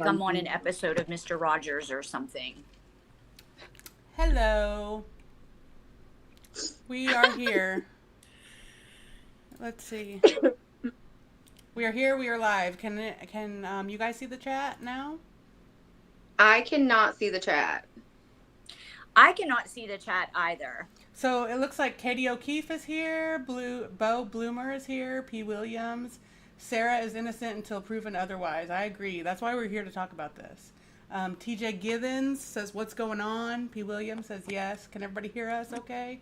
I'm on an episode of Mr. Rogers or something. Hello. We are here. Let's see. We are here. We are live. Can you guys see the chat now? I cannot see the chat. I cannot see the chat either. So it looks like Katie O'Keefe is here. Bo Bloomer is here. P. Williams. Sarah is innocent until proven otherwise. I agree. That's why we're here to talk about this. TJ Givens says, "What's going on?" P. Williams says, "Yes." Can everybody hear us? Okay.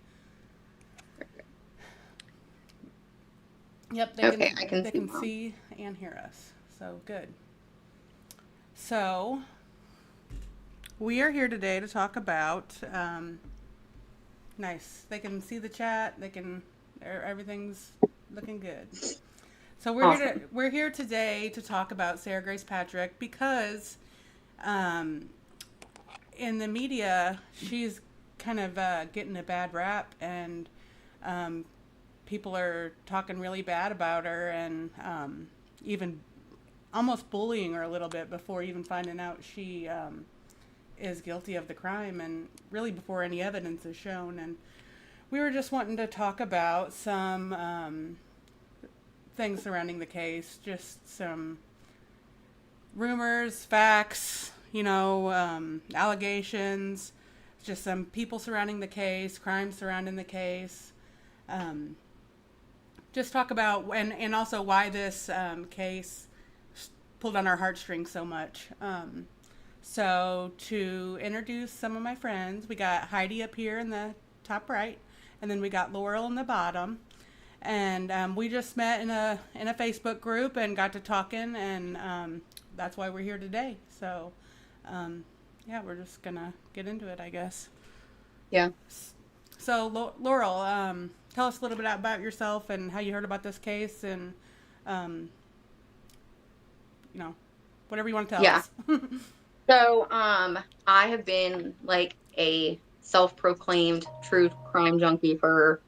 Yep. I can they can see and hear us. So good. So we are here today to talk about. Nice. They can see the chat. Everything's looking good. So we're here today to talk about Sarah Grace Patrick because in the media she's kind of getting a bad rap, and people are talking really bad about her, and even almost bullying her a little bit before even finding out she is guilty of the crime, and really before any evidence is shown. And we were just wanting to talk about some things surrounding the case, just some rumors, facts, allegations, just some people surrounding the case, crimes surrounding the case. Just talk about and also why this case pulled on our heartstrings so much. So to introduce some of my friends, we got Heidi up here in the top right, and then we got Laurel in the bottom. And we just met in a Facebook group and got to talking, and that's why we're here today. So yeah, we're just gonna get into it, I guess. Yeah. So Laurel, tell us a little bit about yourself and how you heard about this case, and whatever you want to tell us. So, I have been like a self-proclaimed true crime junkie for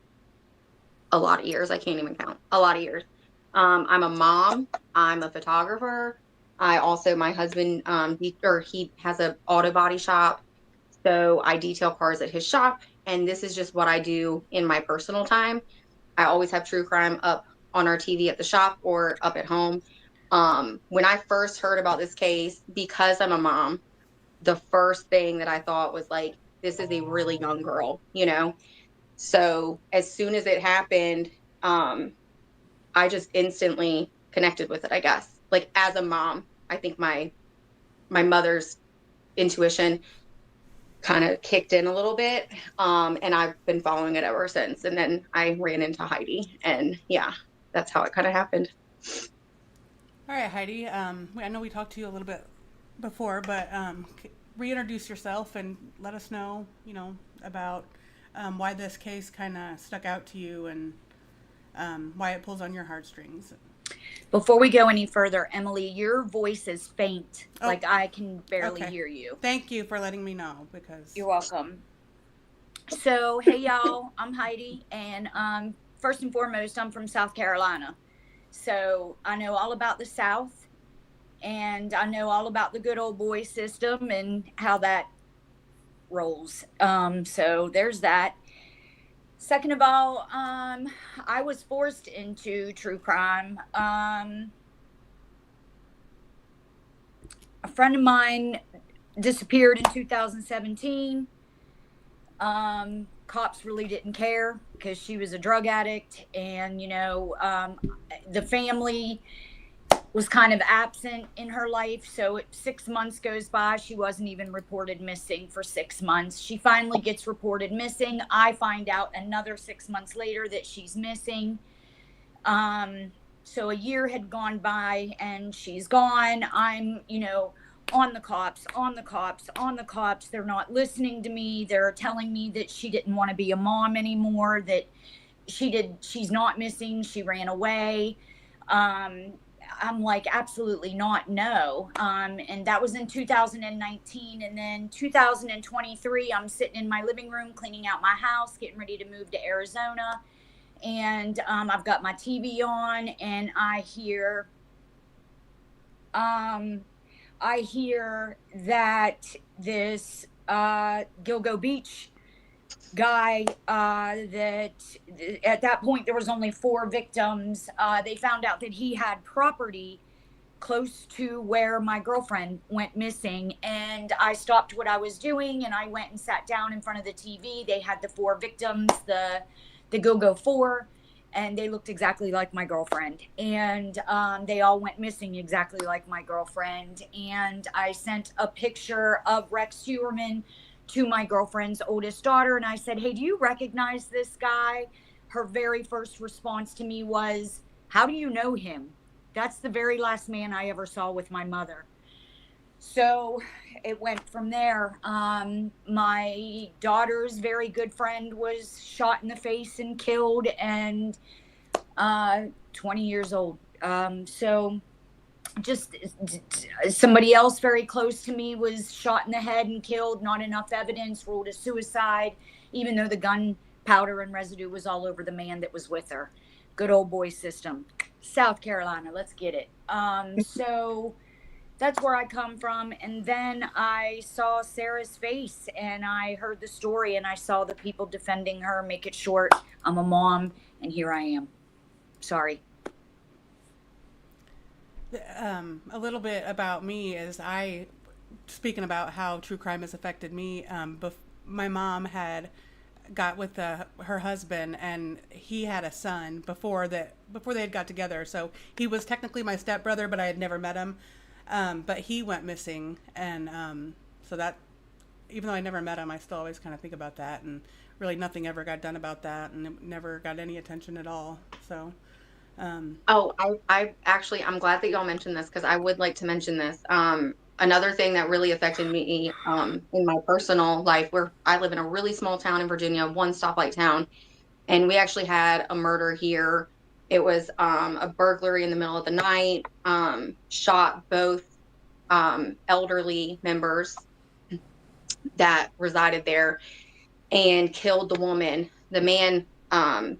a lot of years. I can't even count. A lot of years. I'm a mom. I'm a photographer. My husband, he has an auto body shop. So I detail cars at his shop. And this is just what I do in my personal time. I always have true crime up on our TV at the shop or up at home. When I first heard about this case, because I'm a mom, the first thing that I thought was like, this is a really young girl, So as soon as it happened, I just instantly connected with it, I guess. Like as a mom, I think my mother's intuition kind of kicked in a little bit. And I've been following it ever since. And then I ran into Heidi, and yeah, that's how it kind of happened. All right, Heidi. I know we talked to you a little bit before, but reintroduce yourself and let us know, about why this case kind of stuck out to you, and why it pulls on your heartstrings. Before we go any further, Emily, your voice is faint. Oh. Like I can barely hear you. Thank you for letting me know, because you're welcome. So, hey y'all, I'm Heidi, and first and foremost, I'm from South Carolina. So I know all about the South, and I know all about the good old boy system and how that rolls. So there's that. Second of all, I was forced into true crime. A friend of mine disappeared in 2017. Cops really didn't care because she was a drug addict, and the family was kind of absent in her life. So 6 months goes by. She wasn't even reported missing for 6 months. She finally gets reported missing. I find out another 6 months later that she's missing. So a year had gone by and she's gone. I'm, on the cops. They're not listening to me. They're telling me that she didn't want to be a mom anymore, that she's not missing. She ran away. I'm like, absolutely not, no. And that was in 2019. And then 2023, I'm sitting in my living room cleaning out my house, getting ready to move to Arizona. And I've got my TV on, and I hear I hear that this Gilgo Beach guy, that at that point there was only 4 victims. They found out that he had property close to where my girlfriend went missing, and I stopped what I was doing and I went and sat down in front of the TV. They had the 4 victims, the Gilgo 4, and they looked exactly like my girlfriend, and they all went missing exactly like my girlfriend. And I sent a picture of Rex Hewerman to my girlfriend's oldest daughter, and I said, hey, do you recognize this guy? Her very first response to me was, how do you know him? That's the very last man I ever saw with my mother. So it went from there. My daughter's very good friend was shot in the face and killed, and 20 years old. So just somebody else very close to me was shot in the head and killed. Not enough evidence, ruled a suicide, even though the gunpowder and residue was all over the man that was with her. Good old boy system. South Carolina, let's get it. So that's where I come from. And then I saw Sarah's face and I heard the story and I saw the people defending her. Make it short, I'm a mom and here I am. Sorry. A little bit about me is speaking about how true crime has affected me. My mom had got with her husband, and he had a son before they had got together. So he was technically my stepbrother, but I had never met him. But he went missing, and so that, even though I never met him, I still always kind of think about that. And really, nothing ever got done about that, and it never got any attention at all. So. I actually, I'm glad that y'all mentioned this because I would like to mention this. Another thing that really affected me in my personal life, where I live in a really small town in Virginia, 1 stoplight town, and we actually had a murder here. It was a burglary in the middle of the night, shot both elderly members that resided there and killed the woman. The man,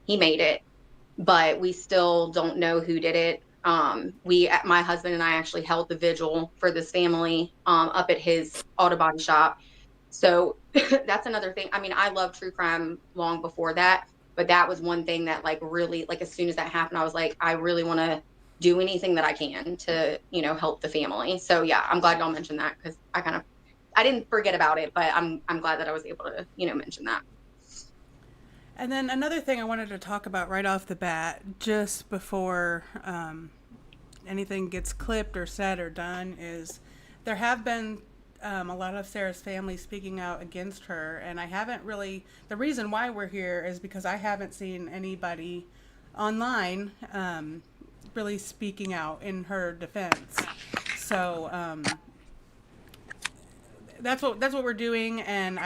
he made it, but we still don't know who did it. My husband and I actually held the vigil for this family up at his auto body shop. So that's another thing. I mean, I love true crime long before that, but that was one thing that like really, like as soon as that happened, I was like, I really want to do anything that I can to, help the family. So yeah, I'm glad y'all mentioned that because I didn't forget about it, but I'm glad that I was able to, mention that. And then another thing I wanted to talk about right off the bat, just before anything gets clipped or said or done, is there have been a lot of Sarah's family speaking out against her, and I haven't really, the reason why we're here is because I haven't seen anybody online really speaking out in her defense. So that's what we're doing, and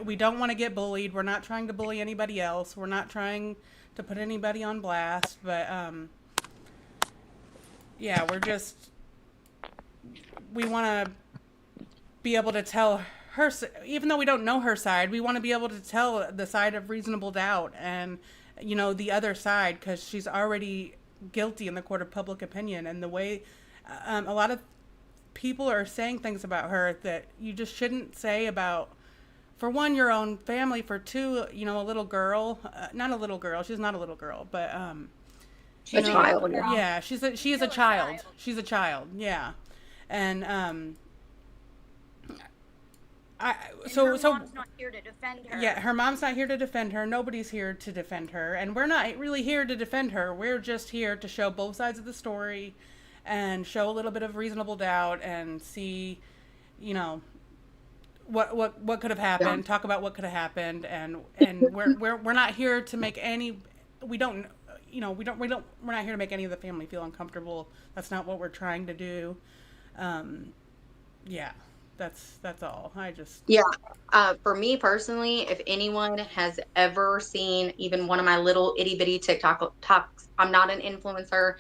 we don't want to get bullied. We're not trying to bully anybody else. We're not trying to put anybody on blast. But, yeah, we want to be able to tell her, even though we don't know her side, we want to be able to tell the side of reasonable doubt and, the other side, because she's already guilty in the court of public opinion. And the way a lot of people are saying things about her that you just shouldn't say about, for one, your own family, for two, a little girl, not a little girl. She's not a little girl, but, she's a child. Yeah, she is a child. She's a child. Yeah. And, her mom's not here to defend her. Yeah, her mom's not here to defend her. Nobody's here to defend her. And we're not really here to defend her. We're just here to show both sides of the story and show a little bit of reasonable doubt and see, what could have happened, talk about what could have happened, and we're not here to make any, we're not here to make any of the family feel uncomfortable. That's not what we're trying to do. Yeah, that's all. For me personally, if anyone has ever seen even one of my little itty bitty TikToks, I'm not an influencer.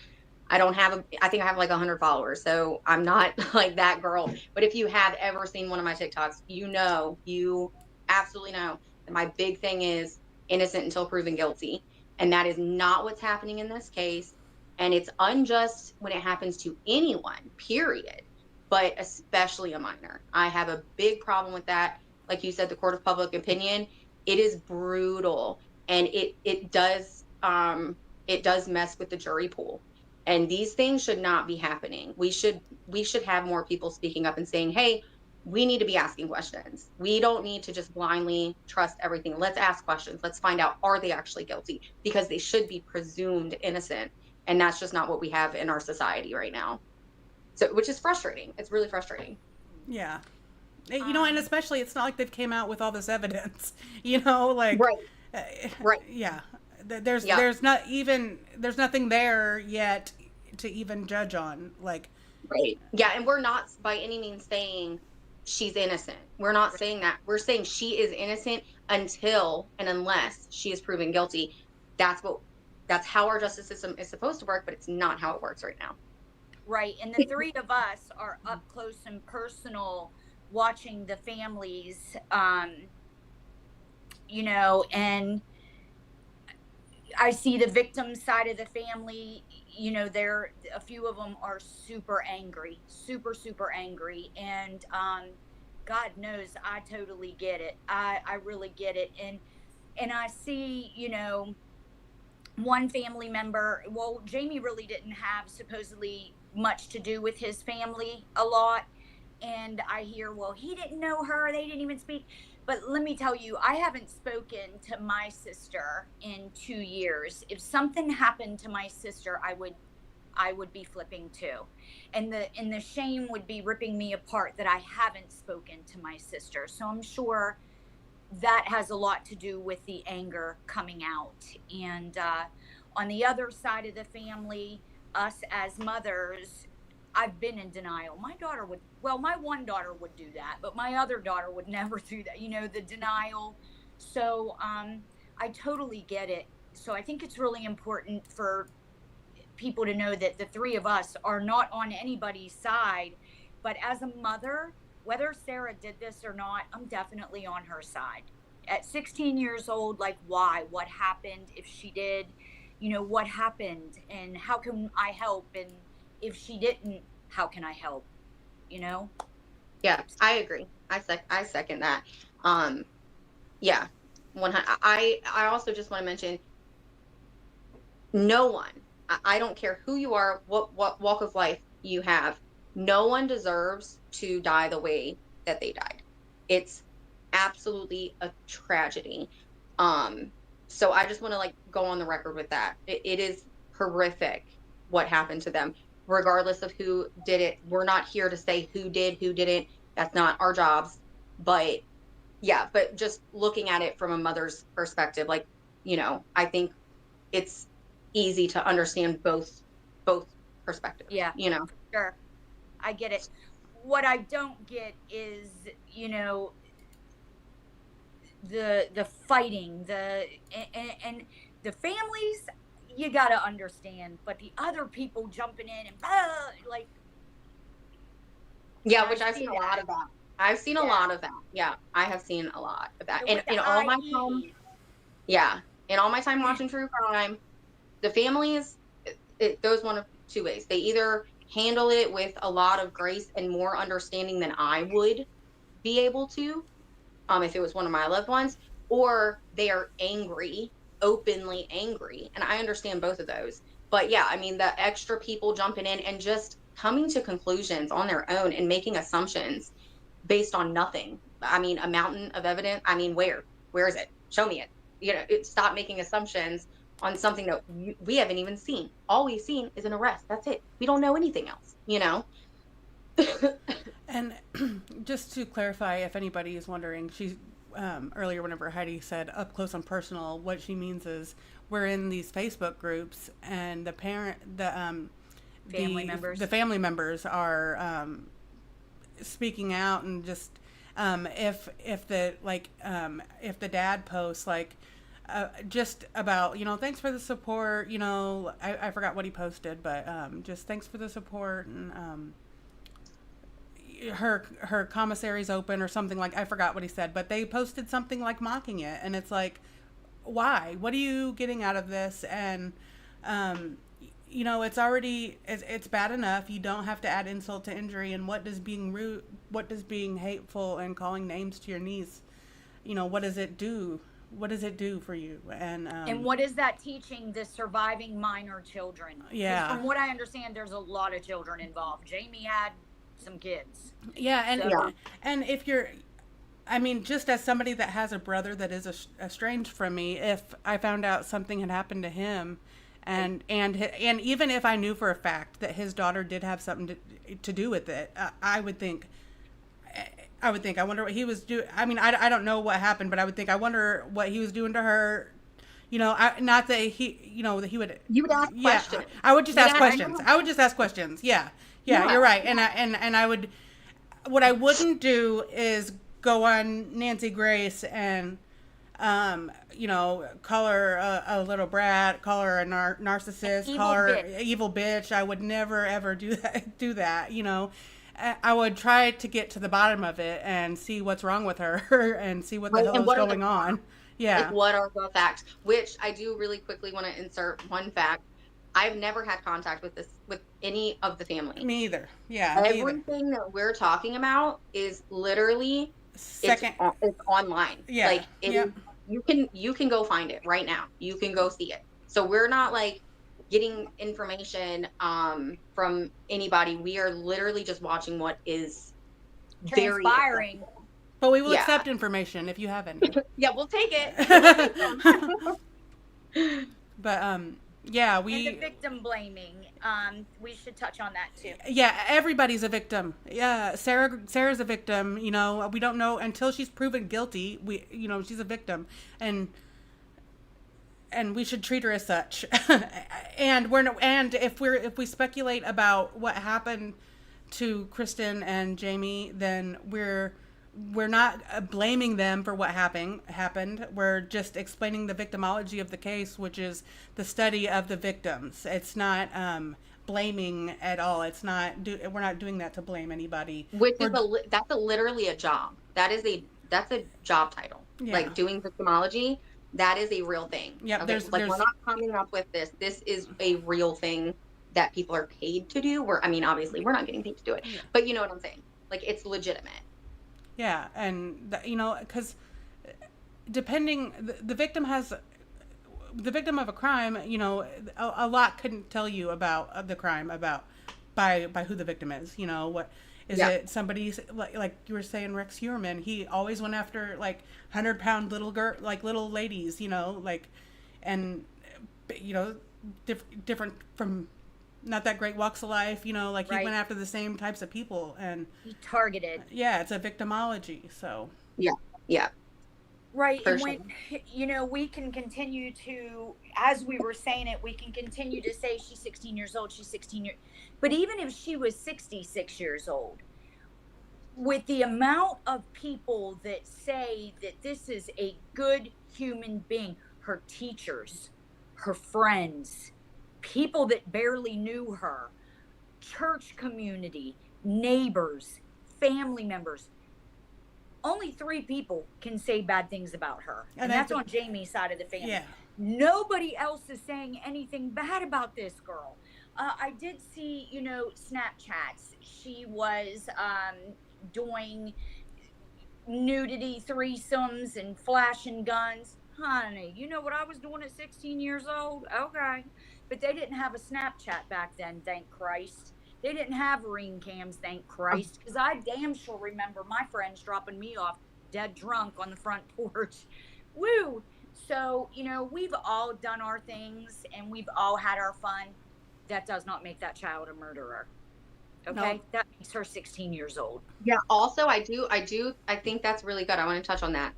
I think I have like 100 followers, so I'm not like that girl. But if you have ever seen one of my TikToks, you absolutely know that my big thing is innocent until proven guilty. And that is not what's happening in this case. And it's unjust when it happens to anyone, period. but especially a minor. I have a big problem with that. Like you said, the court of public opinion, it is brutal, and it does mess with the jury pool. And these things should not be happening. We should have more people speaking up and saying, "Hey, we need to be asking questions. We don't need to just blindly trust everything. Let's ask questions. Let's find out, are they actually guilty? Because they should be presumed innocent. And that's just not what we have in our society right now. So, which is frustrating. It's really frustrating. Yeah. You know, and especially it's not like they've came out with all this evidence, you know, like, Right. Yeah. There's Yeah. there's nothing there yet to even judge on, like. Right. Yeah. And we're not by any means saying she's innocent. We're not saying that. We're saying she is innocent until and unless she is proven guilty. That's how our justice system is supposed to work, but it's not how it works right now. Right. And the three of us are up close and personal watching the families, you know, and I see the victim side of the family, you know, a few of them are super angry, super angry. And God knows I totally get it. I really get it. And I see, you know, one family member, well, Jamie really didn't have supposedly much to do with his family a lot. And I hear, well, he didn't know her. They didn't even speak. But let me tell you, I haven't spoken to my sister in 2 years. If something happened to my sister, I would be flipping too. And the shame would be ripping me apart that I haven't spoken to my sister. So I'm sure that has a lot to do with the anger coming out. And on the other side of the family, us as mothers, I've been in denial. My one daughter would do that, but my other daughter would never do that, you know, the denial. So I totally get it. So I think it's really important for people to know that the three of us are not on anybody's side. But as a mother, whether Sarah did this or not, I'm definitely on her side. At 16 years old, like, why? What happened? If she did, you know, what happened? And how can I help? And if she didn't, how can I help? You know? Yeah, I agree. I second that. Yeah, 100. I also just want to mention, no one, I don't care who you are, what walk of life you have, no one deserves to die the way that they died. It's absolutely a tragedy. So I just want to, like, go on the record with that. It is horrific what happened to them, regardless of who did it. We're not here to say who did, who didn't. That's not our jobs. But yeah, but just looking at it from a mother's perspective, like, you know, I think it's easy to understand both perspectives. Yeah, you know. sure. I get it. What I don't get is, you know, the fighting, and the families, you got to understand, but the other people jumping in and like, yeah, which I've seen a lot of that. I've seen a lot of that. Yeah, I have seen a lot of that. And in all my time, in all my time watching true crime, the families, it goes one of two ways. They either handle it with a lot of grace and more understanding than I would be able to, if it was one of my loved ones, or they are angry, openly angry. And I understand both of those. But yeah, I mean, the extra people jumping in and just coming to conclusions on their own and making assumptions based on nothing. I mean, a mountain of evidence. I mean, where is it? Show me it. You know, stop making assumptions on something that we haven't even seen. All we've seen is an arrest. That's it. We don't know anything else, you know? And just to clarify, if anybody is wondering, she earlier, whenever Heidi said up close and personal, what she means is we're in these Facebook groups, and the family members are speaking out, and just if the dad posts, like, just about, you know, thanks for the support, you know, I forgot what he posted, but just thanks for the support, and her commissary's open or something, like, I forgot what he said, but they posted something like mocking it, and it's like, why? What are you getting out of this? And you know, it's already, it's bad enough. You don't have to add insult to injury. And what does being rude, what does being hateful and calling names to your niece, you know, what does it do? What does it do for you? And what is that teaching the surviving minor children? 'Cause Yeah. from what I understand, there's a lot of children involved. Jamie had some kids. Yeah. And, So- and if you're, I mean, just as somebody that has a brother that is estranged from me, if I found out something had happened to him, and even if I knew for a fact that his daughter did have something to do with it, I would think, I wonder what he was doing. I mean, I don't know what happened, but I would think, I wonder what he was doing to her. You know, not that he, you know, that he would. You would ask questions. I would just ask Yeah, questions. I would just ask questions. Yeah, you're right. And I would. What I wouldn't do is go on Nancy Grace and, you know, call her a little brat, call her a narcissist, call her an evil bitch. I would never ever do that. You know, I would try to get to the bottom of it and see what's wrong with her and see what the hell is going on. Yeah. Like, what are the facts? Which I do really quickly want to insert one fact. I've never had contact with any of the family. Me either. Yeah. Everything that we're talking about is literally it's online. Yeah. Like you can go find it right now. You can go see it. So we're not like getting information from anybody. We are literally just watching what is transpiring. But we will accept information if you have any. Yeah, we'll take it. But yeah, and the victim blaming. We should touch on that too. Yeah, everybody's a victim. Yeah, Sarah's a victim. You know, we don't know until she's proven guilty. You know, she's a victim, and we should treat her as such. and if we speculate about what happened to Kristen and Jamie, then we're not blaming them for what happened. We're just explaining the victimology of the case, which is the study of the victims. It's not blaming at all. It's not. We're not doing that to blame anybody. That's literally a job. That's a job title. Yeah. Like doing victimology, that is a real thing. Yeah. Okay? We're not coming up with this. This is a real thing that people are paid to do. Obviously, we're not getting paid to do it, but you know what I'm saying. Like, it's legitimate. Yeah, and you know, because depending, the victim of a crime, you know, a lot couldn't tell you about the crime by who the victim is. You know, what is it? Somebody's like you were saying, Rex Heuermann. He always went after like 100-pound little ladies. You know, like, and you know, different from. Not that great walks of life, you know, like he went after the same types of people and he targeted. Yeah, it's a victimology. So yeah, right. And when you know, we can continue to, as we were saying it, we can continue to say she's 16 years old. She's 16 years, but even if she was 66 years old, with the amount of people that say that this is a good human being, her teachers, her friends, people that barely knew her, church community, neighbors, family members. Only 3 people can say bad things about her. And that's on Jamie's side of the family. Yeah. Nobody else is saying anything bad about this girl. I did see, you know, Snapchats. She was doing nudity threesomes and flashing guns. Honey, you know what I was doing at 16 years old? Okay. But they didn't have a Snapchat back then, thank Christ. They didn't have ring cams, thank Christ. Because I damn sure remember my friends dropping me off dead drunk on the front porch. Woo! So, you know, we've all done our things and we've all had our fun. That does not make that child a murderer. Okay? No. That makes her 16 years old. Yeah, also I think that's really good. I want to touch on that.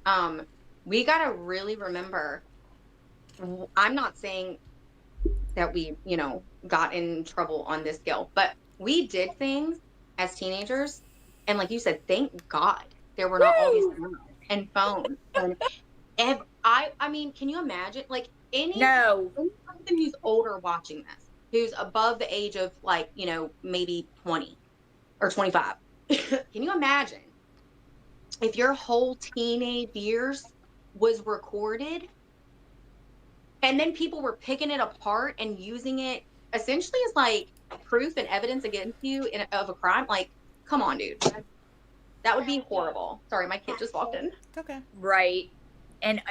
We got to really remember, I'm not saying that we, you know, got in trouble on this scale, but we did things as teenagers, and like you said, thank God there were not all these cameras and phones. And I mean, can you imagine, like, any person who's older watching this, who's above the age of, like, you know, maybe 20 or 25, can you imagine if your whole teenage years was recorded? And then people were picking it apart and using it essentially is like proof and evidence against you of a crime. Like, come on, dude. That would be horrible. Sorry, my kid just walked in. It's okay. Right. And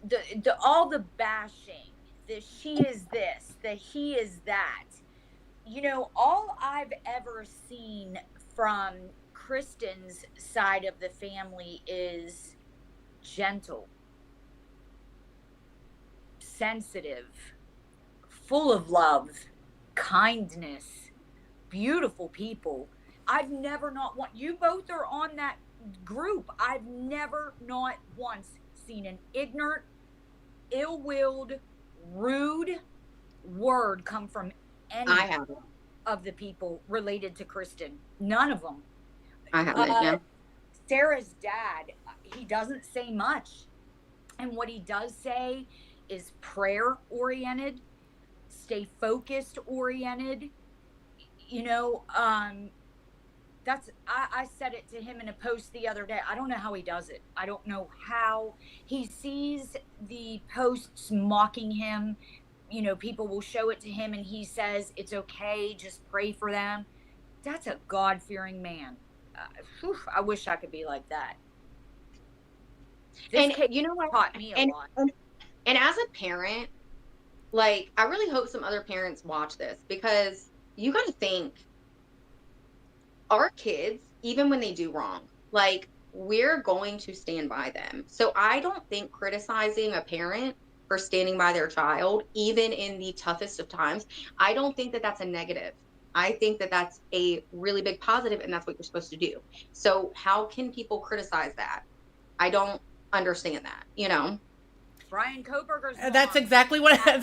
the all the bashing, the she is this, the he is that. You know, all I've ever seen from Kristen's side of the family is gentle, sensitive, full of love, kindness, beautiful people. I've never not one, you both are on that group. I've never not once seen an ignorant, ill-willed, rude word come from any I haven't. of the people related to Kristen. None of them. I haven't. Yeah. Sarah's dad, he doesn't say much. And what he does say is prayer oriented, stay focused oriented. You know, that's, I said it to him in a post the other day. I don't know how he does it. I don't know how he sees the posts mocking him. You know, people will show it to him and he says, it's okay, just pray for them. That's a God-fearing man. I wish I could be like that. This And you know what? Taught me a lot. And as a parent, like, I really hope some other parents watch this, because you got to think, our kids, even when they do wrong, like, we're going to stand by them. So I don't think criticizing a parent for standing by their child, even in the toughest of times, I don't think that that's a negative. I think that that's a really big positive, and that's what you're supposed to do. So how can people criticize that? I don't understand that, you know? Brian Koberger's That's exactly what I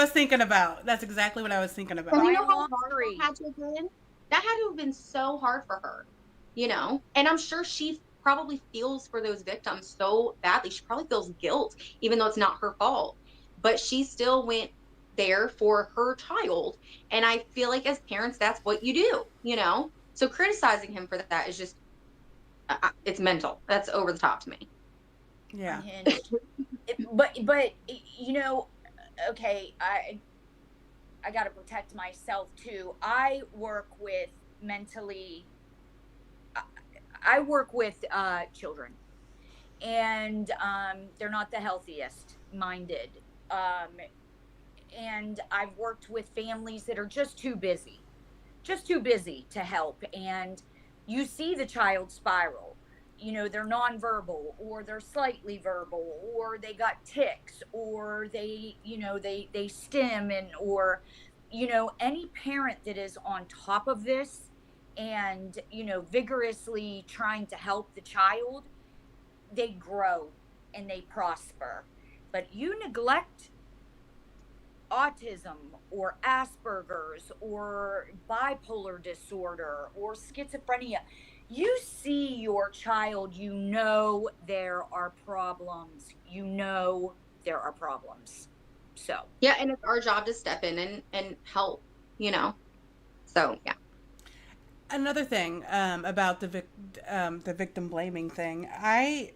was thinking about. That's exactly what I was thinking about. And you know how Brian hard Laundrie. that had to have been? That had to have been so hard for her, you know? And I'm sure she probably feels for those victims so badly. She probably feels guilt, even though it's not her fault. But she still went there for her child. And I feel like as parents, that's what you do, you know? So criticizing him for that is just, it's mental. That's over the top to me. Yeah. But you know, okay, I got to protect myself too. I work with children, and they're not the healthiest minded. And I've worked with families that are just too busy to help. And you see the child spiral. You know, they're nonverbal, or they're slightly verbal, or they got tics, or they, you know, they stim, and, or, you know, any parent that is on top of this and, you know, vigorously trying to help the child, they grow and they prosper. But you neglect autism or Asperger's or bipolar disorder or schizophrenia, you see your child, you know there are problems. So Yeah, and it's our job to step in and help, you know? So, yeah. Another thing about the victim blaming thing, I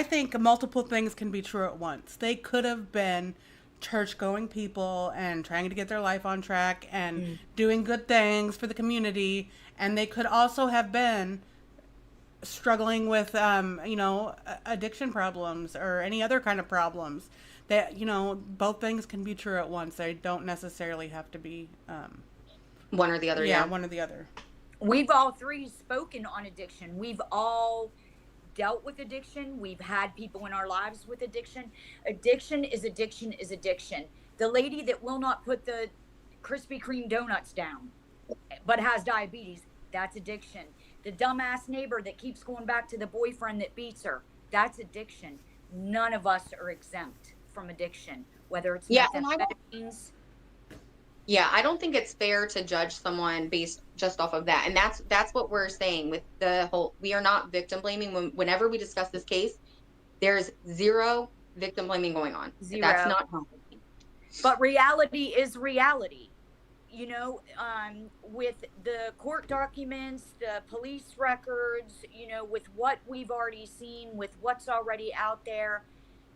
think multiple things can be true at once. They could have been church-going people and trying to get their life on track and doing good things for the community, and they could also have been struggling with, you know, addiction problems or any other kind of problems. That, you know, both things can be true at once. They don't necessarily have to be one or the other. Yeah, one or the other. We've all three spoken on addiction. We've all dealt with addiction. We've had people in our lives with addiction. Addiction is addiction is addiction. The lady that will not put the Krispy Kreme donuts down but has diabetes, that's addiction. The dumbass neighbor that keeps going back to the boyfriend that beats her, that's addiction. None of us are exempt from addiction, whether it's methamphetamines. Yeah, I don't think it's fair to judge someone based just off of that. And that's what we're saying with the whole, we are not victim blaming. Whenever we discuss this case, there's zero victim blaming going on. Zero. That's not happening. But reality is reality. You know, with the court documents, the police records, you know, with what we've already seen, with what's already out there,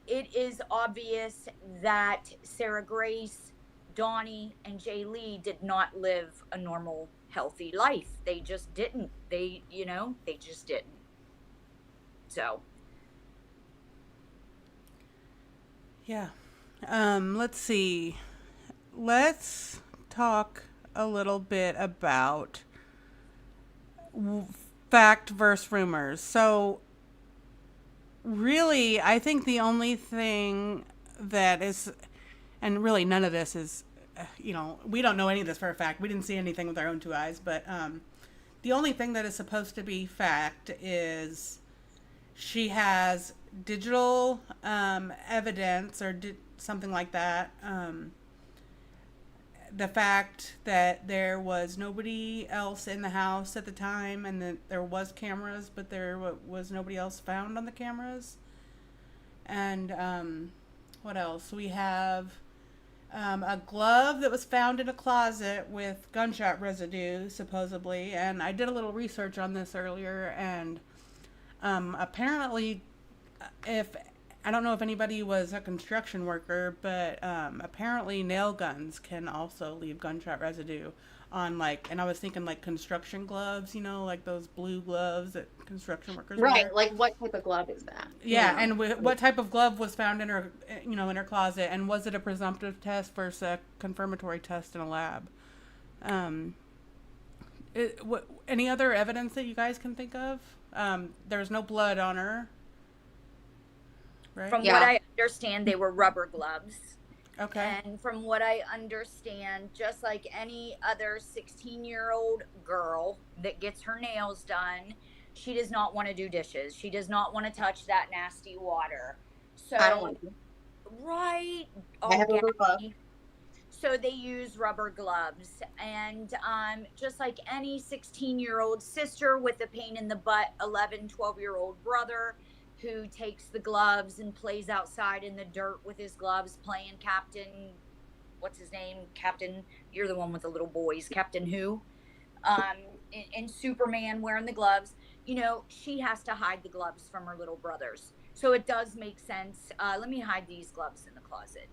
it is obvious that Sarah Grace, Donnie, and Jay Lee did not live a normal, healthy life. They just didn't. They just didn't. So. Yeah. Let's see. Let's talk a little bit about fact versus rumors. So, really, I think the only thing that is, and really none of this is, we don't know any of this for a fact. We didn't see anything with our own two eyes, but the only thing that is supposed to be fact is she has digital evidence or something like that. The fact that there was nobody else in the house at the time, and that there was cameras, but there was nobody else found on the cameras. And what else? We have a glove that was found in a closet with gunshot residue, supposedly. And I did a little research on this earlier, and apparently, I don't know if anybody was a construction worker, but apparently nail guns can also leave gunshot residue on, and I was thinking construction gloves, like those blue gloves that construction workers wear. Like what type of glove is that? Yeah, and what type of glove was found in her, in her closet, and was it a presumptive test versus a confirmatory test in a lab? Any other evidence that you guys can think of? There's no blood on her. Right? From what I understand, they were rubber gloves. Okay. And from what I understand, just like any other 16-year-old girl that gets her nails done, she does not want to do dishes. She does not want to touch that nasty water. So I don't want to. Right. I have rubber gloves. So they use rubber gloves. And just like any 16-year-old sister with a pain in the butt, 11, 12-year-old brother who takes the gloves and plays outside in the dirt with his gloves playing Captain, what's his name? Captain, you're the one with the little boys. Captain who? And Superman wearing the gloves. She has to hide the gloves from her little brothers. So it does make sense. Let me hide these gloves in the closet.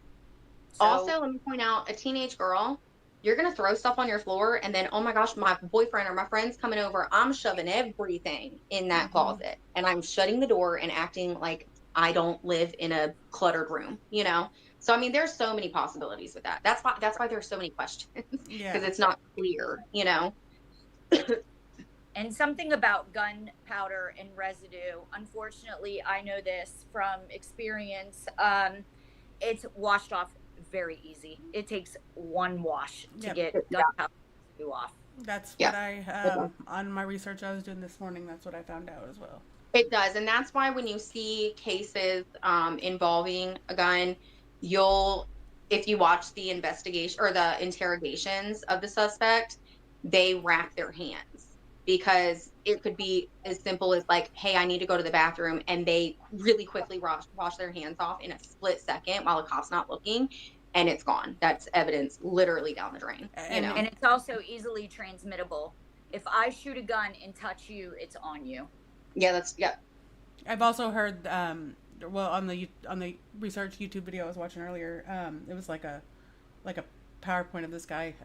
So, also, let me point out, a teenage girl, you're going to throw stuff on your floor, and then, oh my gosh, my boyfriend or my friend's coming over. I'm shoving everything in that closet, and I'm shutting the door and acting like I don't live in a cluttered room, So, I mean, there's so many possibilities with that. That's why there's so many questions, because it's not clear, And something about gunpowder and residue, unfortunately, I know this from experience, it's washed off very easy. It takes one wash to get gunpowder residue off. That's what I, on my research I was doing this morning, that's what I found out as well. It does. And that's why when you see cases involving a gun, if you watch the investigation or the interrogations of the suspect, they wrap their hands, because it could be as simple as hey, I need to go to the bathroom, and they really quickly wash their hands off in a split second while the cop's not looking, and it's gone. That's evidence literally down the drain. And it's also easily transmittable. If I shoot a gun and touch you, it's on you. Yeah, I've also heard, on the research YouTube video I was watching earlier, it was like a PowerPoint of this guy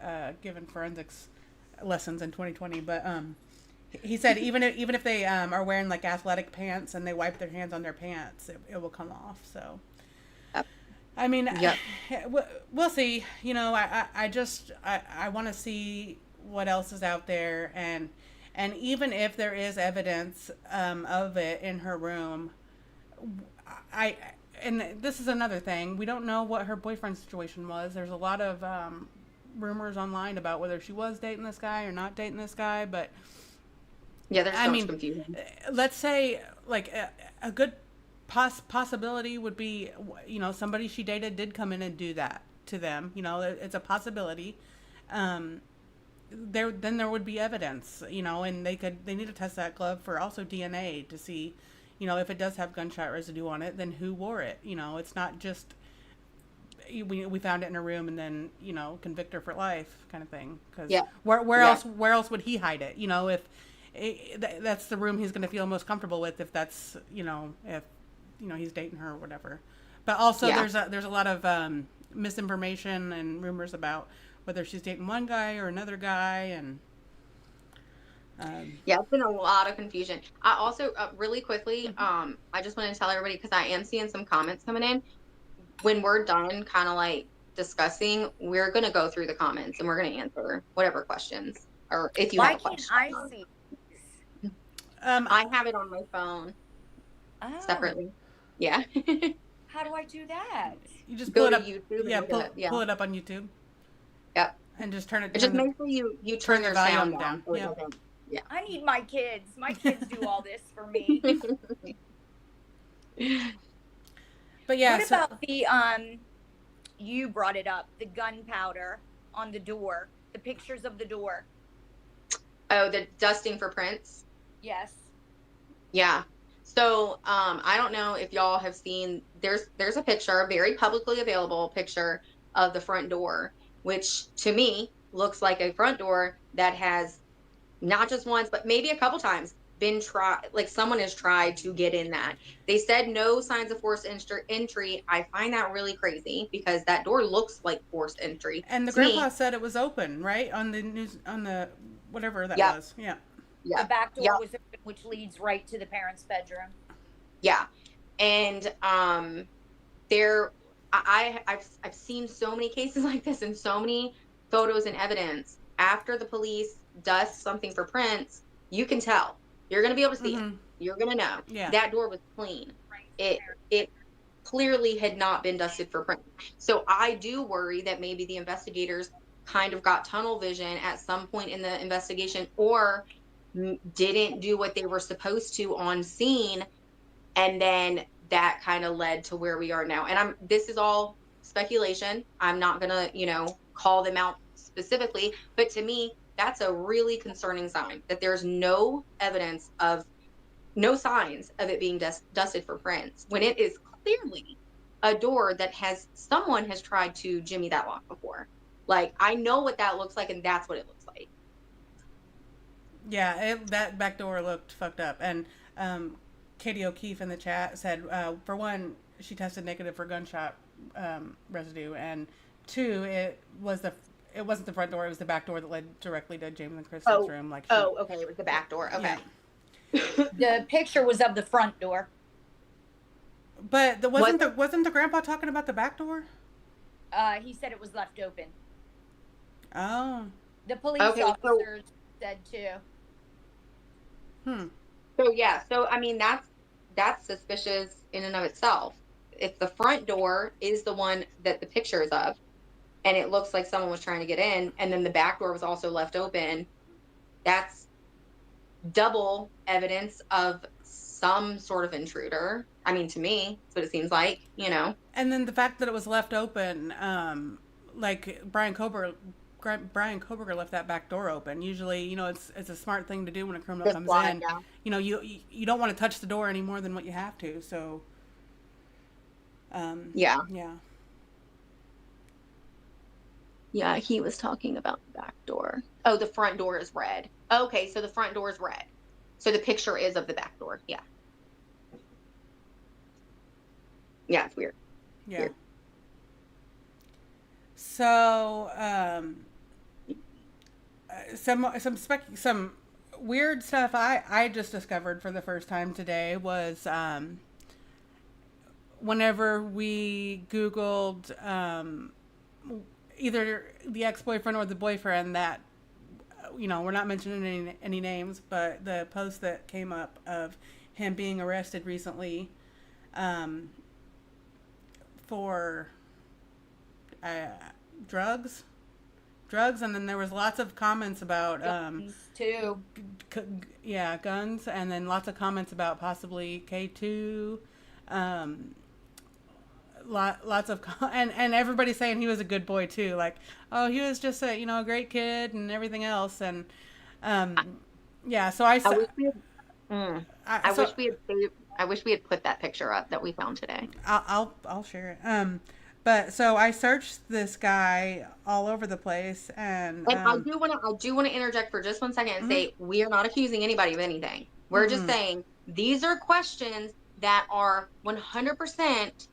giving forensics lessons in 2020, but he said even if they are wearing athletic pants and they wipe their hands on their pants, it will come off. So I mean, we'll see. I want to see what else is out there, and even if there is evidence of it in her room, and this is another thing, we don't know what her boyfriend's situation was. There's a lot of rumors online about whether she was dating this guy or not dating this guy, but there's so much confusion. Let's say a good possibility would be, somebody she dated did come in and do that to them. It's a possibility. Then there would be evidence, and they need to test that glove for also DNA to see, if it does have gunshot residue on it, then who wore it. It's not just we found it in a room and then convict her for life kind of thing. Because where else would he hide it? If that's the room he's going to feel most comfortable with, if that's if he's dating her or whatever. But also, there's a lot of misinformation and rumors about whether she's dating one guy or another guy, and yeah, it's been a lot of confusion. I also, really quickly, I just want to tell everybody, because I am seeing some comments coming in. When we're done, kind of like discussing, we're gonna go through the comments and we're gonna answer whatever questions, or if you Why have a can't question. I see? I have it on my phone separately. Yeah. How do I do that? you just Go pull it to up. YouTube. Yeah, And pull it up on YouTube. Yep. And just turn it. Just make sure you turn your sound down. So it doesn't, yeah. I need my kids. My kids do all this for me. But yeah. What about the you brought it up, the gunpowder on the door, the pictures of the door. Oh, the dusting for prints? Yes. Yeah. So, I don't know if y'all have seen, there's a picture, a very publicly available picture of the front door, which to me looks like a front door that has not just once, but maybe a couple times been like someone has tried to get in that. They said no signs of forced entry. I find that really crazy because that door looks like forced entry. And the grandpa said it was open, right? On the news, on the whatever that was. Yeah. Yeah. The back door was open, which leads right to the parents' bedroom. Yeah. And I've seen so many cases like this and so many photos and evidence. After the police dust something for prints, you can tell. You're going to be able to see it. You're going to know. Yeah. That door was clean. It clearly had not been dusted for print. So I do worry that maybe the investigators kind of got tunnel vision at some point in the investigation, or didn't do what they were supposed to on scene, and then that kind of led to where we are now. And this is all speculation. I'm not gonna call them out specifically, but to me that's a really concerning sign that there's no signs of it being dusted for prints, when it is clearly a door that someone has tried to jimmy that lock before. Like, I know what that looks like, and that's what it looks like. Yeah, that back door looked fucked up. And Katie O'Keefe in the chat said, for one, she tested negative for gunshot residue, and two, it wasn't the front door; it was the back door that led directly to James and Kristen's room. Okay, it was the back door. Okay. Yeah. The picture was of the front door. But wasn't the grandpa talking about the back door? He said it was left open. Oh. The police officers said too. So yeah, I mean that's suspicious in and of itself. If the front door is the one that the picture is of, and it looks like someone was trying to get in, and then the back door was also left open, that's double evidence of some sort of intruder. I mean, to me, that's what it seems like, And then the fact that it was left open, like Brian Koberger left that back door open. Usually, it's a smart thing to do when a criminal comes in. Yeah. You don't want to touch the door any more than what you have to. So, yeah. Yeah, he was talking about the back door. Oh, the front door is red. Okay, so the front door is red. So the picture is of the back door. Yeah. Yeah, it's weird. Yeah. Weird. So, some weird stuff I just discovered for the first time today was whenever we Googled either the ex-boyfriend or the boyfriend that, we're not mentioning any names, but the post that came up of him being arrested recently for drugs, and then there was lots of comments about guns too. Guns, and then lots of comments about possibly K2. Lots of and everybody saying he was a good boy too, like, oh, he was just a great kid and everything else, and so I wish we had put that picture up that we found today. I'll share it. But so I searched this guy all over the place, and I do want to interject for just 1 second and say we are not accusing anybody of anything. We're just saying these are questions that are 100%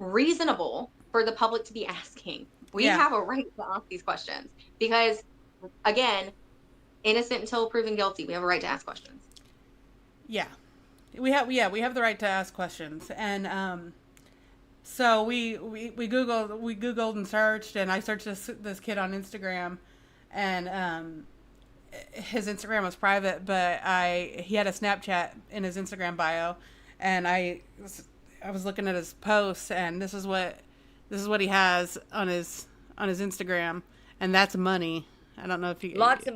reasonable for the public to be asking. We have a right to ask these questions because, again, innocent until proven guilty. We have a right to ask questions. Yeah. We have the right to ask questions. And so we googled and searched, and I searched this kid on Instagram, and his Instagram was private, but he had a Snapchat in his Instagram bio, and I was looking at his posts, and this is what he has on his Instagram, and that's money. I don't know if you lots of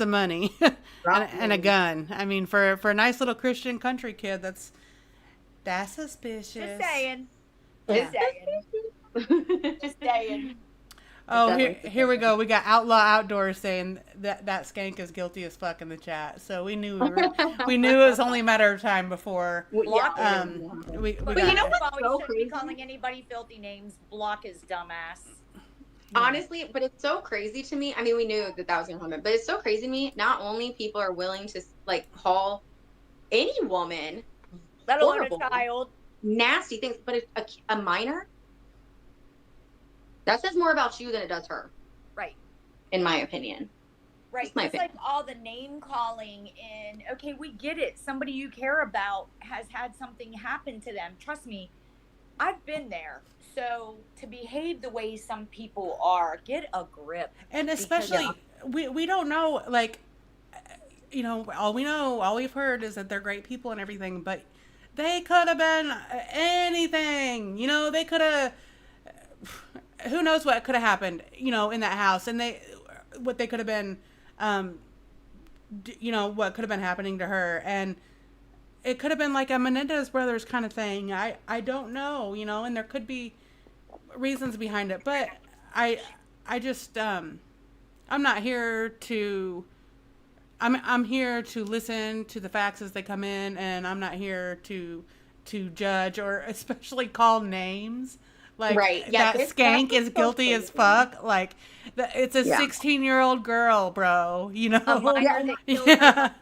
money, and a gun. I mean, for a nice little Christian country kid, that's suspicious. Just saying. Yeah. Just saying. Oh, here we go. We got Outlaw Outdoors saying that skank is guilty as fuck in the chat. So we knew it was only a matter of time before. But you know what's so crazy? Calling anybody filthy names, block his dumbass. Honestly, but it's so crazy to me. I mean, we knew that was going to happen, but it's so crazy to me. Not only people are willing to like call any woman, let alone a child, nasty things, but a minor, that says more about you than it does her. Right. In my opinion. Right. It's like all the name calling and okay, we get it. Somebody you care about has had something happen to them. Trust me, I've been there. So to behave the way some people are, get a grip. And especially, we don't know, like, you know, all we've heard is that they're great people and everything, but they could have been anything. You know, they could have, who knows what could have happened, you know, in that house. And what they could have been, you know, what could have been happening to her. And it could have been like a Menendez brothers kind of thing. I don't know, you know, and there could be reasons behind it, but I just I'm not here to I'm here to listen to the facts as they come in, and I'm not here to judge or especially call names. Like, that skank is guilty as fuck. Like, it's a 16-year-old girl, bro. You know, a minor that killed her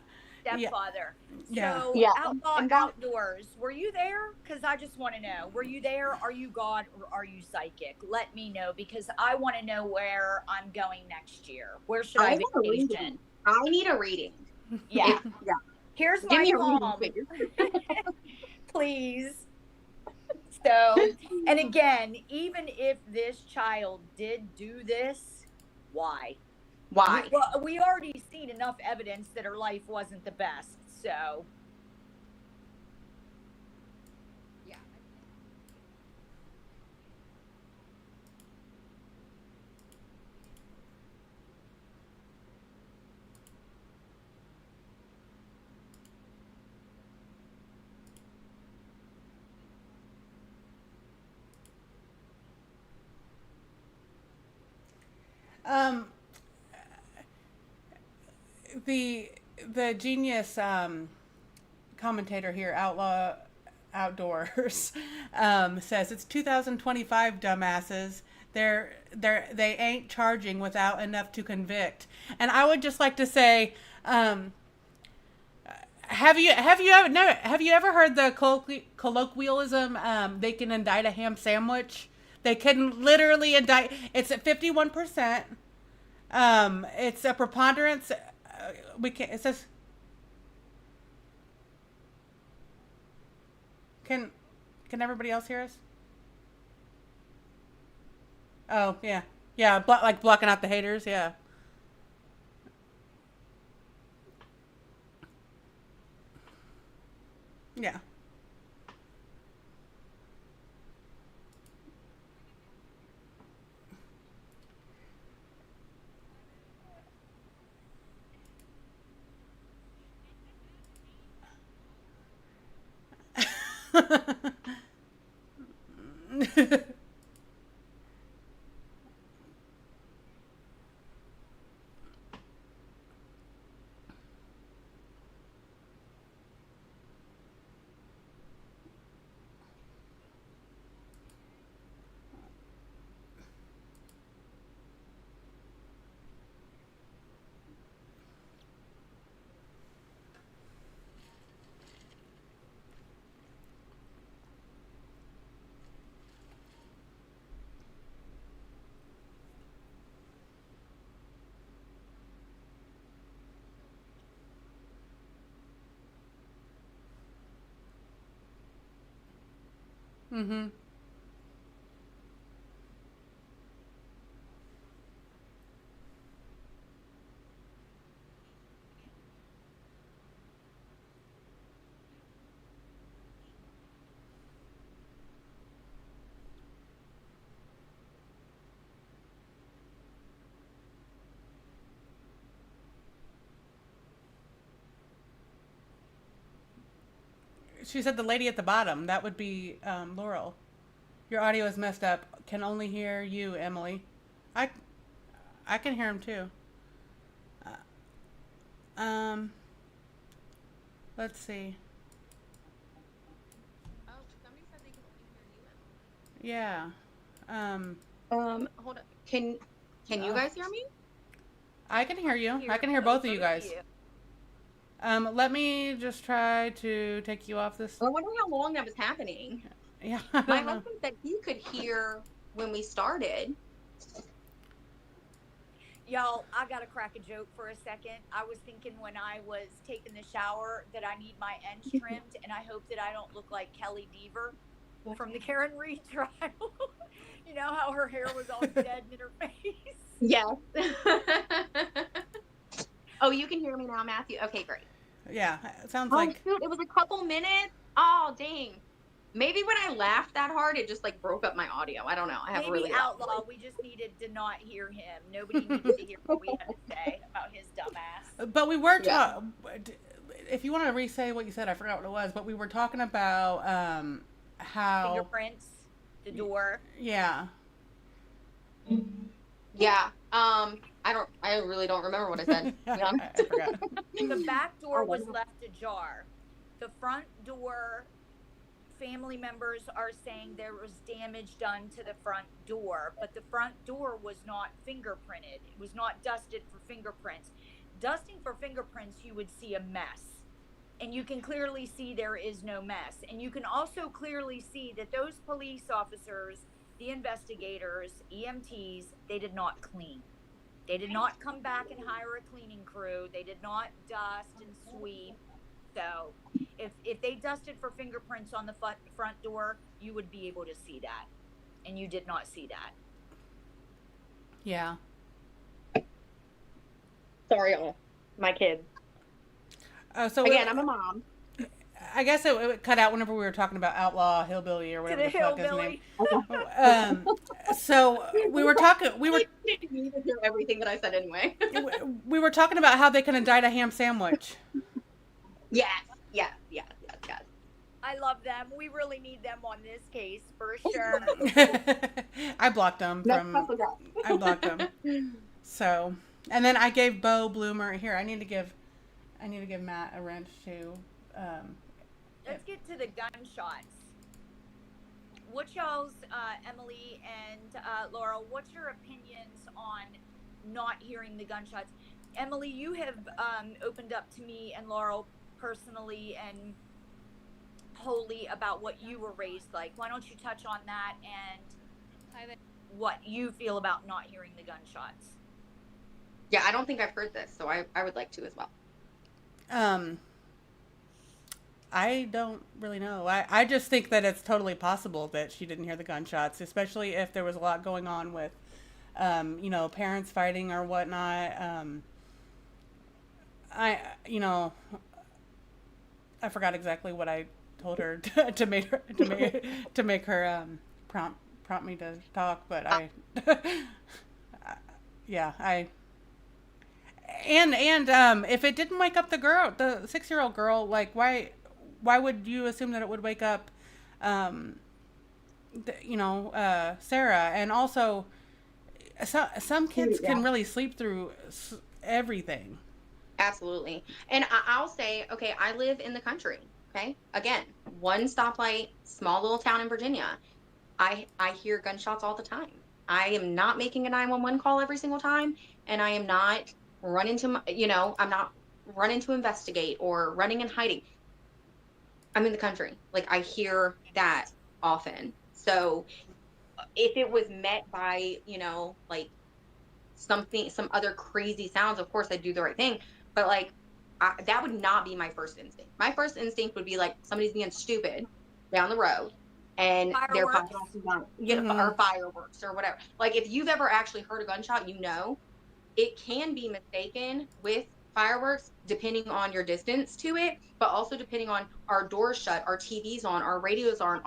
stepfather. So, Outlaw Outdoors, were you there? Because I just want to know. Were you there? Are you God or are you psychic? Let me know, because I want to know where I'm going next year. Where should I vacation? I need a reading. Yeah. Here's my mom. Please. So, and again, even if this child did do this, why? Why? Well, we already seen enough evidence that her life wasn't the best. So, yeah. The genius commentator here, Outlaw Outdoors, says it's 2025, dumbasses. They ain't charging without enough to convict. And I would just like to say, have you ever heard the colloquialism? They can indict a ham sandwich. They can literally indict. It's at 51%. It's a preponderance. It says. Can everybody else hear us? Oh, yeah. Yeah, like blocking out the haters, yeah. Yeah. Mm-hmm. She said the lady at the bottom. That would be Laurel. Your audio is messed up. Can only hear you, Emily. I, I can hear him too. Um, let's see. Oh, somebody said they can only hear you. Yeah. Hold on. Can you guys hear me? I can hear you. I can hear both of you guys. Let me just try to take you off this. I wonder how long that was happening. Yeah. My husband said he could hear when we started. Y'all, I gotta crack a joke for a second. I was thinking when I was taking the shower that I need my ends trimmed, and I hope that I don't look like Kelly Deaver from the Karen Reed trial. You know how her hair was all dead in her face? Yes. Oh, you can hear me now, Matthew? Okay, great. Yeah. It sounds Oh, like. shoot, it was a couple minutes? Oh, dang. Maybe when I laughed that hard, it just like broke up my audio. I don't know. I have Maybe really Outlaw. We just needed to not hear him. Nobody needed to hear what we had to say about his dumbass. But we were talking. If you want to re-say what you said, I forgot what it was. But we were talking about how Fingerprints, the door. Yeah. Yeah. I really don't remember what I said. I forgot. The back door was left ajar. The front door, family members are saying there was damage done to the front door, but the front door was not fingerprinted. It was not dusted for fingerprints. Dusting for fingerprints, you would see a mess. And you can clearly see there is no mess. And you can also clearly see that those police officers, the investigators, EMTs, they did not clean. They did not come back and hire a cleaning crew. They did not dust and sweep. So if they dusted for fingerprints on the front door, you would be able to see that. And you did not see that. Yeah. Sorry, y'all. My kids. So again, I'm a mom. I guess it cut out whenever we were talking about Outlaw Hillbilly or whatever the fuck his name. So we were talking. You didn't hear everything that I said anyway. We were talking about how they could indict a ham sandwich. Yes. I love them. We really need them on this case for sure. I blocked them from. I blocked them. So, and then I gave Bo Bloomer here. I need to give Matt a wrench too. Let's get to the gunshots. What y'all's, Emily and Laurel, what's your opinions on not hearing the gunshots? Emily, you have opened up to me and Laurel personally and wholly about what you were raised like. Why don't you touch on that and what you feel about not hearing the gunshots? Yeah, I don't think I've heard this, so I would like to as well. I don't really know. I just think that it's totally possible that she didn't hear the gunshots, especially if there was a lot going on with, parents fighting or whatnot. I forgot exactly what I told her to make her prompt me to talk, but if it didn't wake up the 6-year-old girl, like why would you assume that it would wake up, Sarah? And also, some kids can really sleep through everything. Absolutely. And I'll say, okay, I live in the country. Okay. Again, one stoplight, small little town in Virginia. I hear gunshots all the time. I am not making a 911 call every single time. And I am not running to, I'm not running to investigate or running and hiding. I'm in the country. Like, I hear that often. So if it was met by, like some other crazy sounds, of course I'd do the right thing. But like, that would not be my first instinct. My first instinct would be like, somebody's being stupid down the road. and their Fireworks. podcast is on, or fireworks or whatever. Like if you've ever actually heard a gunshot, you know, it can be mistaken with fireworks depending on your distance to it, but also depending on our doors shut, our TVs on, our radios on,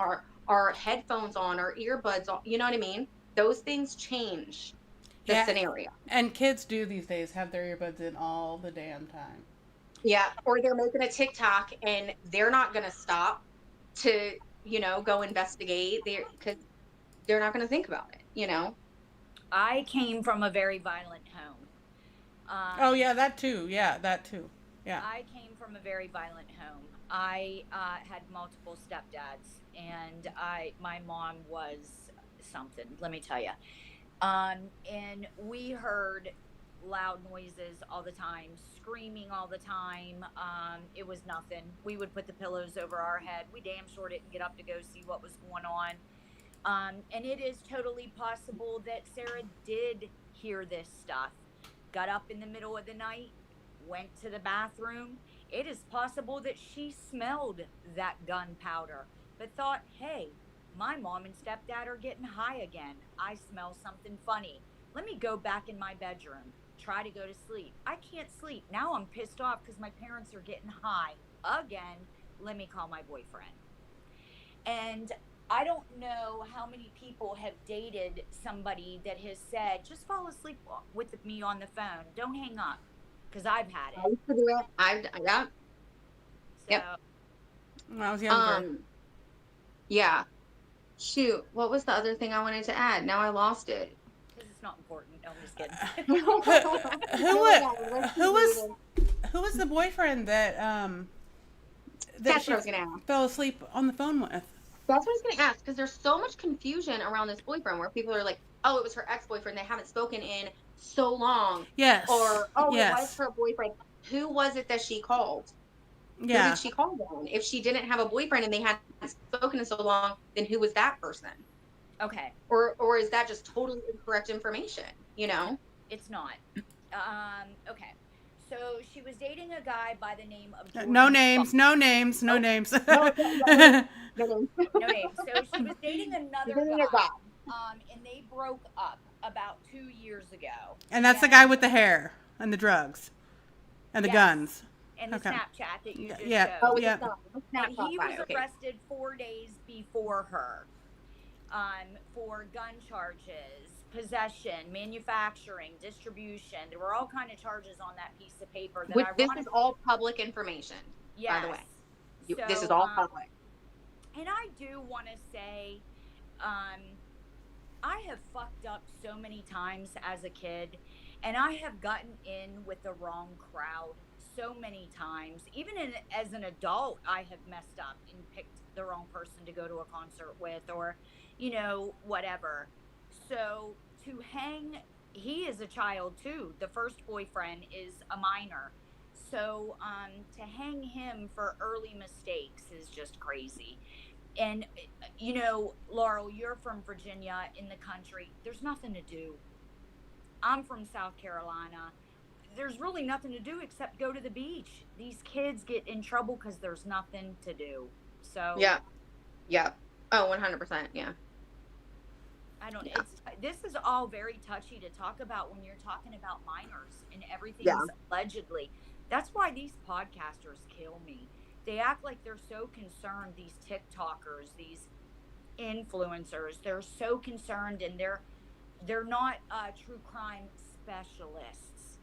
our headphones on, our earbuds on. You know what I mean? Those things change the scenario. And kids do these days have their earbuds in all the damn time. Yeah, or they're making a TikTok and they're not going to stop to, you know, go investigate because they're not going to think about it, you know? I came from a very violent home. Oh, yeah, that too. Yeah, that too. Yeah. I came from a very violent home. I had multiple stepdads, and my mom was something, let me tell you. And we heard loud noises all the time, screaming all the time. It was nothing. We would put the pillows over our head. We damn sure didn't get up to go see what was going on. And it is totally possible that Sarah did hear this stuff, got up in the middle of the night, went to the bathroom. It is possible that she smelled that gunpowder, but thought, hey, my mom and stepdad are getting high again. I smell something funny. Let me go back in my bedroom, try to go to sleep. I can't sleep. Now I'm pissed off because my parents are getting high again. Let me call my boyfriend. And I don't know how many people have dated somebody that has said, just fall asleep with me on the phone. Don't hang up. Because I've had it. I used to do it. Yeah. So, Yep. When I was younger. Yeah. Shoot. What was the other thing I wanted to add? Now I lost it. because it's not important. No, I'm just kidding. Who was the boyfriend that That's she what I was gonna ask. fell asleep on the phone with? That's what I was going to ask, because there's so much confusion around this boyfriend where people are like, oh, it was her ex-boyfriend. They haven't spoken in so long. Yes. Or, oh, yes. it was her boyfriend. Who was it that she called? Yeah. Who did she call on? If she didn't have a boyfriend and they hadn't spoken in so long, then who was that person? Okay. Or is that just totally incorrect information? You know? It's not. Okay. So she was dating a guy by the name of Jordan No names. No names. No names. No names. No names. So she was dating another guy. And they broke up about 2 years ago. And that's the guy with the hair and the drugs and the guns. And the Snapchat that you just showed. Oh, yeah. And he was arrested 4 days before her for gun charges, possession, manufacturing, distribution. There were all kind of charges on that piece of paper. This is all public information, by the way. This is all public. And I do want to say, I have fucked up so many times as a kid, and I have gotten in with the wrong crowd so many times. Even as an adult, I have messed up and picked the wrong person to go to a concert with, or, you know, whatever. So to hang, he is a child too. The first boyfriend is a minor. So to hang him for early mistakes is just crazy. And, you know, Laurel, you're from Virginia in the country. There's nothing to do. I'm from South Carolina. There's really nothing to do except go to the beach. These kids get in trouble because there's nothing to do. So yeah. Oh, 100%. Yeah. I don't know. This is all very touchy to talk about when you're talking about minors and everything's allegedly. That's why these podcasters kill me. They act like they're so concerned, these TikTokers, these influencers, they're so concerned, and they're not true crime specialists.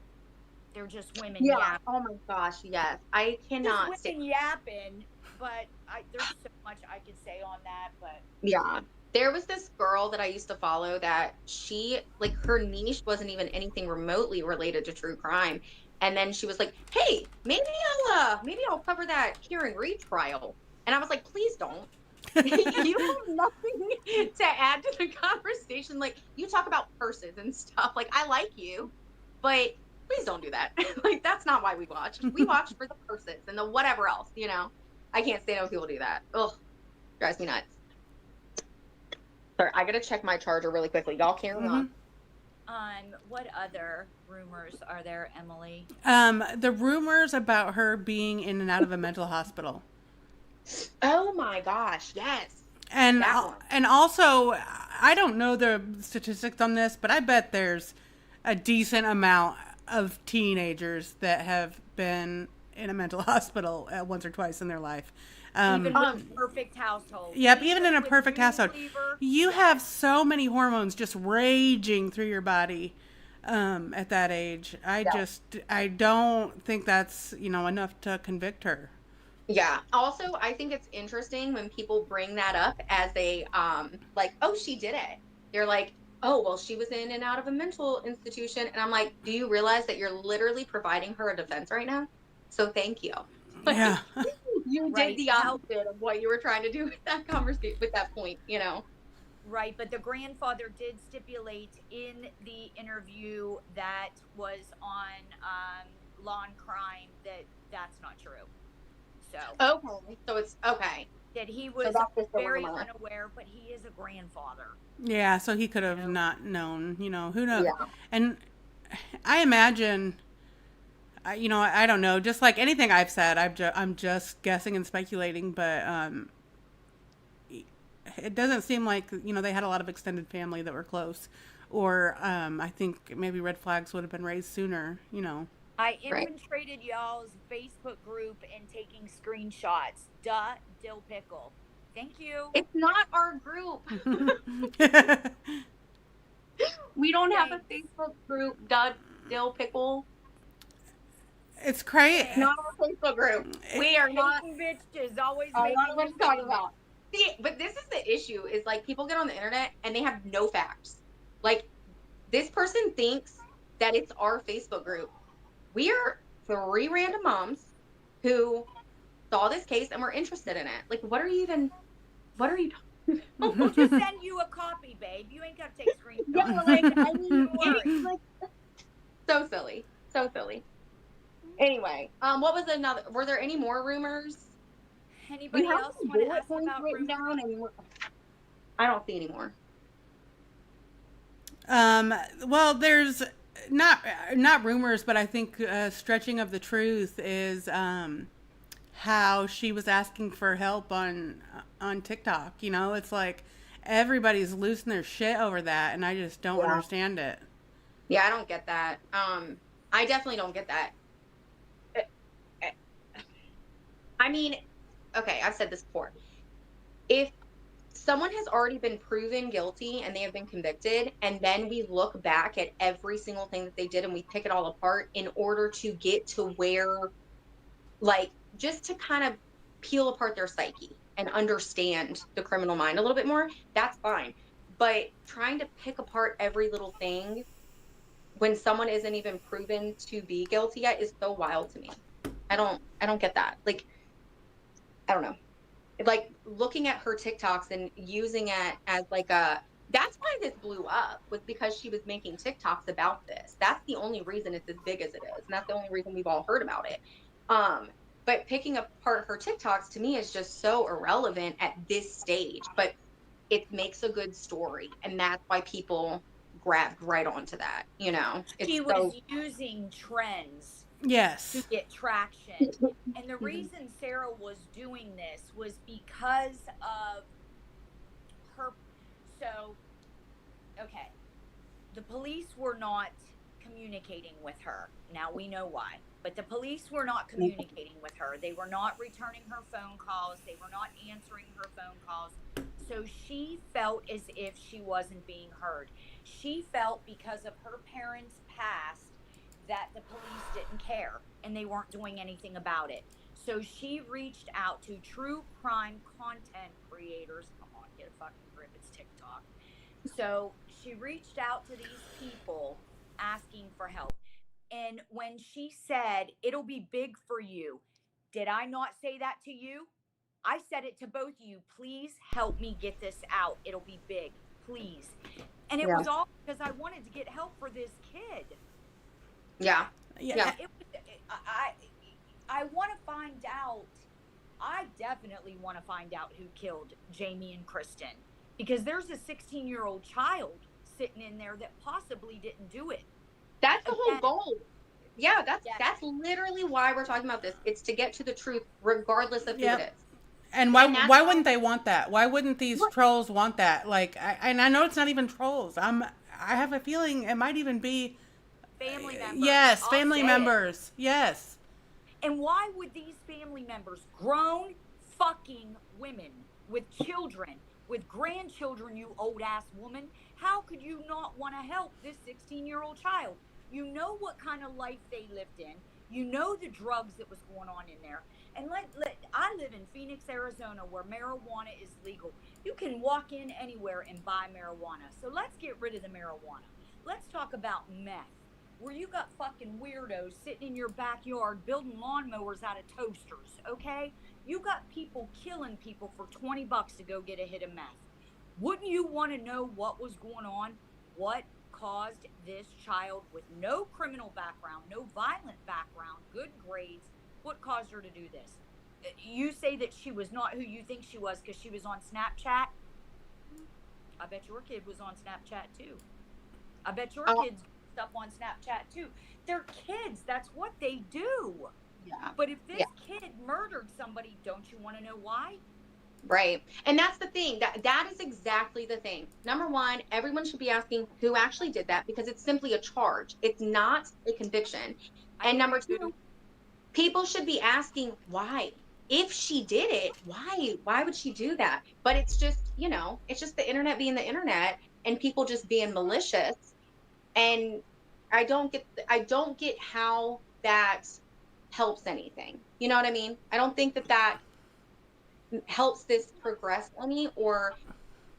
They're just women yapping. Oh my gosh, yes. I cannot just women yapping, but there's so much I could say on that, but yeah. There was this girl that I used to follow that she, like, her niche wasn't even anything remotely related to true crime. And then she was like, hey, maybe I'll cover that Karen Reed trial. And I was like, please don't. You have nothing to add to the conversation. Like, you talk about purses and stuff. Like, I like you, but please don't do that. Like, that's not why we watch. We watch for the purses and the whatever else, you know? I can't stand when people do that. Ugh, drives me nuts. Sorry, I gotta check my charger really quickly. Y'all carry on. What other rumors are there, Emily? The rumors about her being in and out of a mental hospital. Oh my gosh, yes. And That one. and also, I don't know the statistics on this, but I bet there's a decent amount of teenagers that have been in a mental hospital once or twice in their life. Even with a perfect household. Yep, even in a with perfect household. reliever, You have so many hormones just raging through your body at that age. I don't think that's, enough to convict her. Yeah. Also, I think it's interesting when people bring that up as a like, oh, she did it. They're like, oh, well, she was in and out of a mental institution. And I'm like, do you realize that you're literally providing her a defense right now? So thank you. Like, Yeah. you did Right. the opposite of what you were trying to do with that conversation, with that point, Right, but the grandfather did stipulate in the interview that was on Law and Crime that that's not true. So Okay. So it's okay. that he was that's just a very rumor. unaware, but he is a grandfather. Yeah, so he could have not known, who knows? Yeah. And I imagine, I don't know, just like anything I've said, I'm just guessing and speculating, but it doesn't seem like, they had a lot of extended family that were close, or I think maybe red flags would have been raised sooner, I infiltrated y'all's Facebook group and taking screenshots. Duh, dill pickle. Thank you. It's not our group. We don't have a Facebook group, Dill Pickle. It's crazy. Not our Facebook group. We are not. Bitches always I making know what I'm talking about. See, but this is the issue, is like people get on the internet and they have no facts. Like, this person thinks that it's our Facebook group. We are 3 random moms who saw this case and were interested in it. Like, what are you talking about? We'll just send you a copy, babe. You ain't got to take screenshots. Yeah, like, I mean, Don't worry. it's like, so silly. So silly. Anyway, what was another? Were there any more rumors? Anybody else want to ask about written rumors? down? I don't see any more. Well, there's not rumors, but I think stretching of the truth is how she was asking for help on TikTok. It's like everybody's losing their shit over that, and I just don't understand it. Yeah, I don't get that. I definitely don't get that. I mean, okay, I've said this before. If someone has already been proven guilty and they have been convicted, and then we look back at every single thing that they did and we pick it all apart in order to get to where, like, just to kind of peel apart their psyche and understand the criminal mind a little bit more, that's fine. But trying to pick apart every little thing when someone isn't even proven to be guilty yet is so wild to me. I don't get that. Like, I don't know. Like, looking at her TikToks and using it as like that's why this blew up, was because she was making TikToks about this. That's the only reason it's as big as it is. And that's the only reason we've all heard about it. But picking apart her TikToks to me is just so irrelevant at this stage, but it makes a good story. And that's why people grabbed right onto that, She was using trends Yes. to get traction. And the reason Sarah was doing this was because of her. So, okay, the police were not communicating with her. Now we know why. But the police were not communicating with her. They were not returning her phone calls. They were not answering her phone calls. So she felt as if she wasn't being heard. She felt because of her parents' past that the police didn't care and they weren't doing anything about it. So she reached out to true crime content creators. Come on, get a fucking grip, it's TikTok. So she reached out to these people asking for help. And when she said, it'll be big for you, did I not say that to you? I said it to both of you. Please help me get this out. It'll be big, please. And it was all because I wanted to get help for this kid. Yeah. I want to find out. I definitely want to find out who killed Jamie and Kristen, because there's a 16-year-old child sitting in there that possibly didn't do it. That's the whole goal. Yeah, that's literally why we're talking about this. It's to get to the truth, regardless of who it is. And why wouldn't they want that? Why wouldn't these trolls want that? Like, and I know it's not even trolls. I have a feeling it might even be family members. Yes, family members. Yes. And why would these family members, grown fucking women with children, with grandchildren, you old ass woman, how could you not want to help this 16-year-old child? You know what kind of life they lived in. You know the drugs that was going on in there. And I live in Phoenix, Arizona, where marijuana is legal. You can walk in anywhere and buy marijuana. So let's get rid of the marijuana. Let's talk about meth, where you got fucking weirdos sitting in your backyard building lawnmowers out of toasters, okay? You got people killing people for $20 to go get a hit of meth. Wouldn't you want to know what was going on? What caused this child with no criminal background, no violent background, good grades, what caused her to do this? You say that she was not who you think she was because she was on Snapchat. I bet your kid was on Snapchat too. I bet your kids stuff on Snapchat too. They're kids. That's what they do. Yeah. But if this kid murdered somebody, don't you want to know why? Right. And that's the thing. That is exactly the thing. Number one, everyone should be asking who actually did that, because it's simply a charge. It's not a conviction. And number two, people should be asking why. If she did it, why would she do that? But it's just, it's just the internet being the internet and people just being malicious. And I don't get how that helps anything. You know what I mean? I don't think that helps this progress any or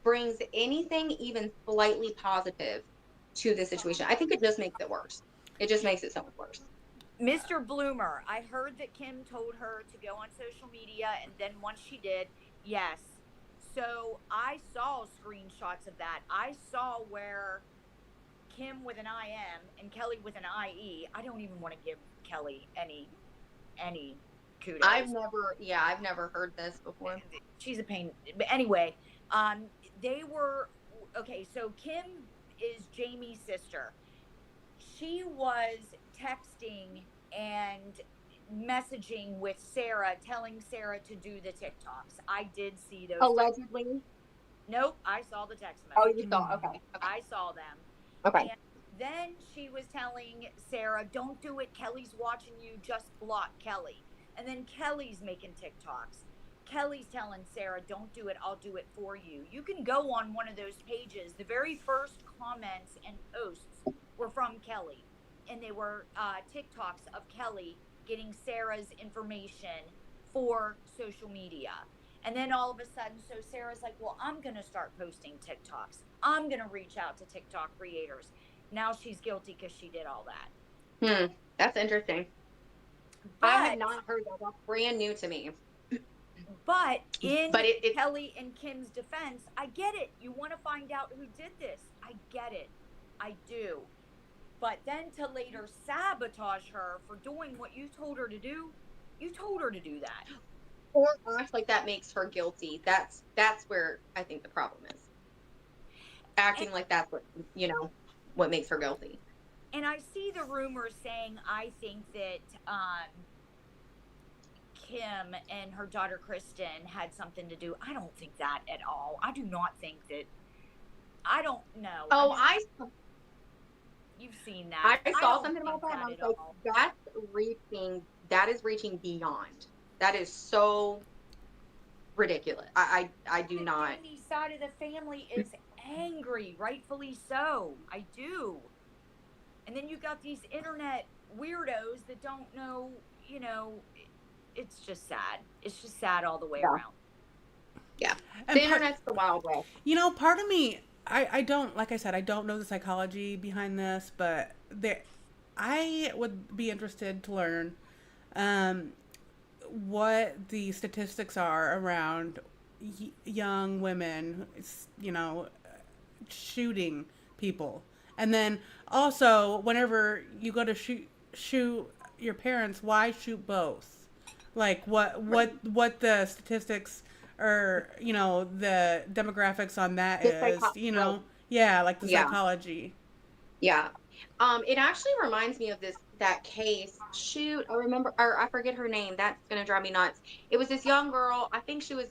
brings anything even slightly positive to the situation. I think it just makes it worse. It just makes it so much worse. Mr. Bloomer, I heard that Kim told her to go on social media, and then once she did, yes. So I saw screenshots of that. I saw where Kim with an IM and Kelly with an IE. I don't even want to give Kelly any kudos. I've never heard this before. She's a pain. But anyway, they were, okay, so Kim is Jamie's sister. She was texting and messaging with Sarah, telling Sarah to do the TikToks. I did see those. Allegedly? Nope, I saw the text messages. Oh, you saw? Okay. I saw them. Okay. And then she was telling Sarah, don't do it. Kelly's watching you. Just block Kelly. And then Kelly's making TikToks. Kelly's telling Sarah, don't do it. I'll do it for you. You can go on one of those pages. The very first comments and posts were from Kelly. And they were TikToks of Kelly getting Sarah's information for social media. And then all of a sudden, so Sarah's like, well, I'm going to start posting TikToks. I'm going to reach out to TikTok creators. Now she's guilty because she did all that. That's interesting. But, I had not heard that. That's brand new to me. But Kelly and Kim's defense, I get it. You want to find out who did this. I get it. I do. But then to later sabotage her for doing what you told her to do, you told her to do that. Or act like that makes her guilty. That's where I think the problem is. Acting like that's what makes her guilty. And I see the rumors saying, I think that Kim and her daughter Kristen had something to do. I don't think that at all. I do not think that. I don't know. Oh, you've seen that. I saw something about that. And I was like, that is reaching beyond. That is so ridiculous. I do not. The Jamie side of the family is angry, rightfully so. I do. And then you got these internet weirdos that don't know, it's just sad. It's just sad all the way around. Yeah. And the internet's the Wild West. Part of me, I don't, like I said, I don't know the psychology behind this, but I would be interested to learn what the statistics are around young women, shooting people. And then also, whenever you go to shoot your parents, why shoot both? Like what the statistics or the demographics on that is, like the psychology. Yeah. It actually reminds me of that case. Shoot, I remember, or I forget her name. That's gonna drive me nuts. It was this young girl. I think she was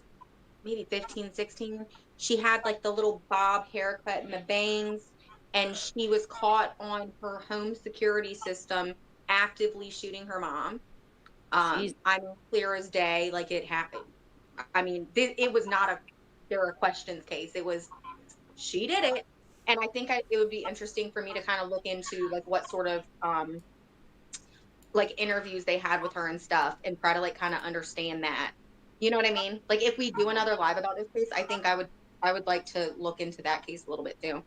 maybe 15, 16. She had like the little bob haircut and the bangs, and she was caught on her home security system actively shooting her mom. Jeez. I mean, clear as day, like it happened. I mean, it was not a there are questions case. It was she did it. And I think it would be interesting for me to kind of look into like what sort of like interviews they had with her and stuff and try to like kind of understand that. You know what I mean? Like if we do another live about this case, I think I would like to look into that case a little bit too.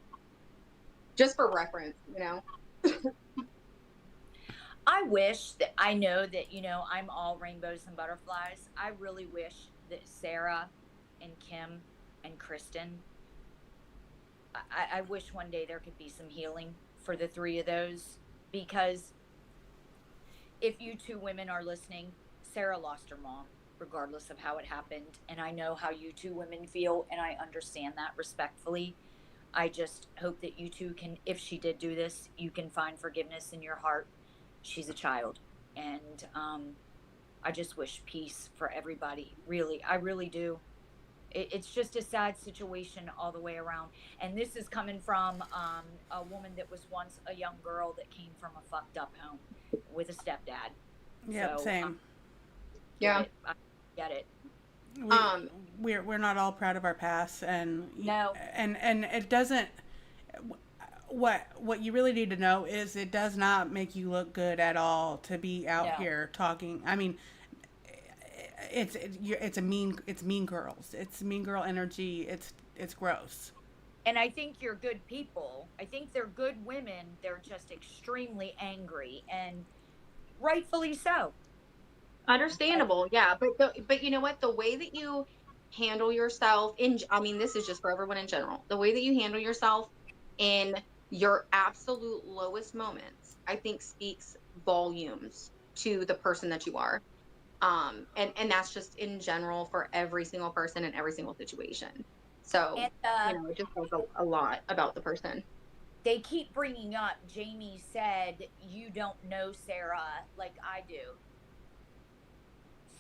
Just for reference, you know. I wish that I know that, I'm all rainbows and butterflies. I really wish that Sarah and Kim and Kristen, I wish one day there could be some healing for the three of those, because if you two women are listening, Sarah lost her mom, regardless of how it happened. And I know how you two women feel, and I understand that respectfully. I just hope that you two can, if she did do this, you can find forgiveness in your heart. She's a child. And I just wish peace for everybody. Really, I really do. It's just a sad situation all the way around. And this is coming from a woman that was once a young girl that came from a fucked up home with a stepdad. Yep, So, same. Yeah. I get it. We're not all proud of our past, and No. and it doesn't. What you really need to know is it does not make you look good at all to be out No. here talking. I mean, it's mean girls. It's mean girl energy. It's gross. And I think you're good people. I think they're good women. They're just extremely angry, and rightfully so. Understandable, yeah, but you know what? The way that you handle yourself I mean, this is just for everyone in general. The way that you handle yourself in your absolute lowest moments, I think speaks volumes to the person that you are. And that's just in general for every single person in every single situation. So, And it just says a lot about the person. they keep bringing up, Jamie said, you don't know Sarah like I do.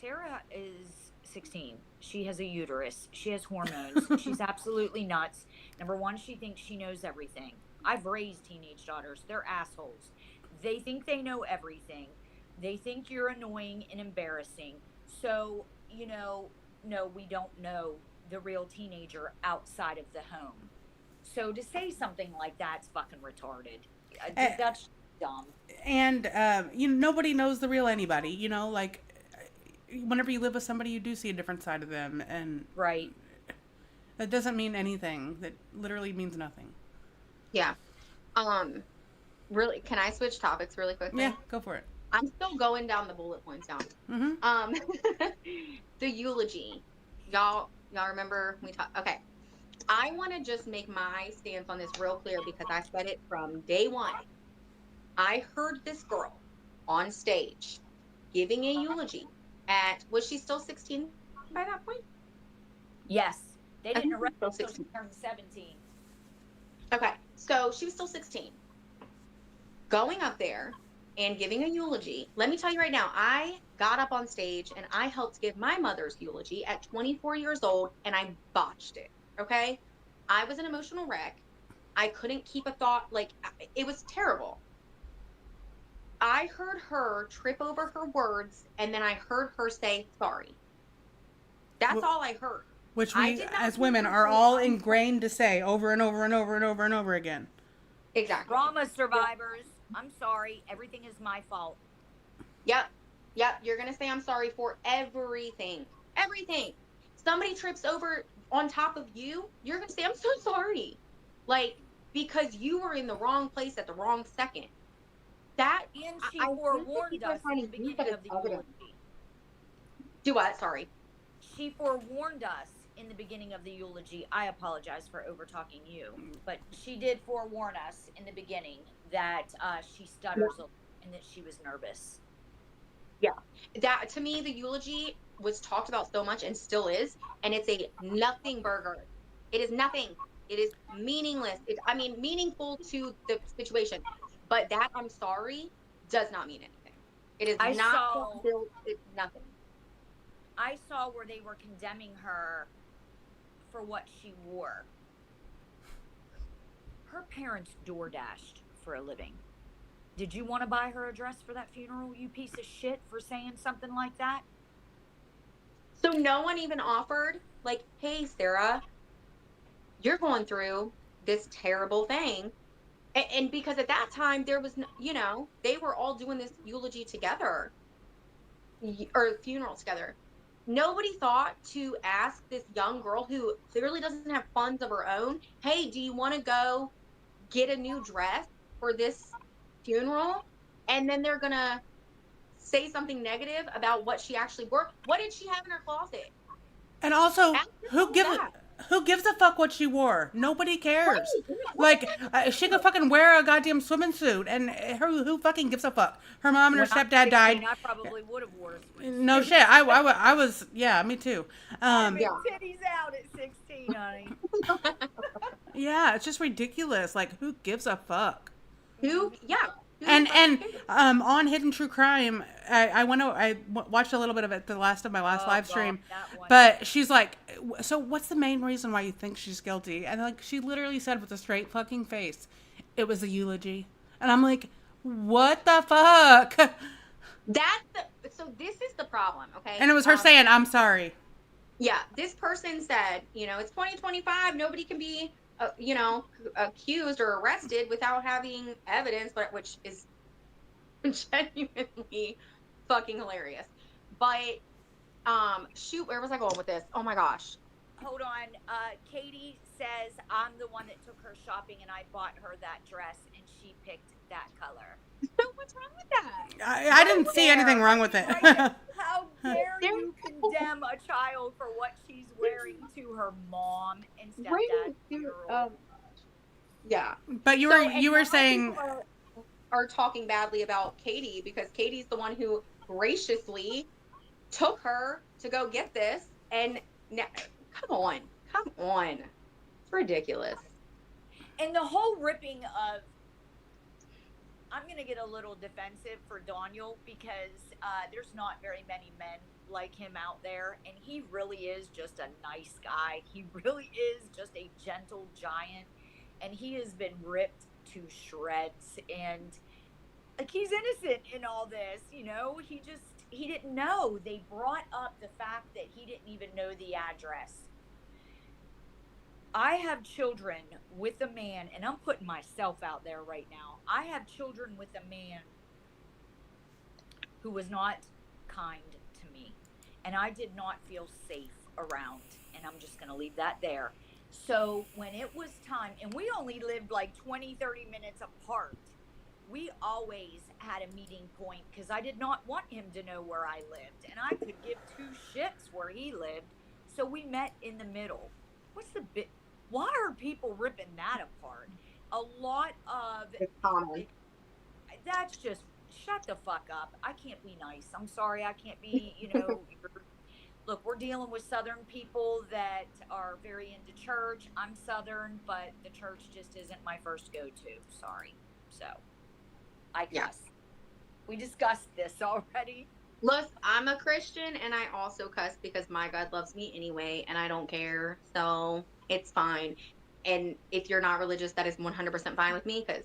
Sarah is 16. She has a uterus. She has hormones. She's absolutely nuts. Number one, she thinks she knows everything. I've raised teenage daughters. They're assholes. They think they know everything. They think you're annoying and embarrassing. So, no, we don't know the real teenager outside of the home. So to say something like that's fucking retarded. That's dumb. And nobody knows the real anybody. Like whenever you live with somebody, you do see a different side of them, and Right. that doesn't mean anything. That literally means nothing. Yeah. Really, can I switch topics really quickly? Yeah, go for it. I'm still going down the bullet points down. Mm-hmm. The eulogy. Y'all remember we talked? Okay. I want to just make my stance on this real clear because I said it from day one. I heard this girl on stage giving a eulogy was she still 16 by that point? Yes. They didn't I think arrest her still until she turned 17. Okay. So she was still 16. Going up there and giving a eulogy. Let me tell you right now, I got up on stage and I helped give my mother's eulogy at 24 years old, and I botched it. Okay. I was an emotional wreck. I couldn't keep a thought. Like, it was terrible. I heard her trip over her words, and then I heard her say sorry. That's all I heard. Which we, as women, are all ingrained to say over and over and over and over and over again. Exactly. Trauma survivors. I'm sorry. Everything is my fault. Yep. You're going to say I'm sorry for everything. Everything. Somebody trips over on top of you, you're going to say, I'm so sorry. Like, because you were in the wrong place at the wrong second. And she forewarned us in the beginning of the eulogy. Do what? Sorry. She forewarned us in the beginning of the eulogy. I apologize for over-talking you, but she did forewarn us in the beginning that she stutters and that she was nervous. Yeah. That, to me, the eulogy was talked about so much and still is, and it's a nothing burger. It is nothing. It is meaningless. Meaningful to the situation. But that I'm sorry does not mean anything. It is not built. It's nothing. I saw where they were condemning her for what she wore. Her parents door dashed for a living. Did you want to buy her a dress for that funeral, you piece of shit, for saying something like that? So no one even offered, like, hey, Sarah, you're going through this terrible thing. And because at that time, there was, you know, they were all doing this eulogy together, or funeral together. Nobody thought to ask this young girl who clearly doesn't have funds of her own, hey, do you want to go get a new dress for this funeral? And then they're going to say something negative about what she actually wore. What did she have in her closet? And also, Ask who gives that. who gives a fuck what she wore? Nobody cares. Right. Like, she could fucking wear a goddamn swimming suit, and who fucking gives a fuck? Her mom and her When I was stepdad 16, died. I probably would have worn a swimsuit. No shit. I was, yeah, me too. I'd been titties out at 16, honey. Yeah, it's just ridiculous. Like, who gives a fuck? Who? Yeah. And on Hidden True Crime, I watched a little bit of it the last of my last live stream, but she's like, so what's the main reason why you think she's guilty? And like, she literally said with a straight fucking face, it was a eulogy. And I'm like, what the fuck? So this is the problem, okay? And it was her saying, I'm sorry. Yeah, this person said, you know, it's 2025, nobody can be you know, accused or arrested without having evidence, but which is genuinely fucking hilarious. But shoot, where was I going with this? Oh my gosh. Hold on. Katie says I'm the one that took her shopping and I bought her that dress and she picked that color. So what's wrong with that? I didn't see anything wrong with it. How dare you condemn a child for what she's wearing to her mom and stepdad? Yeah. But you were saying are talking badly about Katie because Katie's the one who graciously took her to go get this, and now, come on, it's ridiculous. And the whole ripping of, I'm going to get a little defensive for Daniel because there's not very many men like him out there, and he really is just a nice guy. He really is just a gentle giant, and he has been ripped to shreds, and like, he's innocent in all this, you know. He didn't know. They brought up the fact that he didn't even know the address. I have children with a man, and I'm putting myself out there right now. I have children with a man who was not kind to me, and I did not feel safe around, and I'm just going to leave that there. So when it was time, and we only lived like 20, 30 minutes apart, we always had a meeting point because I did not want him to know where I lived, and I could give two shits where he lived. So we met in the middle. What's the bit? Why are people ripping that apart? A lot of that's just, shut the fuck up. I can't be nice. I'm sorry. I can't be, you know. Look, we're dealing with Southern people that are very into church. I'm Southern, but the church just isn't my first go-to. Sorry. So I cuss. Yeah. We discussed this already. Look, I'm a Christian, and I also cuss because my God loves me anyway, and I don't care. So it's fine. And if you're not religious, that is 100% fine with me because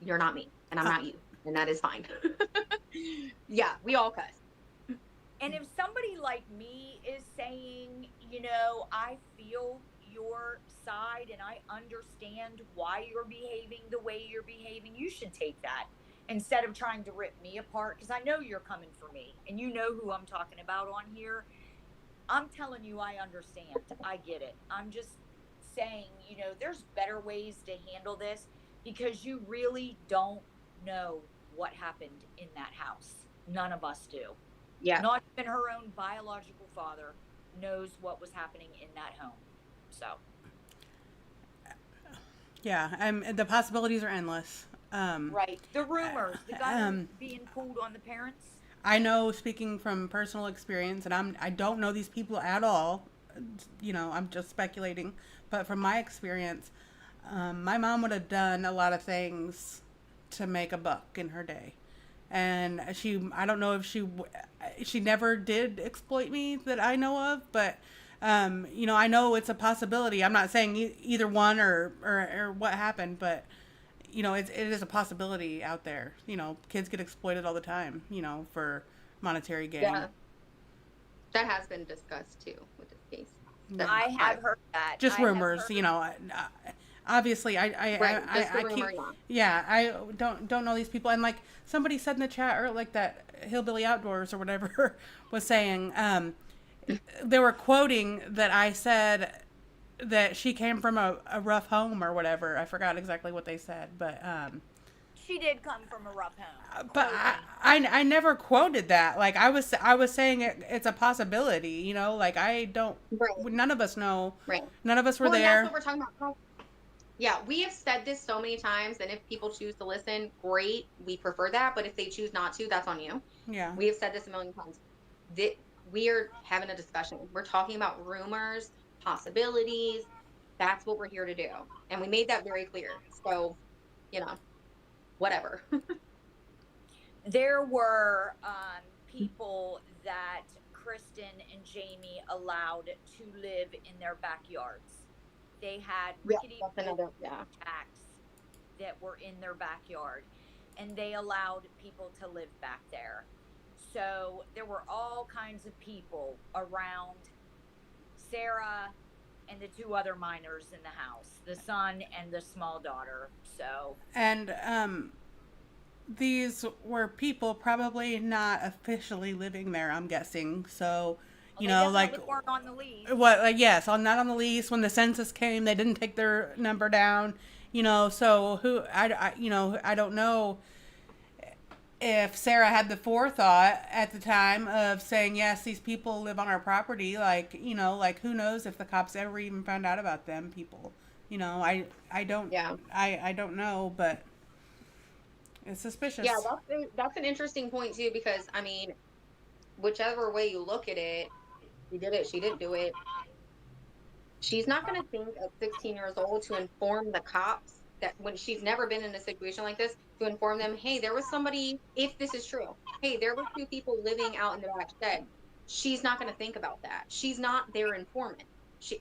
you're not me, and I'm not you, and that is fine. Yeah, we all cuss. And if somebody like me is saying, you know, I feel your side and I understand why you're behaving the way you're behaving, you should take that instead of trying to rip me apart, because I know you're coming for me and you know who I'm talking about on here. I'm telling you, I understand. I get it. I'm just saying, you know, there's better ways to handle this because you really don't know what happened in that house. None of us do. Yeah. Not even her own biological father knows what was happening in that home. So. Yeah, the possibilities are endless. Right. The rumors, the guy being pulled on the parents. I know, speaking from personal experience, and I don't know these people at all. You know, I'm just speculating. But from my experience, my mom would have done a lot of things to make a buck in her day. And I don't know if she never did exploit me that I know of, but you know, I know it's a possibility. I'm not saying either one or what happened, but you know, it is a possibility out there. You know, kids get exploited all the time, you know, for monetary gain. Yeah, that has been discussed too with this case. Yeah. I have heard that. Just I have rumors, heard- you know. Obviously, Right, just the I rumor, keep, yeah. yeah, I don't know these people. And like somebody said in the chat, or like that Hillbilly Outdoors or whatever was saying, they were quoting that I said that she came from a rough home or whatever. I forgot exactly what they said, but she did come from a rough home. but I never quoted that. Like I was saying it's a possibility, you know, like I don't, Right. none of us know. Right. None of us were Well, and there. that's what we're talking about. Yeah, we have said this so many times, and if people choose to listen, great. We prefer that, but if they choose not to, that's on you. Yeah. We have said this a million times. We are having a discussion. We're talking about rumors, possibilities. That's what we're here to do. And we made that very clear. So, you know, whatever. There were people that Kristen and Jamie allowed to live in their backyards. They had rickety shacks that were in their backyard, and they allowed people to live back there. So there were all kinds of people around Sarah and the two other minors in the house, the son and the small daughter. So, and these were people probably not officially living there, I'm guessing. So, you know, like weren't on the lease. What? Like yes, not on the lease. When the census came, they didn't take their number down. You know, so I don't know if Sarah had the forethought at the time of saying, yes, these people live on our property. Like, you know, like who knows if the cops ever even found out about them people. You know, I don't. Yeah. I don't know, but it's suspicious. Yeah, that's an interesting point too, because I mean, whichever way you look at it, she did it, she didn't do it. She's not going to think at 16 years old to inform the cops that when she's never been in a situation like this, to inform them, hey, there was somebody, if this is true, hey, there were two people living out in the back shed. She's not going to think about that. She's not their informant.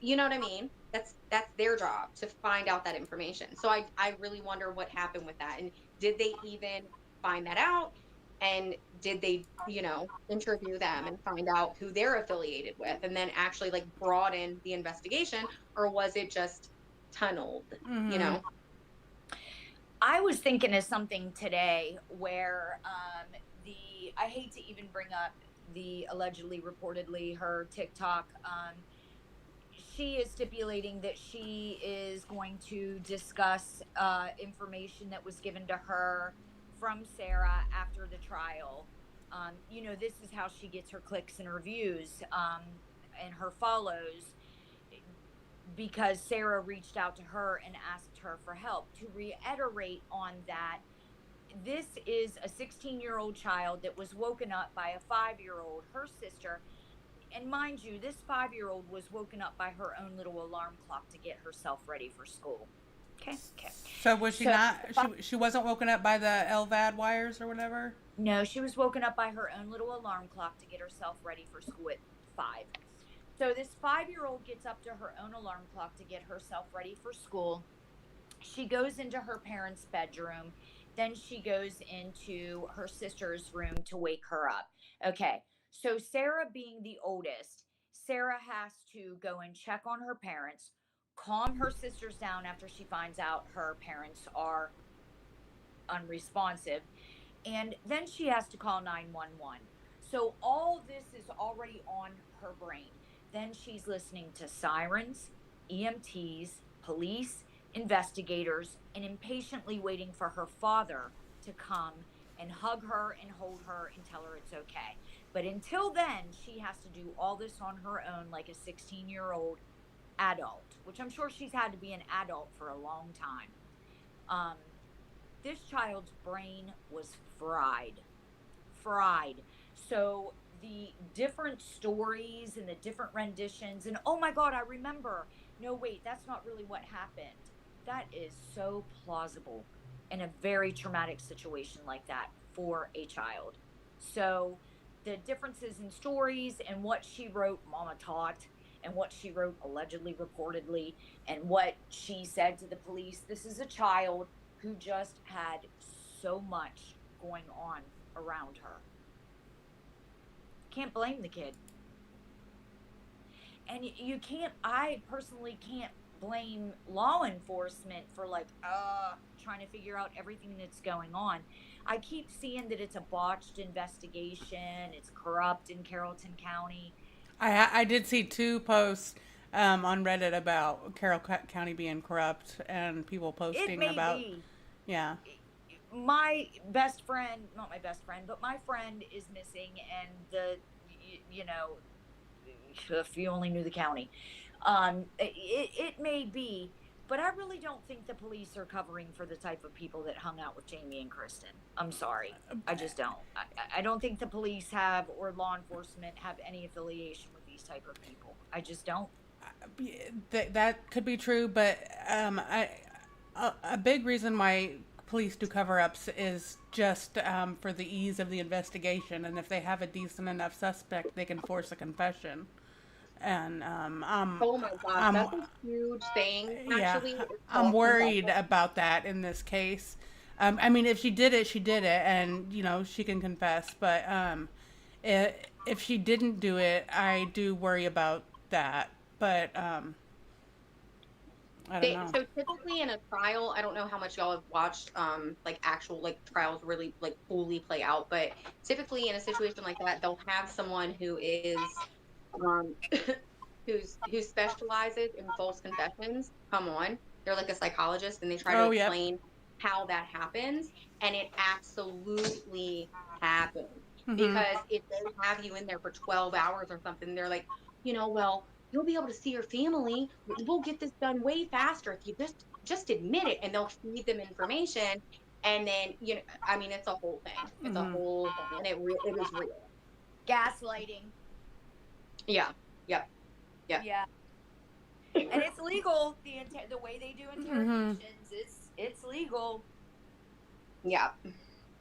You know what I mean? That's their job to find out that information. So I really wonder what happened with that. And did they even find that out? And did they, you know, interview them and find out who they're affiliated with and then actually like broaden the investigation, or was it just tunneled, you know? I was thinking of something today where I hate to even bring up the reportedly her TikTok. She is stipulating that she is going to discuss information that was given to her from Sarah after the trial. You know, this is how she gets her clicks and her views and her follows, because Sarah reached out to her and asked her for help. To reiterate on that, this is a 16-year-old child that was woken up by a 5-year-old, her sister. And mind you, this 5-year-old was woken up by her own little alarm clock to get herself ready for school. Okay. So was she not? She wasn't woken up by the LVAD wires or whatever? No, she was woken up by her own little alarm clock to get herself ready for school at 5. So this 5-year-old gets up to her own alarm clock to get herself ready for school. She goes into her parents' bedroom. Then she goes into her sister's room to wake her up. Okay. So Sarah, being the oldest, Sarah has to go and check on her parents, calm her sisters down after she finds out her parents are unresponsive, and then she has to call 911. So all this is already on her brain. Then she's listening to sirens, EMTs, police, investigators, and impatiently waiting for her father to come and hug her and hold her and tell her it's okay. But until then, she has to do all this on her own like a 16-year-old adult, which I'm sure she's had to be an adult for a long time. This child's brain was fried. So the different stories and the different renditions, and oh my God, I remember. No, wait, that's not really what happened. That is so plausible in a very traumatic situation like that. for a child. So the differences in stories and what she wrote, Mama taught, and what she wrote allegedly, reportedly, and what she said to the police. This is a child who just had so much going on around her. Can't blame the kid. And you can't, I personally can't blame law enforcement for like trying to figure out everything that's going on. I keep seeing that it's a botched investigation, it's corrupt in Carrollton County. I did see 2 posts on Reddit about Carroll County being corrupt, and people It posting may about, be. yeah. My best friend, not my best friend, but my friend is missing, and you know, if you only knew the county, it may be, but I really don't think the police are covering for the type of people that hung out with Jamie and Kristen. I'm sorry, I just don't. I don't think the police have, or law enforcement have, any affiliation with these type of people. I just don't. That could be true, but a big reason why police do cover-ups is just for the ease of the investigation, and if they have a decent enough suspect, they can force a confession. And Oh my God, that's a huge thing. Actually, yeah, is I'm false worried confession. about that in this case. I mean, if she did it, she did it, and she can confess. But if she didn't do it, I do worry about that. But I don't know. So typically in a trial, I don't know how much y'all have watched, like actual like trials really like fully play out, but typically in a situation like that, they'll have someone who is, um, who specializes in false confessions. Come on, they're like a psychologist, and they try to Oh, yep. explain how that happens, and it absolutely happens. Hmm. Because if they have you in there for 12 hours or something, they're like, well, you'll be able to see your family. We'll get this done way faster if you just admit it. And they'll feed them information, and then I mean, it's a whole thing. It's a Hmm. whole thing, and it is real. Gaslighting. Yeah. Yep. Yep. Yeah. And it's legal. The way they do Hmm. interrogations, it's legal. Yeah.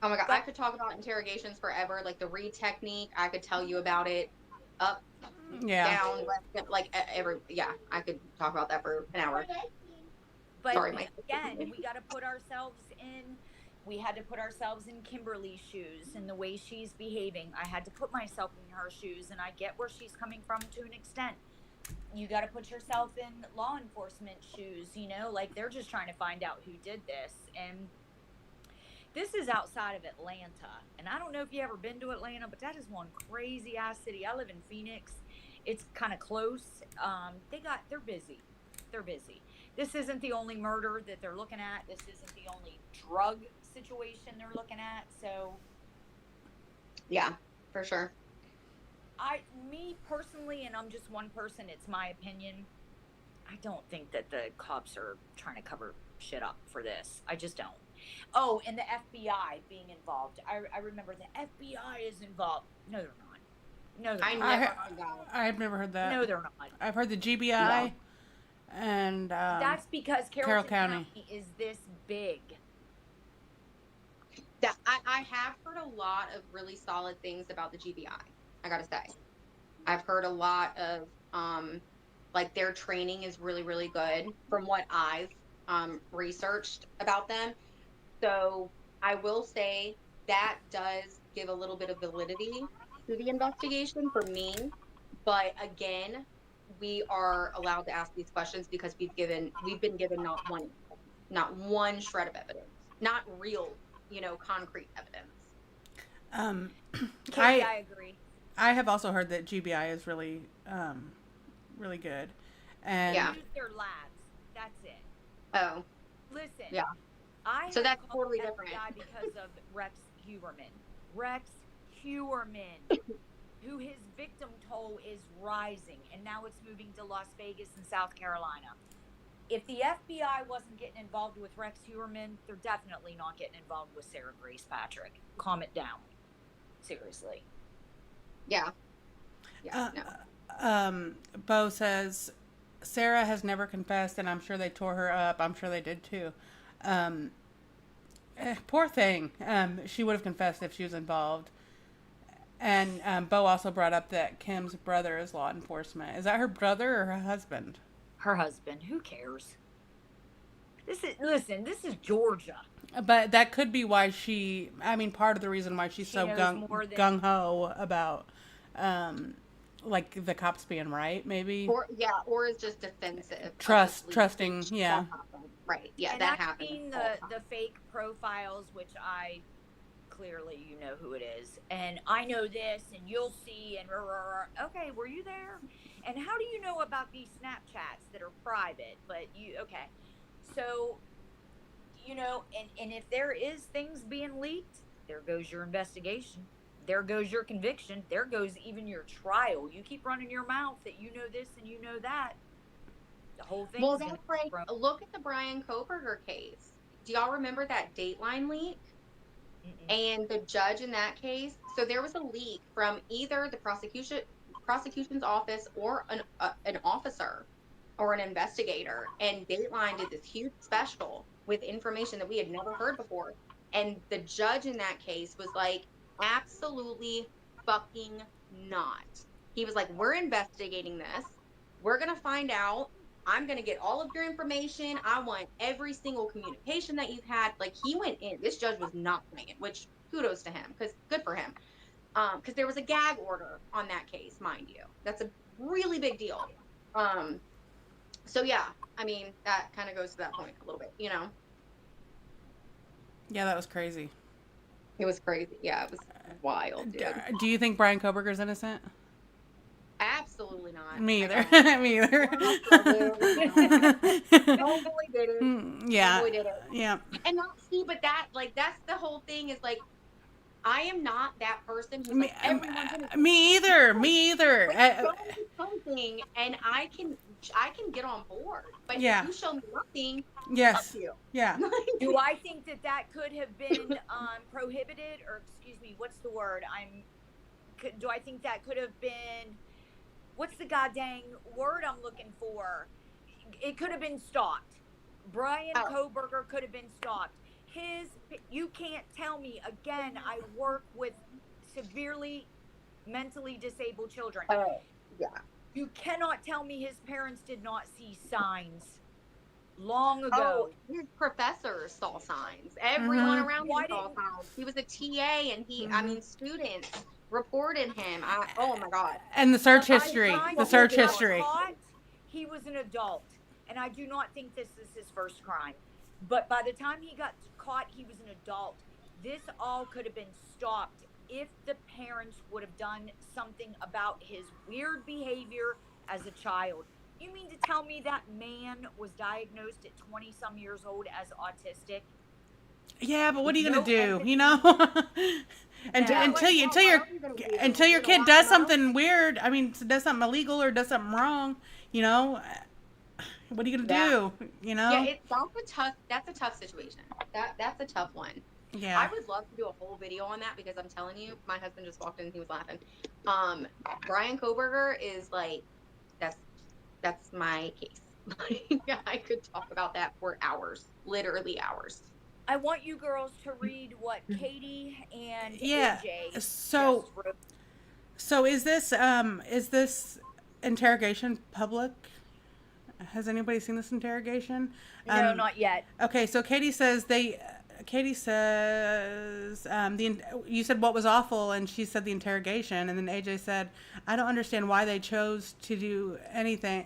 Oh my God, I But could talk about interrogations forever. Like the read technique, I could tell you about it. Up, Yeah. down, left, like every. Yeah, I could talk about that for an hour. but Sorry, my. again, we had to put ourselves in Kimberly's shoes and the way she's behaving. I had to put myself in her shoes, and I get where she's coming from to an extent. You got to put yourself in law enforcement shoes, like they're just trying to find out who did this. And this is outside of Atlanta. And I don't know if you ever been to Atlanta, but that is one crazy ass city. I live in Phoenix. It's kind of close. They're busy. They're busy. This isn't the only murder that they're looking at. This isn't the only drug situation they're looking at. So Yeah, for sure. me personally, and I'm just one person, it's my opinion. I don't think that the cops are trying to cover shit up for this. I just don't. Oh, and the FBI being involved. I remember the FBI is involved. No, they're not. No, they're I not. never heard that. I've never heard that. No, they're not. I've heard the GBI No. and That's because Carroll Carrollton County. County is this big. That I have heard a lot of really solid things about the GBI. I gotta say, I've heard a lot of like their training is really really good from what I've researched about them. So I will say that does give a little bit of validity to the investigation for me. But again, we are allowed to ask these questions because we've been given not one shred of evidence, not real, concrete evidence. Um, Katie, I I agree. I have also heard that GBI is really really good, and Yeah. Use their labs. That's it. Oh, Listen, yeah. I So had that's called totally the different. FBI because of Rex Huerman. Rex Huerman, who his victim toll is rising, and now it's moving to Las Vegas and South Carolina. If the FBI wasn't getting involved with Rex Huerman, they're definitely not getting involved with Sarah Grace Patrick. Calm it down. Seriously. Yeah. Yeah. No. Bo says Sarah has never confessed, and I'm sure they tore her up. I'm sure they did too. Um, Poor thing. She would have confessed if she was involved. And Bo also brought up that Kim's brother is law enforcement. Is that her brother or her husband? Her husband. Who cares? Listen, this is Georgia. But that could be why part of the reason why she's She so knows more than- gung-ho about, like, the cops being right, maybe? Or is just defensive. Trusting, yeah. Right, yeah, and that I've happens. seen the fake profiles, which I clearly, you know who it is, and I know this, and you'll see, and okay, were you there? And how do you know about these Snapchats that are private? But okay, so and if there is things being leaked, there goes your investigation, there goes your conviction, there goes even your trial. You keep running your mouth that you know this and you know that, the whole thing. Well, that's right. Look at the Brian Koberger case. Do y'all remember that Dateline leak? And the judge in that case, so there was a leak from either the prosecution's office or an officer or an investigator, and Dateline did this huge special with information that we had never heard before. And the judge in that case was like, absolutely fucking not. He was like, we're investigating this. We're going to find out. I'm going to get all of your information. I want every single communication that you've had. Like, he went in. This judge was not playing, which kudos to him, because good for him. Because there was a gag order on that case, mind you. That's a really big deal. So, yeah, I mean, that kind of goes to that point a little bit, Yeah, that was crazy. It was crazy. Yeah, it was wild, dude. Do you think Brian Koberger's innocent? Absolutely not. Me either. Me either. Nobody did it. Yeah. Nobody did it. Yeah. And but that's the whole thing is like, I am not that person who's like, everyone's in it. Me either. Something, and I can get on board. But if you show me nothing, yes. fuck you. Yeah. Do I think that could have been prohibited, or excuse me, what's the word? Do I think that could have been, what's the goddamn word I'm looking for? It could have been stopped. Brian Koberger could have been stopped. You can't tell me, again, I work with severely mentally disabled children. Oh, yeah. You cannot tell me his parents did not see signs long ago. Oh, his professors saw signs. Everyone around him saw signs. He was a TA, and students reported him. Oh my God. And the search history. He was an adult, and I do not think this is his first crime. But by the time he got caught, he was an adult. This all could have been stopped if the parents would have done something about his weird behavior as a child. You mean to tell me that man was diagnosed at 20-some years old as autistic? Yeah, but what are you gonna do? Until your kid does something weird. I mean, does something illegal or does something wrong. What are you gonna do? Yeah, that's a tough situation. That's a tough one. Yeah. I would love to do a whole video on that, because I'm telling you, my husband just walked in and he was laughing. Brian Koberger is like, that's my case. I could talk about that for hours, literally hours. I want you girls to read what Katie and AJ So is this interrogation public? Has anybody seen this interrogation? No, not yet. Okay, so Katie says you said what was awful, and she said the interrogation, and then AJ said, I don't understand why they chose to do anything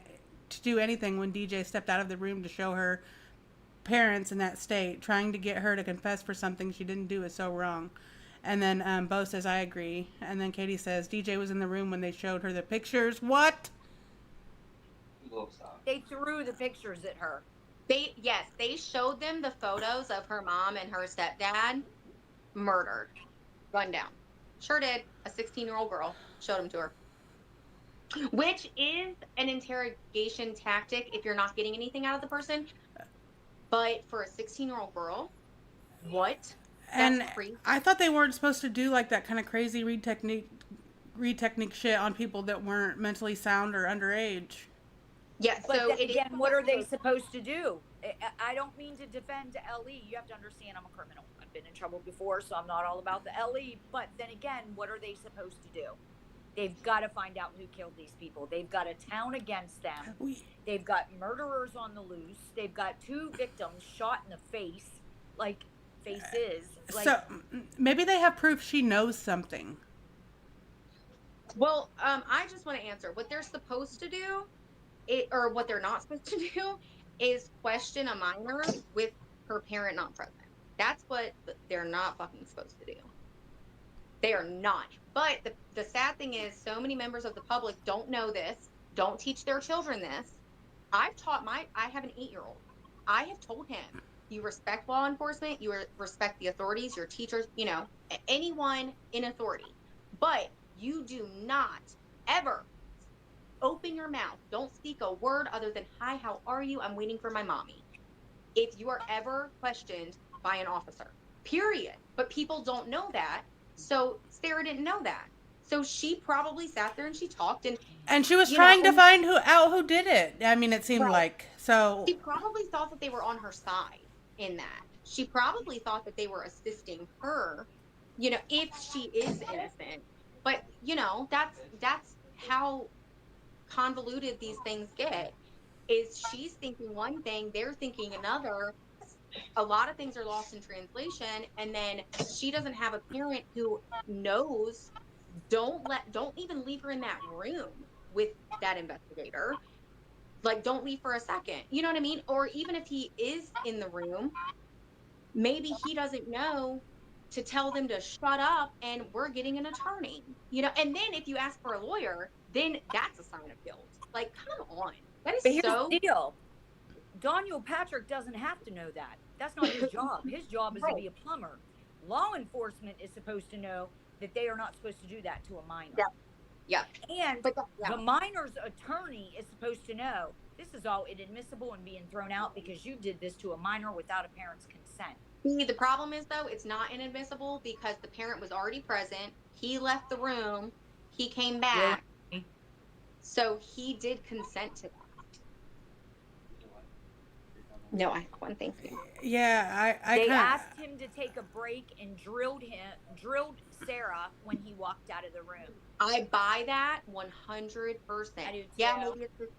when DJ stepped out of the room to show her parents in that state. Trying to get her to confess for something she didn't do is so wrong. And then Bo says, I agree. And then Katie says, DJ was in the room when they showed her the pictures. What? They threw the pictures at her. They showed them the photos of her mom and her stepdad murdered, gunned down. Sure did. A 16-year-old girl showed them to her. Which is an interrogation tactic if you're not getting anything out of the person. But for a 16-year-old girl, what? That's crazy. I thought they weren't supposed to do like that kind of crazy read technique shit on people that weren't mentally sound or underage. Yeah, But so then it is again, what are they supposed supposed to do? I don't mean to defend LE. You have to understand I'm a criminal. I've been in trouble before, so I'm not all about the LE. But then again, what are they supposed to do? They've got to find out who killed these people. They've got a town against them. They've got murderers on the loose. They've got 2 victims shot in the face, like faces. Like, So maybe they have proof she knows something. Well, I just want to answer what they're supposed to do, or what they're not supposed to do, is question a minor with her parent not present. That's what they're not fucking supposed to do. They are not. But the sad thing is, so many members of the public don't know this, don't teach their children this. I have an 8-year-old. I have told him, you respect law enforcement, you respect the authorities, your teachers, anyone in authority. But you do not ever open your mouth. Don't speak a word other than, hi, how are you? I'm waiting for my mommy. If you are ever questioned by an officer, period. But people don't know that. So Sarah didn't know that. So she probably sat there and she talked, And she was trying to find out who did it. I mean, it seemed like. So she probably thought that they were on her side in that. She probably thought that they were assisting her, if she is innocent. But, that's how convoluted these things get, is she's thinking one thing, they're thinking another. A lot of things are lost in translation, and then she doesn't have a parent who knows. Don't even leave her in that room with that investigator. Like, don't leave for a second, you know what I mean? Or even if he is in the room, maybe he doesn't know to tell them to shut up and we're getting an attorney, and then if you ask for a lawyer, then that's a sign of guilt. Like, come on. That is but here's so the deal. Daniel Patrick doesn't have to know that. That's not his job. His job is to be a plumber. Law enforcement is supposed to know that they are not supposed to do that to a minor. Yeah. And the minor's attorney is supposed to know this is all inadmissible and being thrown out because you did this to a minor without a parent's consent. See, the problem is, though, it's not inadmissible because the parent was already present. He left the room. He came back. Really? So he did consent to that. No, I have one thing. Yeah, they asked him to take a break and drilled Sarah when he walked out of the room. I buy that 100%. I do too. Yeah, maybe it's just,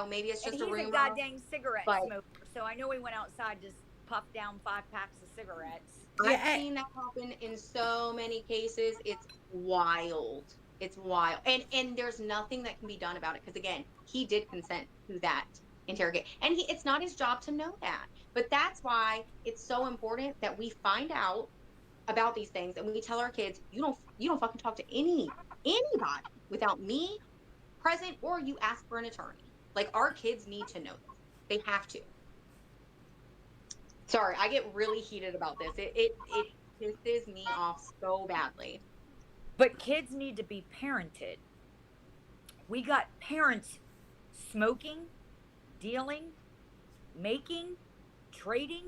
maybe it's just and a rumor. He's a goddamn cigarette smoker, so I know he went outside to puff down 5 packs of cigarettes. I've seen that happen in so many cases. It's wild. It's wild. And there's nothing that can be done about it because, again, he did consent to that interrogate. And it's not his job to know that. But that's why it's so important that we find out about these things and we tell our kids, you don't fucking talk to anybody without me present, or you ask for an attorney. Like, our kids need to know this. They have to. Sorry, I get really heated about this. It pisses me off so badly. But kids need to be parented. We got parents smoking, dealing, making, trading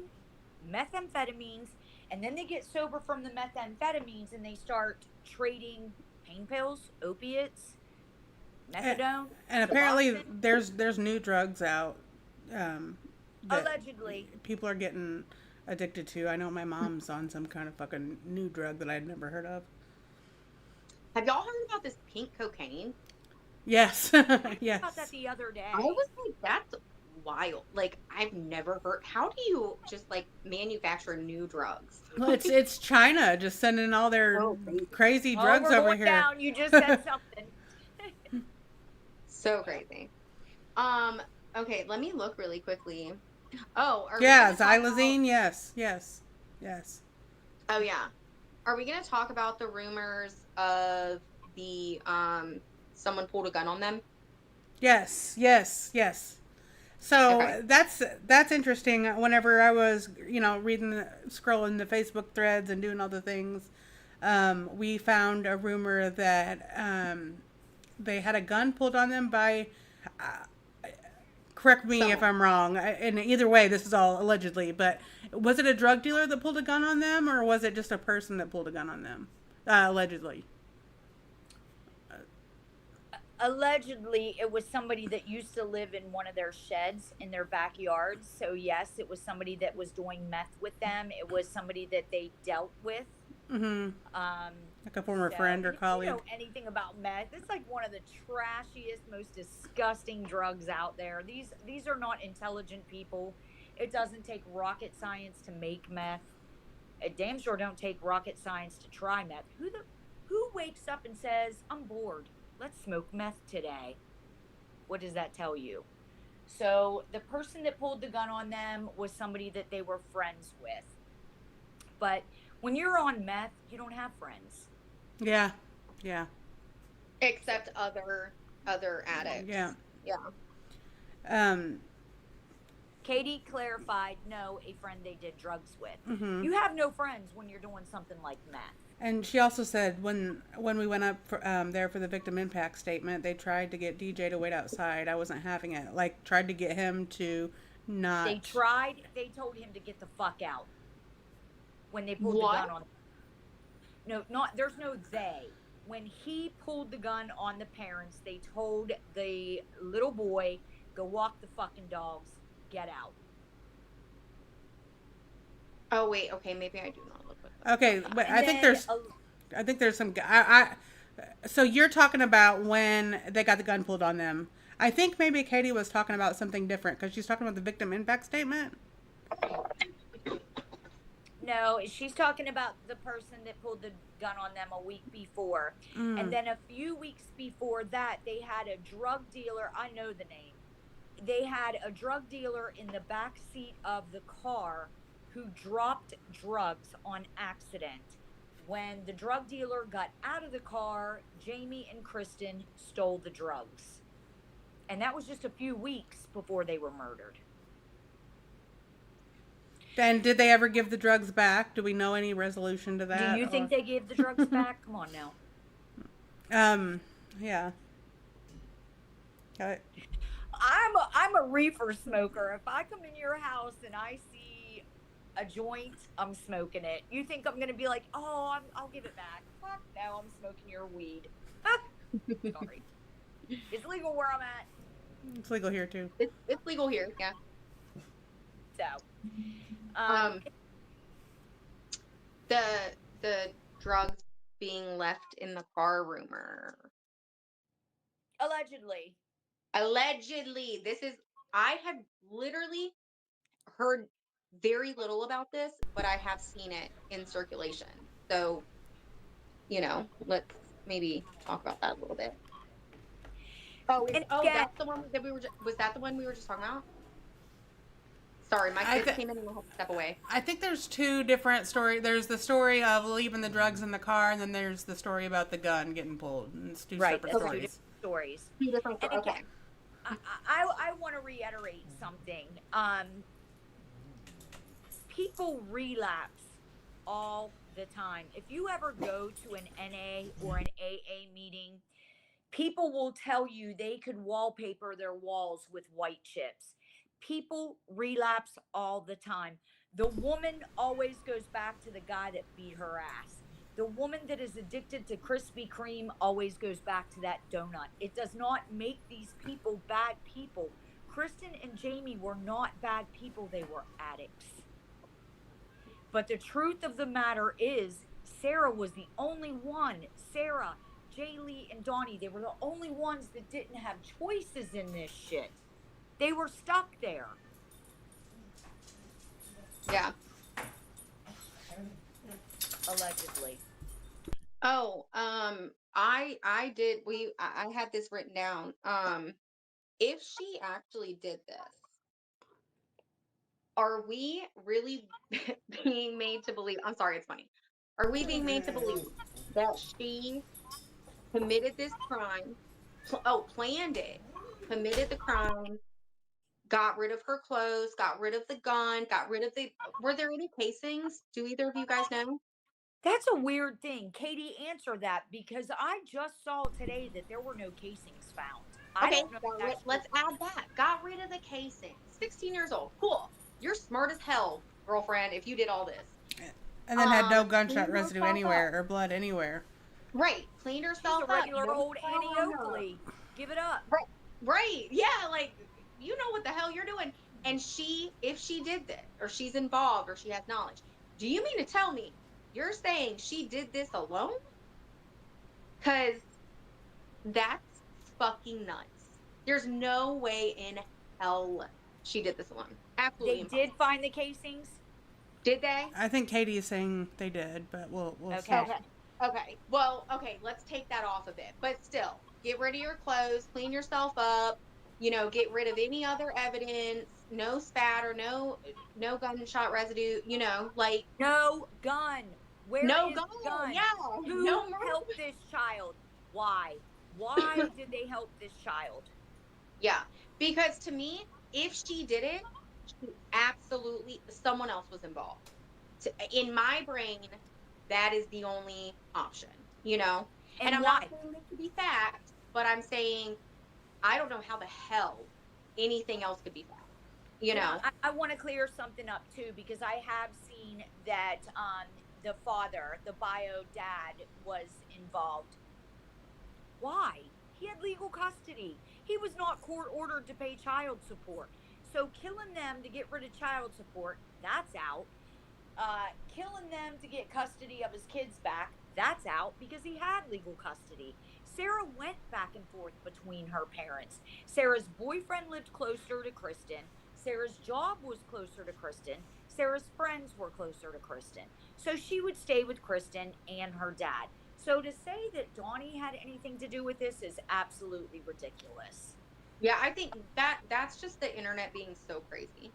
methamphetamines, and then they get sober from the methamphetamines and they start trading pain pills, opiates, methadone. And apparently there's new drugs out. Allegedly. People are getting addicted to. I know my mom's on some kind of fucking new drug that I'd never heard of. Have y'all heard about this pink cocaine? Yes. Yes. I thought that the other day. I was like, that's wild. Like, I've never heard. How do you just manufacture new drugs? Well, it's China just sending all their crazy drugs we're over going here. Down. You just said something. So crazy. Okay, let me look really quickly. Oh, xylazine. Yes. Oh yeah. Are we gonna talk about the rumors of the someone pulled a gun on them? Yes. So that's interesting. Whenever I was, scrolling the Facebook threads and doing all the things, we found a rumor that they had a gun pulled on them by. Correct me if I'm wrong. And either way, this is all allegedly. But was it a drug dealer that pulled a gun on them, or was it just a person that pulled a gun on them? Allegedly. Allegedly, it was somebody that used to live in one of their sheds in their backyards. So yes, it was somebody that was doing meth with them. It was somebody that they dealt with. Mm-hmm. Um, Like a former so, friend or and if you colleague. know anything about meth, it's like one of the trashiest, most disgusting drugs out there. These are not intelligent people. It doesn't take rocket science to make meth. It damn sure don't take rocket science to try meth. Who wakes up and says, "I'm bored. Let's smoke meth today"? What does that tell you? So the person that pulled the gun on them was somebody that they were friends with. But when you're on meth, you don't have friends. Yeah. Yeah. Except other addicts. Yeah. Yeah. Um, Katie clarified, no, a friend they did drugs with. mm-hmm. You have no friends when you're doing something like meth. And she also said when we went up for, there for the victim impact statement, they tried to get DJ to wait outside. I wasn't having it. Like, tried to get him to not. They told him to get the fuck out when they pulled What? the gun on. No, there's no they. When he pulled the gun on the parents, they told the little boy, go walk the fucking dogs, get out. Oh wait, okay, maybe I do not look like that. Okay, but And I think there's some. So you're talking about when they got the gun pulled on them. I think maybe Katie was talking about something different because she's talking about the victim impact statement. No, she's talking about the person that pulled the gun on them a week before. And then a few weeks before that, they had a drug dealer. I know the name. They had a drug dealer in the back seat of the car who dropped drugs on accident. When the drug dealer got out of the car, Jamie and Kristen stole the drugs. And that was just a few weeks before they were murdered. And did they ever give the drugs back? Do we know any resolution to that? Do you think they gave the drugs back? Come on now. Yeah. I'm a reefer smoker. If I come in your house and I see a joint, I'm smoking it. You think I'm gonna be like, oh, I'll give it back? Fuck no, I'm smoking your weed. Sorry, it's legal where I'm at. It's legal here too. It's legal here, yeah. So, the drugs being left in the car rumor. allegedly, I have literally heard very little about this, but I have seen it in circulation. So, let's maybe talk about that a little bit. That's the one that was that the one we were just talking about? Sorry, my kids came in and I had to step away. I think there's two different stories. There's the story of leaving the drugs in the car, and then there's the story about the gun getting pulled. And it's two separate stories. Two different stories. Okay. Again, I want to reiterate something. People relapse all the time. If you ever go to an NA or an AA meeting, people will tell you they could wallpaper their walls with white chips. People relapse all the time. The woman always goes back to the guy that beat her ass. The woman that is addicted to Krispy Kreme always goes back to that donut. It does not make these people bad people. Kristen and Jamie were not bad people. They were addicts. But the truth of the matter is, Sarah was the only one. Sarah, Jay Lee, and Donnie, they were the only ones that didn't have choices in this shit. They were stuck there. Yeah. Allegedly. Oh, I had this written down. If she actually did this, are we really being made to believe? I'm sorry, it's funny. Are we being made to believe that she committed this crime? Planned it, committed the crime, got rid of her clothes, got rid of the gun, were there any casings? Do either of you guys know? That's a weird thing. Katie, answer that, because I just saw today that there were no casings found. Okay, let's add that. Got rid of the casings. 16 years old. Cool. You're smart as hell, girlfriend, if you did all this. And then had no gunshot residue anywhere or blood anywhere. Right. Cleaned herself She's a regular old Annie Oakley. Give it up. Right. Yeah. Like, you know what the hell you're doing. And if she did this, or she's involved, or she has knowledge, do you mean to tell me you're saying she did this alone? Because that's fucking nuts. There's no way in hell she did this alone. Absolutely They impossible. did find the casings. Did they? I think Katie is saying they did, but we'll see. Okay. Okay. Well, okay, let's take that off of it. But still, get rid of your clothes, clean yourself up, get rid of any other evidence, no spatter, no gunshot residue, like No gun. Where no is gun. the gun? Yeah. Who No more. helped this child? Why? Why did they help this child? Yeah. Because to me, if she did it, absolutely someone else was involved. In my brain, that is the only option, and I'm why? not saying this to be fact, but I'm saying I don't know how the hell anything else could be fact, I want to clear something up too, because I have seen that the father, the bio dad, was involved. Why? He had legal custody. He was not court ordered to pay child support. So killing them to get rid of child support, that's out. Killing them to get custody of his kids back, that's out, because he had legal custody. Sarah went back and forth between her parents. Sarah's boyfriend lived closer to Kristen. Sarah's job was closer to Kristen. Sarah's friends were closer to Kristen. So she would stay with Kristen and her dad. So to say that Donnie had anything to do with this is absolutely ridiculous. Yeah, I think that's just the internet being so crazy.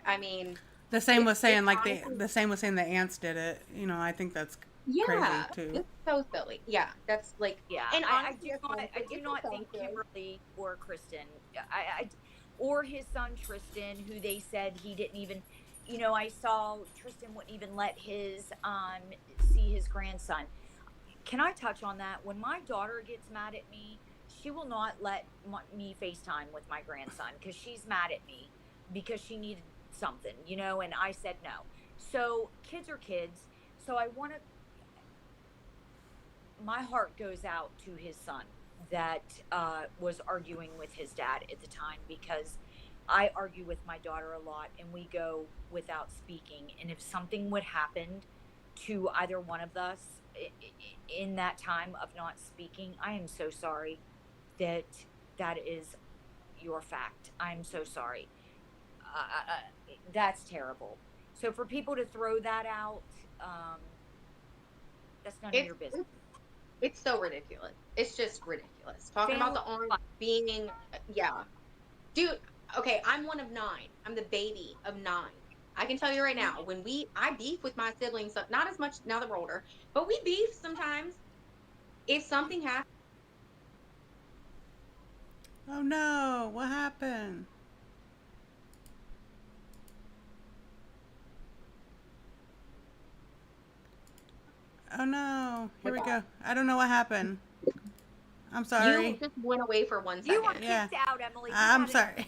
I mean, the same was saying the same was saying the ants did it. I think that's crazy too. It's so silly. Yeah, that's like, and honestly, I do not think Kimberly or Kristen, or his son Tristan, who they said he didn't even, I saw Tristan wouldn't even let his see his grandson. Can I touch on that? When my daughter gets mad at me, she will not let me FaceTime with my grandson, because she's mad at me because she needed something, and I said no. So kids are kids. So my heart goes out to his son that was arguing with his dad at the time, because I argue with my daughter a lot and we go without speaking. And if something would happen to either one of us in that time of not speaking, I am so sorry that is your fact. I'm so sorry. That's terrible. So for people to throw that out, that's none of your business. It's so ridiculous. It's just ridiculous. Talking about the arm being, yeah. Dude, okay, I'm one of 9. I'm the baby of 9. I can tell you right now, I beef with my siblings, not as much now that we're older, but we beef sometimes. If something happens. Oh no, what happened? Oh no, here we go. I don't know what happened. I'm sorry. You just went away for 1 second. You were kicked out, Emily. I'm sorry.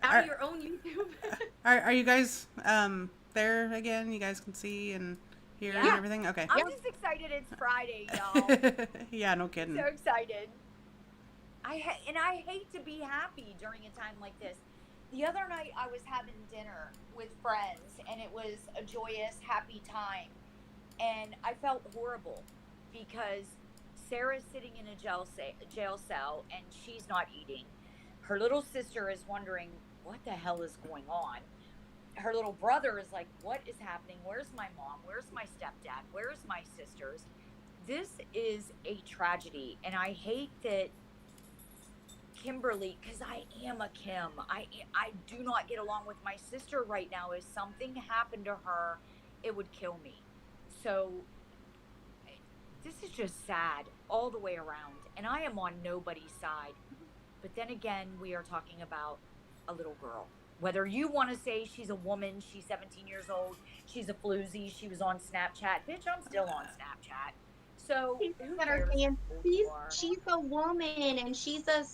Out of your own YouTube. Are you guys there again? You guys can see and hear and everything? Okay. I'm just excited it's Friday, y'all. Yeah, no kidding. So excited. I hate to be happy during a time like this. The other night I was having dinner with friends and it was a joyous, happy time. And I felt horrible because Sarah's sitting in a jail cell and she's not eating. Her little sister is wondering what the hell is going on. Her little brother is like, what is happening? Where's my mom? Where's my stepdad? Where's my sisters? This is a tragedy. And I hate that Kimberly, because I am a Kim. I do not get along with my sister right now. If something happened to her, it would kill me. So this is just sad all the way around. And I am on nobody's side. But then again, we are talking about a little girl. Whether you want to say she's a woman, she's 17 years old, she's a floozy, she was on Snapchat. Bitch, I'm still on Snapchat. So she's a woman and she's a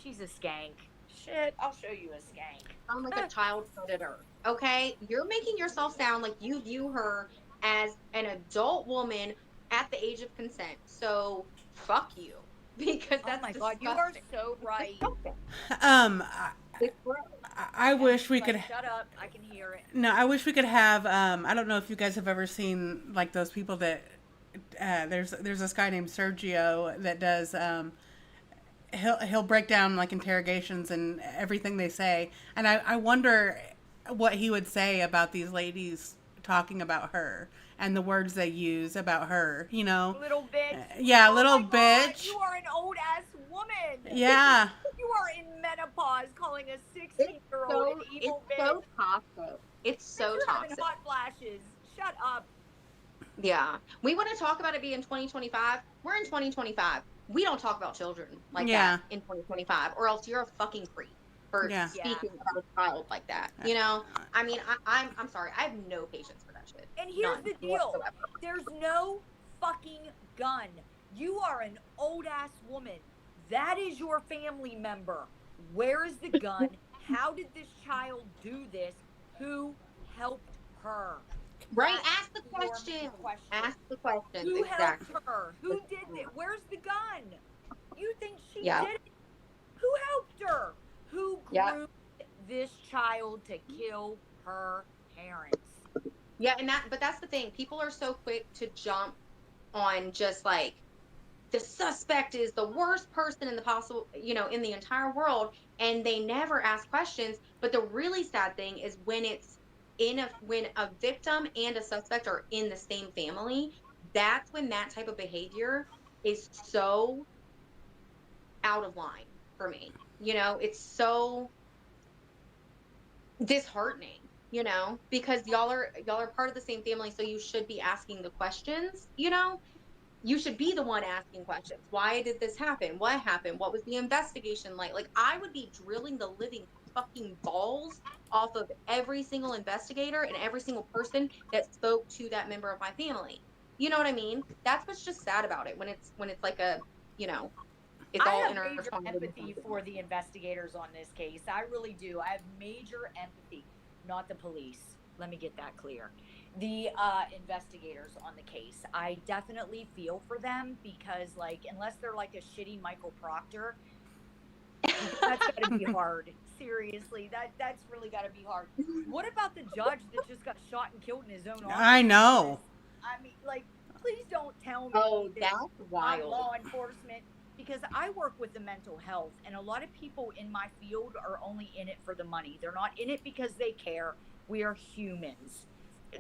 skank. Shit, I'll show you a skank. I'm like a child predator. Okay? You're making yourself sound like you view her as an adult woman at the age of consent. So fuck you. Because Oh that's my God, disgusting. you are so right. It's gross. I wish we could. Like, shut up, I can hear it. No, I wish we could have. I don't know if you guys have ever seen like those people that. There's this guy named Sergio that does. He'll break down like interrogations and everything they say, and I wonder what he would say about these ladies talking about her and the words they use about her. You know. Little bitch. Yeah, Oh little my God, bitch. you are an old ass woman. Yeah. You are in menopause calling a It's 16-year-old an evil bitch. so toxic. It's so You're having toxic. hot flashes. Shut up. Yeah. We want to talk about it being 2025. We're in 2025. We don't talk about children like Yeah. that in 2025, or else you're a fucking creep for Yeah. speaking about a child like that. You know? I mean, I'm sorry. I have no patience for that shit. And here's None the deal. whatsoever. There's no fucking gun. You are an old ass woman. That is your family member. Where is the gun? How did this child do this? Who helped her? Right? That's Ask the your question. question. Ask the questions. Who Exactly. helped her? Who did it? Where's the gun? You think she Yeah. did it? Who helped her? Who Yeah. groomed this child to kill her parents? Yeah, but that's the thing. People are so quick to jump on just like the suspect is the worst person in the possible, in the entire world, and they never ask questions. But the really sad thing is when when a victim and a suspect are in the same family, that's when that type of behavior is so out of line for me. It's so disheartening, because y'all are part of the same family, so you should be asking the questions. You should be the one asking questions. Why did this happen? What happened? What was the investigation like? Like, I would be drilling the living fucking balls off of every single investigator and every single person that spoke to that member of my family. You know what I mean? That's what's just sad about it when it's like it's I all have major intertwined. empathy for the investigators on this case. I really do. I have major empathy, not the police. Let me get that clear. The investigators on the case. I definitely feel for them because, like, unless they're like a shitty Michael Proctor, that's got to be hard. Seriously, that's really got to be hard. What about the judge that just got shot and killed in his own office? I know. I mean, like, please don't tell me Oh, that that's I'm wild. law enforcement, because I work with the mental health, and a lot of people in my field are only in it for the money. They're not in it because they care. We are humans.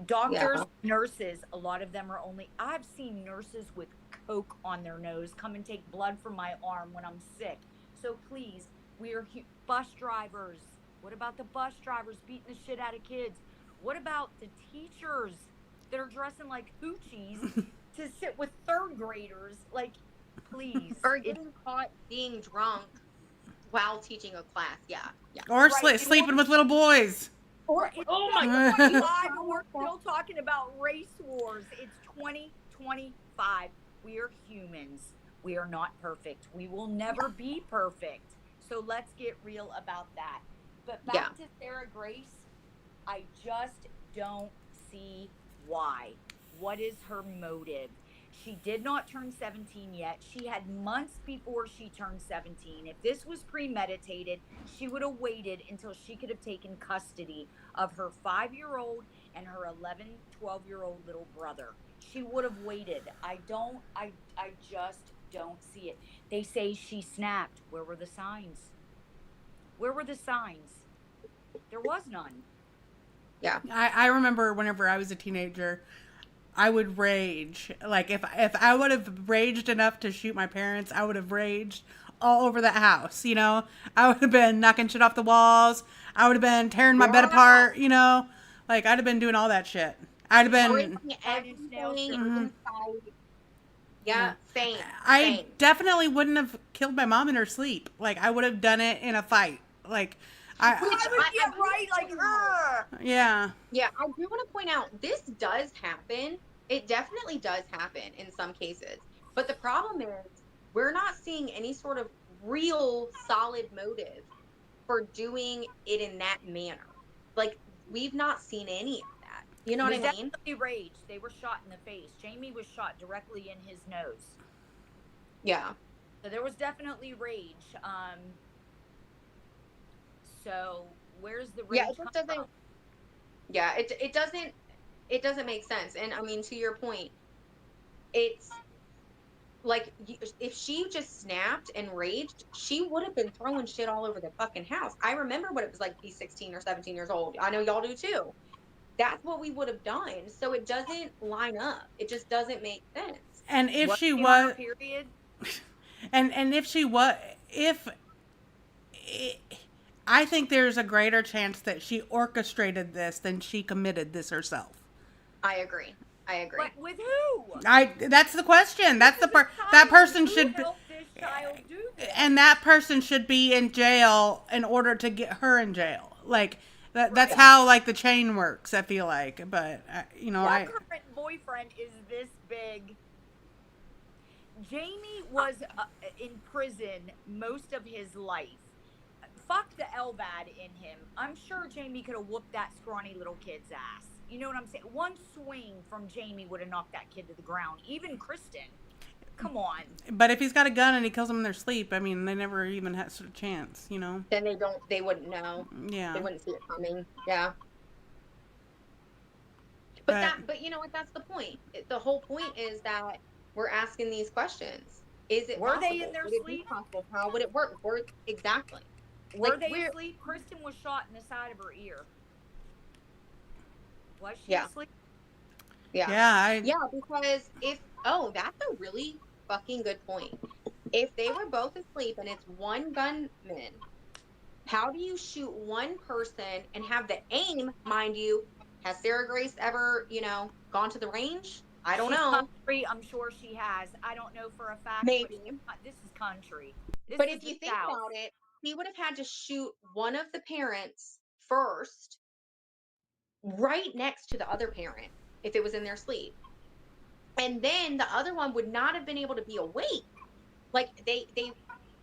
Doctors, nurses, a lot of them are only. I've seen nurses with Coke on their nose come and take blood from my arm when I'm sick. So please, we are bus drivers. What about the bus drivers beating the shit out of kids? What about the teachers that are dressing like hoochies to sit with third graders? Like, please. Or getting caught being drunk while teaching a class. Yeah. Or Right. sleeping with little boys. Oh my God. God. 2025 and we're still talking about race wars. It's 2025. We are humans. We are not perfect. We will never be perfect. So let's get real about that. But back to Sarah Grace, I just don't see why. What is her motive? She did not turn 17 yet. She had months before she turned 17. If this was premeditated, she would have waited until she could have taken custody of her 5-year-old and her 11, 12-year-old little brother. She would have waited. I just don't see it. They say she snapped. Where were the signs? Where were the signs? There was none. Yeah. I remember whenever I was a teenager, I would rage. Like, if I would have raged enough to shoot my parents, I would have raged all over that house, I would have been knocking shit off the walls. I would have been tearing my bed apart, Like, I'd have been doing all that shit. I'd have been... Everything. Yeah, same. I definitely wouldn't have killed my mom in her sleep. Like, I would have done it in a fight. Like... Yeah, I do want to point out, this does happen. It definitely does happen in some cases. But the problem is, we're not seeing any sort of real solid motive for doing it in that manner. Like, we've not seen any of that. You know what I mean? Definitely rage. They were shot in the face. Jamie was shot directly in his nose. Yeah. So there was definitely rage. So where's the Yeah, rage it come just doesn't. from? Yeah, it doesn't make sense. And I mean, to your point, it's like if she just snapped and raged, she would have been throwing shit all over the fucking house. I remember what it was like to be 16 or 17 years old. I know y'all do too. That's what we would have done. So it doesn't line up. It just doesn't make sense. And if Was she she on her was, period? and if she was, if I think there's a greater chance that she orchestrated this than she committed this herself. I agree. I But agree. with who? That's the question. That's This the is a that child. person Who should be, helped this child do and this? that person should be in jail in order to get her in jail. Like that's Right. Yeah. how like the chain works, I feel like. But Her I current boyfriend is this big. Jamie was in prison most of his life. Fuck the LVAD in him. I'm sure Jamie could have whooped that scrawny little kid's ass. You know what I'm saying? One swing from Jamie would have knocked that kid to the ground. Even Kristen. Come on. but if he's got a gun and he kills them in their sleep, I mean, they never even had a chance, you know? Then they wouldn't know. They Yeah. wouldn't see it coming. Yeah. But But you know what? That's the point. The whole point is that we're asking these questions. Is it Were they in possible? their Would it be sleep? possible? How would it work? Exactly. Were Like they we're asleep? Kristen was shot in the side of her ear. Was she yeah, asleep? yeah. yeah, Yeah, because that's a really fucking good point. If they were both asleep and it's one gunman, how do you shoot one person and have the aim, mind you? Has Sarah Grace ever, gone to the range? I don't She's know. country. I'm sure she has. I don't know for a fact, but Maybe. this is country. This But is if the you think South. about it, he would have had to shoot one of the parents first, right next to the other parent, if it was in their sleep. And then the other one would not have been able to be awake. Like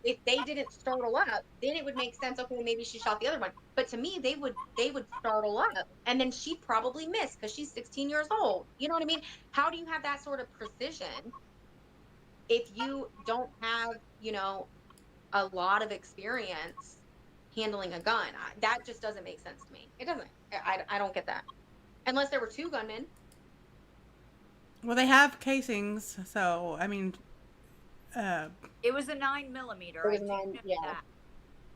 if they didn't startle up, then it would make sense. Okay, maybe she shot the other one. But to me, they would startle up, and then she'd probably miss because she's 16 years old. You know what I mean? How do you have that sort of precision if you don't have, a lot of experience handling a gun? That just doesn't make sense to me. It doesn't. I don't get that. Unless there were two gunmen. well, they have casings, so I mean, It was a 9mm. There I was do none. know Yeah. that.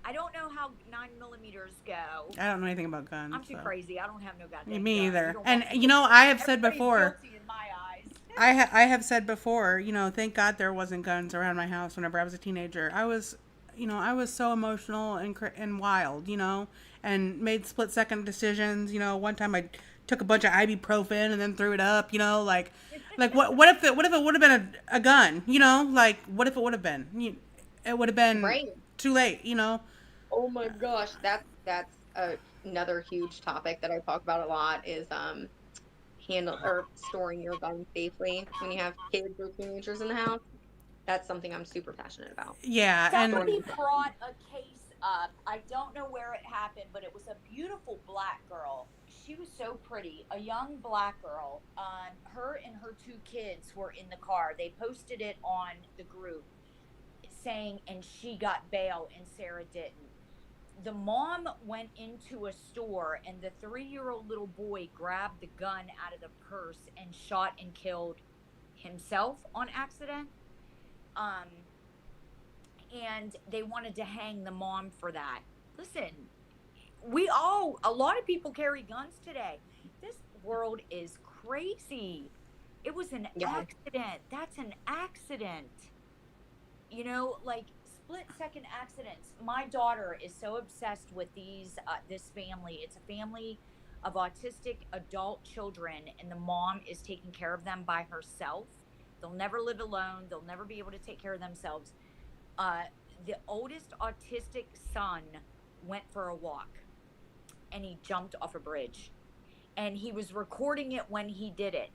I don't know how 9mm go. I don't know anything about guns. I'm too so. crazy. I don't have no goddamn Me gun. either. You don't And want me I have said Everybody's before. guilty in my eyes. I have said before. Thank God there wasn't guns around my house whenever I was a teenager. I was so emotional and wild. And made split second decisions. One time I took a bunch of ibuprofen and then threw it up. Like what if it would have been a gun? Like what if it would have been? It would have been Right. too late. Oh my gosh, another huge topic that I talk about a lot is handle or storing your gun safely when you have kids or teenagers in the house. That's something I'm super passionate about. Yeah, and Somebody brought a case up. I don't know where it happened, but it was a beautiful black girl. She was so pretty. A young black girl. Her and her two kids were in the car. They posted it on the group saying, and she got bail and Sarah didn't. The mom went into a store and the 3-year-old little boy grabbed the gun out of the purse and shot and killed himself on accident. And they wanted to hang the mom for that. Listen, a lot of people carry guns today. This world is crazy. It was an Yeah. accident. That's an accident. Like split second accidents. My daughter is so obsessed with this family. It's a family of autistic adult children, and the mom is taking care of them by herself. They'll never live alone. They'll never be able to take care of themselves. The oldest autistic son went for a walk and he jumped off a bridge, and he was recording it when he did it.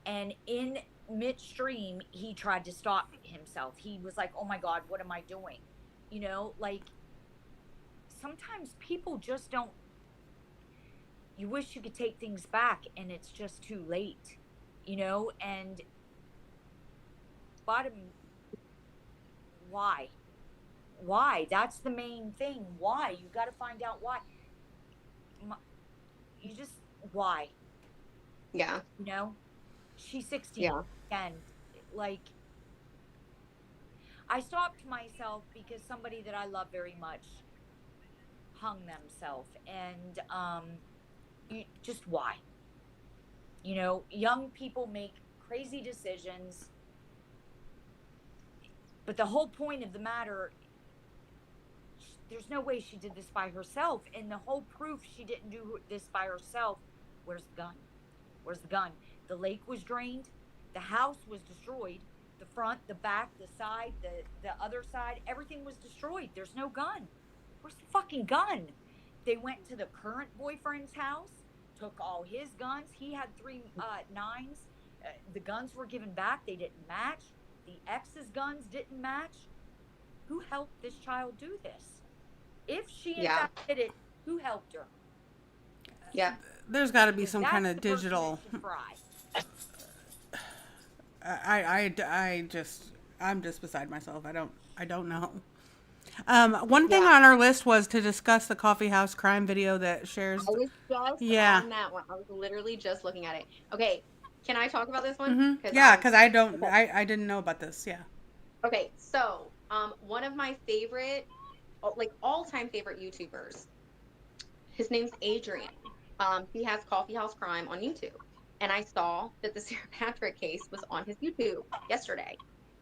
And in midstream, he tried to stop himself. He was like, oh my God, what am I doing? Like sometimes people just don't, you wish you could take things back and it's just too late, and bottom why? Why? That's the main thing. Why? You got to find out why. You just, why? Yeah. You know, she's 16 Yeah. and like, I stopped myself because somebody that I love very much hung themselves, and just why? You know, young people make crazy decisions, but the whole point of the matter, there's no way she did this by herself, and the whole proof she didn't do this by herself. Where's the gun? Where's the gun? The lake was drained, the house was destroyed, the front, the back, the side, the other side, everything was destroyed. There's no gun. Where's the fucking gun? They went to the current boyfriend's house, took all his guns. He had 3 nines. The guns were given back. They didn't match. The ex's guns didn't match. Who helped this child do this? If she in fact did it, who helped her? Yeah. There's got to be Because some that's kind the of person that digital. should fry. I'm just beside myself. I don't know. One thing on our list was to discuss the coffee house crime video that shares. I was just on that one. I was literally just looking at it. Okay, can I talk about this one? Yeah, because I didn't know about this. Yeah. Okay, so one of my favorite, like all-time favorite YouTubers, his name's Adrian. He has Coffee House Crime on YouTube, and I saw that the Sarah Patrick case was on his YouTube yesterday,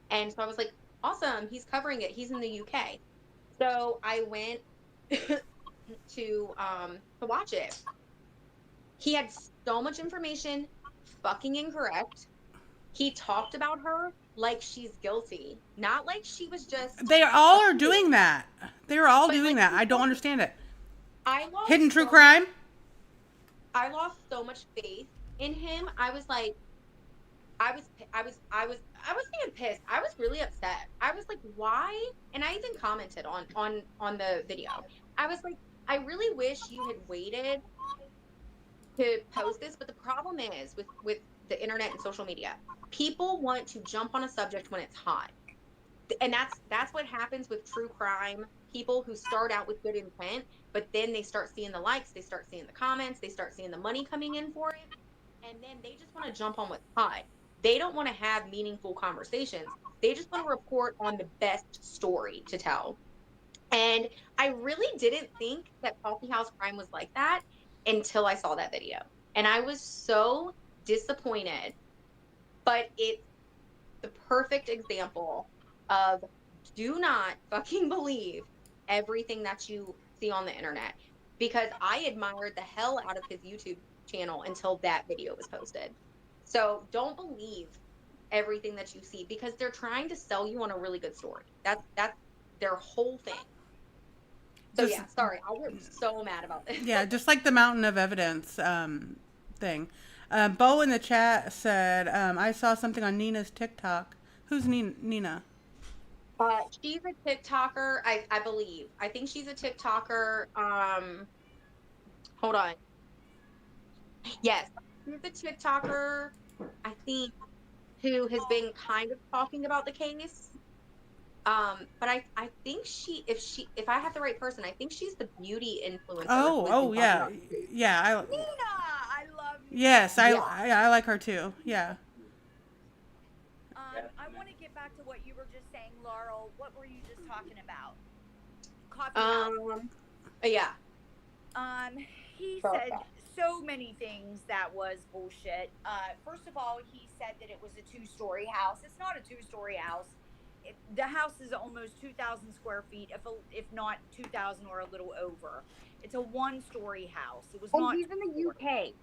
and so I was like, awesome, he's covering it. He's in the UK. So I went to watch it. He had so much information, fucking incorrect. He talked about her like she's guilty, not like she was just. They all are doing that. They are all doing that. I don't understand it. Hidden true crime. I lost so much faith in him. I was like, I was being pissed. I was really upset. I was like, why? And I even commented on the video. I was like, I really wish you had waited to post this. But the problem is with the internet and social media, people want to jump on a subject when it's hot. And that's what happens with true crime people who start out with good intent, but then they start seeing the likes, they start seeing the comments, they start seeing the money coming in for it, and then they just want to jump on what's hot. They don't want to have meaningful conversations. They just want to report on the best story to tell. And I really didn't think that Coffee House Crime was like that until I saw that video. And I was so disappointed. But it's the perfect example of do not fucking believe everything that you see on the internet. Because I admired the hell out of his YouTube channel until that video was posted. So don't believe everything that you see because they're trying to sell you on a really good story. That's their whole thing. So yeah, sorry, I was so mad about this. Yeah, just like the mountain of evidence thing. Bo in the chat said, I saw something on Nina's TikTok. Who's Nina? She's a TikToker, I believe. I think she's a TikToker. Hold on. Yes, she's a TikToker, I think, who has been kind of talking about the case. But I think if I have the right person, I think she's the beauty influencer. Oh yeah. Yeah. Nina, I love you. Yes, I like her too. Yeah. I want to get back to what you were just saying, Laurel. What were you just talking about? Coffee house. Yeah. He said so many things that was bullshit. First of all, he said that it was a 2-story house. It's not a 2-story house. The house is almost 2,000 square feet, if not 2,000 or a little over. It's a 1-story house. It was not. He's in the UK,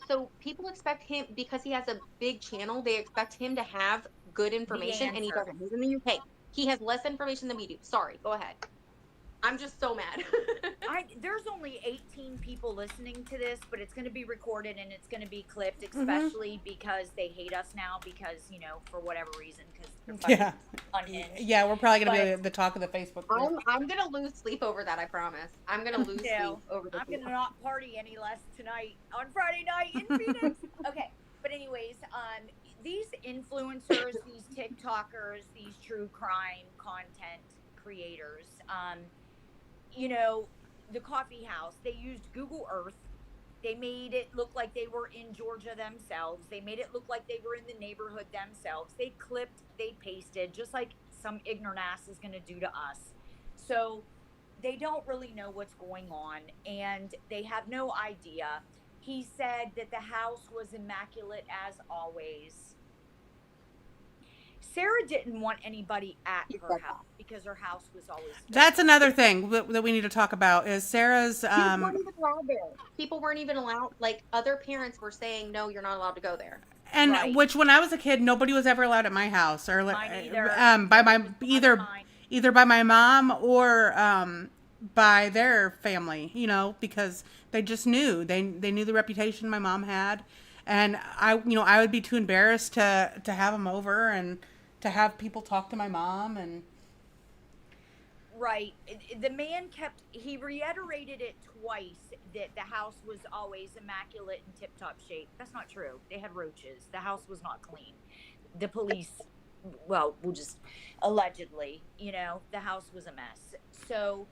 so people expect him, because he has a big channel, they expect him to have good information, and he doesn't. He's in the UK. He has less information than we do. Sorry, go ahead. I'm just so mad. There's only 18 people listening to this, but it's going to be recorded and it's going to be clipped, especially because they hate us now because, for whatever reason, because they're unhinged. Yeah, we're probably going to be the talk of the Facebook group. I'm going to lose sleep over that, I promise. I'm going to lose sleep over that. I'm going to not party any less tonight on Friday night in Phoenix. Okay, but anyways, these influencers, these TikTokers, these true crime content creators, you know, the coffee house, they used Google Earth. They made it look like they were in Georgia themselves. They made it look like they were in the neighborhood themselves. They clipped, they pasted, just like some ignorant ass is going to do to us. So they don't really know what's going on and they have no idea. He said that the house was immaculate as always. Sarah didn't want anybody at her house because her house was always filthy. That's another thing that we need to talk about is Sarah's. People weren't even allowed there. People weren't even allowed. Like, other parents were saying, no, you're not allowed to go there. And Right. which, when I was a kid, nobody was ever allowed at my house, or Mine either. by my Mine. either by my mom or by their family, you know, because they just knew they knew the reputation my mom had, and I would be too embarrassed to have them over and to have people talk to my mom. And Right. The man he reiterated it twice that the house was always immaculate and tip top shape. That's not true. They had roaches. The house was not clean. The police, well, we'll just allegedly, the house was a mess. So,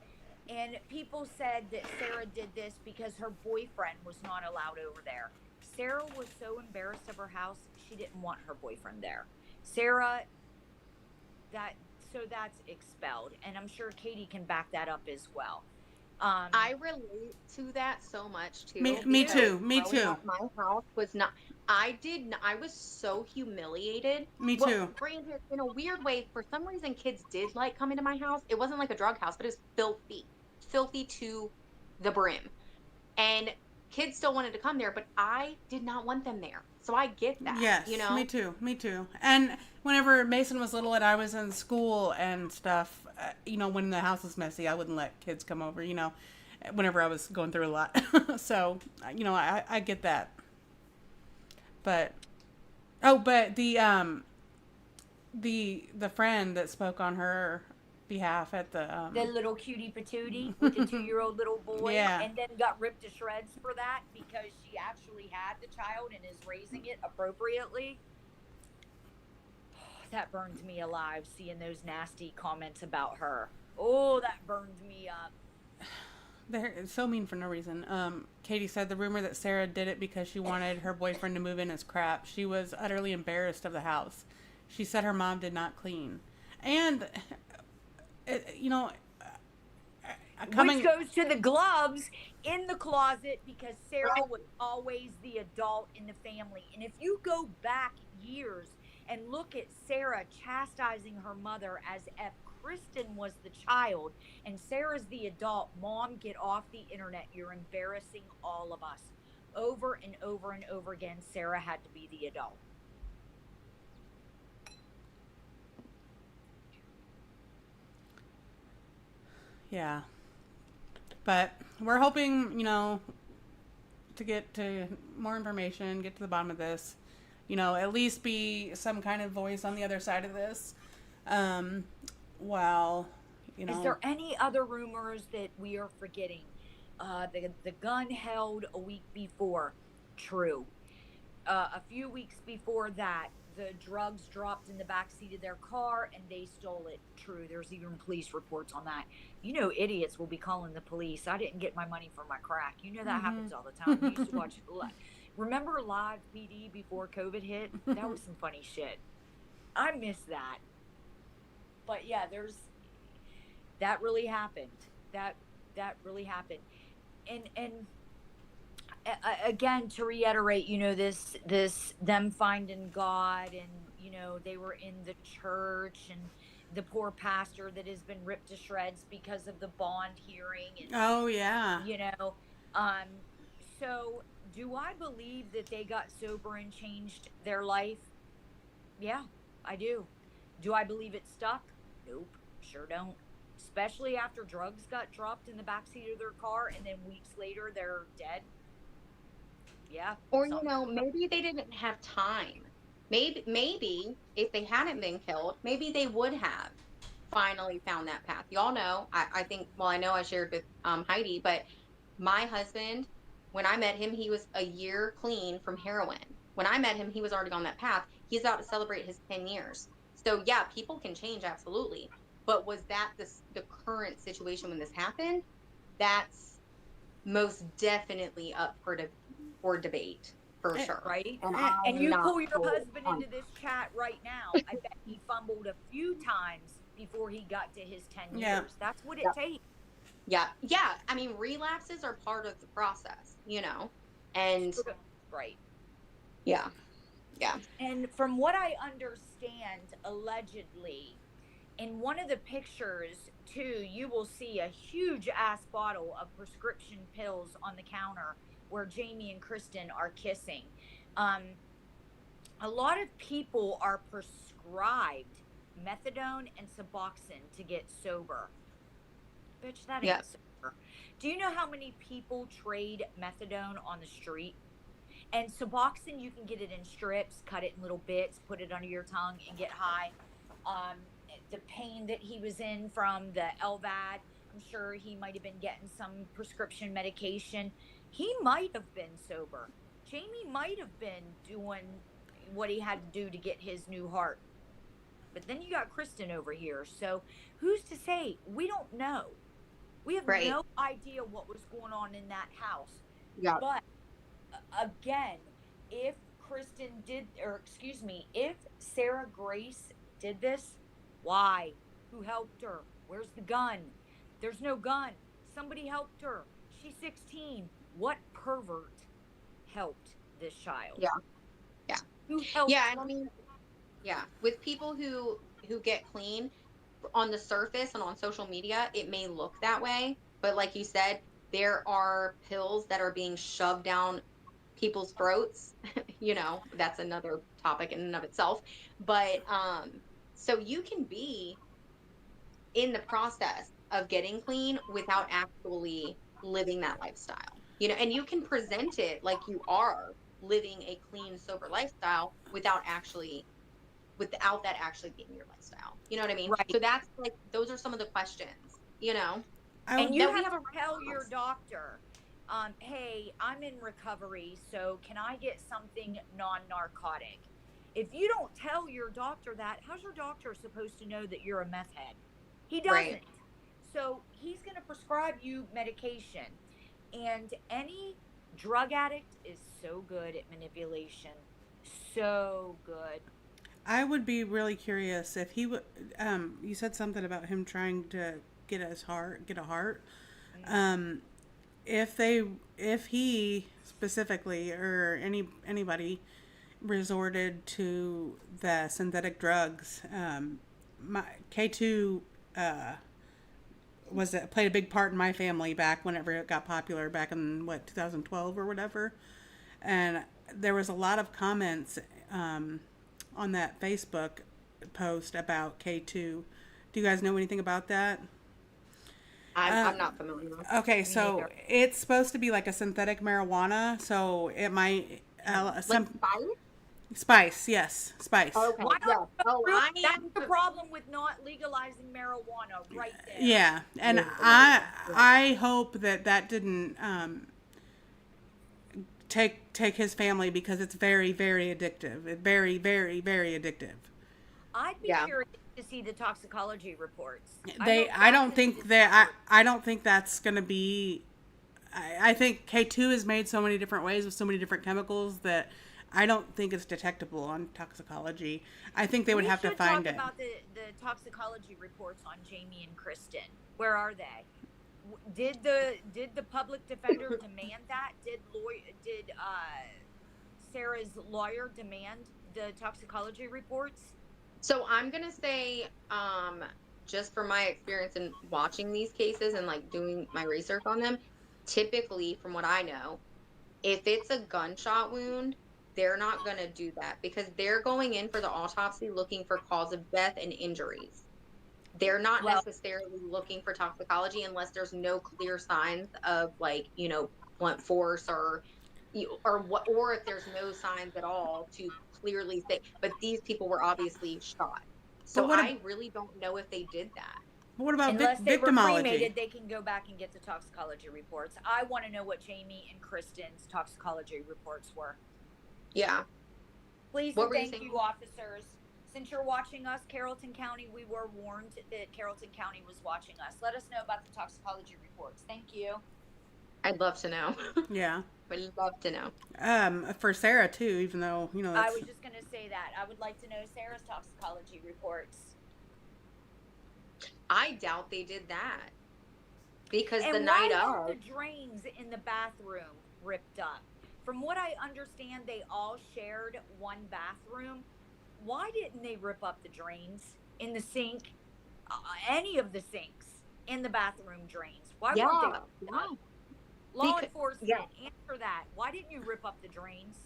and people said that Sarah did this because her boyfriend was not allowed over there. Sarah was so embarrassed of her house, she didn't want her boyfriend there. Sarah, so that's expelled, and I'm sure Katie can back that up as well. I relate to that so much too. Me too. Me too. My house was not. I was so humiliated. Me too. Granted, in a weird way, for some reason, kids did like coming to my house. It wasn't like a drug house, but it was filthy to the brim, and kids still wanted to come there, but I did not want them there. So I get that. Yes, me too. And whenever Mason was little and I was in school and stuff, when the house was messy, I wouldn't let kids come over, whenever I was going through a lot. So, I get that. But the friend that spoke on her behalf at the little cutie patootie with the 2-year-old little boy, yeah. And then got ripped to shreds for that because she actually had the child and is raising it appropriately. That burned me alive, seeing those nasty comments about her. Oh, that burned me up. They're so mean for no reason. Katie said the rumor that Sarah did it because she wanted her boyfriend to move in is crap. She was utterly embarrassed of the house. She said her mom did not clean. And which goes to the gloves in the closet, because Sarah was always the adult in the family. And if you go back years and look at Sarah chastising her mother as if Kristen was the child and Sarah's the adult, Mom, get off the internet. You're embarrassing all of us. Over and over and over again, Sarah had to be the adult. Yeah. But we're hoping, to get to more information, get to the bottom of this, at least be some kind of voice on the other side of this. Is there any other rumors that we are forgetting? The gun held a week before. True. A few weeks before that, the drugs dropped in the backseat of their car and they stole it. True. There's even police reports on that. Idiots will be calling the police. I didn't get my money for my crack. That happens all the time. We used to watch. Remember Live PD before COVID hit? That was some funny shit. I miss that. But yeah, that really happened. That really happened. And again, to reiterate, this them finding God, and they were in the church, and the poor pastor that has been ripped to shreds because of the bond hearing. And, oh yeah. So do I believe that they got sober and changed their life? Yeah, I do. Do I believe it stuck? Nope, sure don't. Especially after drugs got dropped in the backseat of their car and then weeks later they're dead. Yeah. Or, maybe they didn't have time. Maybe if they hadn't been killed, maybe they would have finally found that path. Y'all know, I think, I know I shared with Heidi, but my husband, when I met him, he was a year clean from heroin. When I met him, he was already on that path. He's about to celebrate his 10 years. So yeah, people can change, absolutely. But was that the current situation when this happened? That's most definitely up for debate, for Eh, sure. Right? And And I'm you not pull your sold husband on into this chat right now. I bet he fumbled a few times before he got to his 10 Yeah. years. That's what it that. takes. Yeah, yeah. I mean, relapses are part of the process, you know, and Right. yeah, yeah, And from what I understand, allegedly, in one of the pictures, too, you will see a huge ass bottle of prescription pills on the counter where Jamie and Kristen are kissing. Um, a lot of people are prescribed methadone and Suboxone to get sober. Bitch, that yeah. ain't sober. Do you know how many people trade methadone on the street? And Suboxone, you can get it in strips, cut it in little bits, put it under your tongue, and get high. Um, the pain that he was in from the LVAD, I'm sure he might have been getting some prescription medication. He might have been sober. Jamie might have been doing what he had to do to get his new heart. But then you got Kristen over here. So who's to say? We don't know. We have Right. no idea what was going on in that house. Yeah. But again, if Kristen did, or excuse me, if Sarah Grace did this, why? Who helped her? Where's the gun? There's no gun. Somebody helped her. She's 16. What pervert helped this child? Yeah. Yeah. Who helped Yeah. her? And I mean, yeah, with people who get clean on the surface and on social media, it may look that way, but like you said, there are pills that are being shoved down people's throats. You know, that's another topic in and of itself. But so you can be in the process of getting clean without actually living that lifestyle. You know, and you can present it like you are living a clean, sober lifestyle without that actually being your lifestyle. You know what I mean? Right. So that's like those are some of the questions, you know, I And would, you that we have have to a tell your response. doctor, hey, I'm in recovery, so can I get something non narcotic? If you don't tell your doctor that, how's your doctor supposed to know that you're a meth head? He Right. doesn't. So he's going to prescribe you medication. And any drug addict is so good at manipulation. So good. I would be really curious if he would. You said something about him trying to get a heart. Um, if he specifically or anybody resorted to the synthetic drugs, my K2 played a big part in my family back whenever it got popular back in 2012 or whatever, and there was a lot of comments on that Facebook post about K2. Do you guys know anything about that? I'm not familiar with. Okay, so neither. it's supposed to be like a synthetic marijuana, so it might Like some spice? spice, yes, spice. Okay. Why Yeah. don't Oh, you? I That's am. the problem with not legalizing marijuana right there. Yeah, and Yeah. I hope that didn't take his family because it's very very addictive. It very very very addictive. I'd be Yeah. curious to see the toxicology reports. I don't think that I don't think that's going to be I think K2 is made so many different ways with so many different chemicals that I don't think it's detectable on toxicology. I think they would have to find it. We should talk about the toxicology reports on Jamie and Kristen. Where are they? Did the public defender demand that? Did Sarah's lawyer demand the toxicology reports? So I'm gonna say, just from my experience in watching these cases and like doing my research on them, typically, from what I know, if it's a gunshot wound, they're not gonna do that because they're going in for the autopsy looking for cause of death and injuries. They're not Well, necessarily looking for toxicology unless there's no clear signs of like, you know, blunt force or if there's no signs at all to clearly say, but these people were obviously shot. But So I really don't know if they did that. what about unless they were victimology? cremated, they can go back and get the toxicology reports. I want to know what Jamie and Kristen's toxicology reports were. Yeah. Please What and were you thank saying? you, officers. Since you're watching us, Carrollton County, we were warned that Carrollton County was watching us. Let us know about the toxicology reports. Thank you. I'd love to know. Yeah. Would love to know. For Sarah too, even though, you know, I that's, was just going to say that. I would like to know Sarah's toxicology reports. I doubt they did that because And the night why were of. the drains in the bathroom ripped up? From what I understand, they all shared one bathroom. Why didn't they rip up the drains in the sink, any of the sinks in the bathroom drains? Why weren't they Yeah, ripped yeah. up? Law Because, enforcement, answer that. Why didn't you rip up the drains?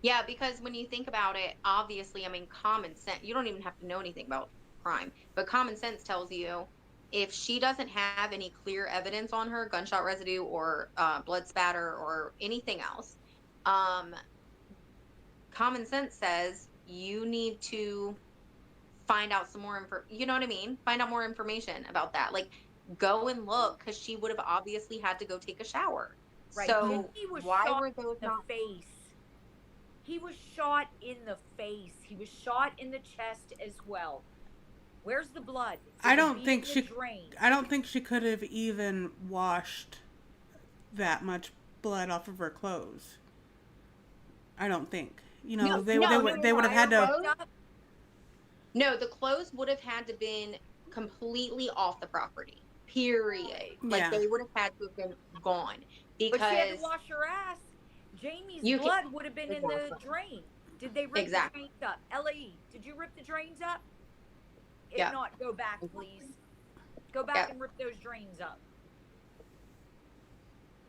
yeah, because when you think about it, obviously, I mean, common sense, you don't even have to know anything about crime, but common sense tells you if she doesn't have any clear evidence on her, gunshot residue or blood spatter or anything else, um, common sense says you need to find out some more info. You know what I mean? Find out more information about that. Like, go and look because she would have obviously had to go take a shower. Right. So He was why shot were those in the not? face. He was shot in the face. He was shot in the chest as well. Where's the blood? I It would don't be think in the she, drain. I don't think she could have even washed that much blood off of her clothes. I don't think. You know, No, they no, would no, they would have had to. clothes. No, the clothes would have had to been completely off the property. Period. Like Yeah. they would have had to have been gone But she had to because wash her ass. Jamie's you can blood would have been in the exactly. drain. Did they rip the Exactly. drains up? LAE, did you rip the drains up? If Yeah. not, go back, please. Go back Yeah. and rip those drains up.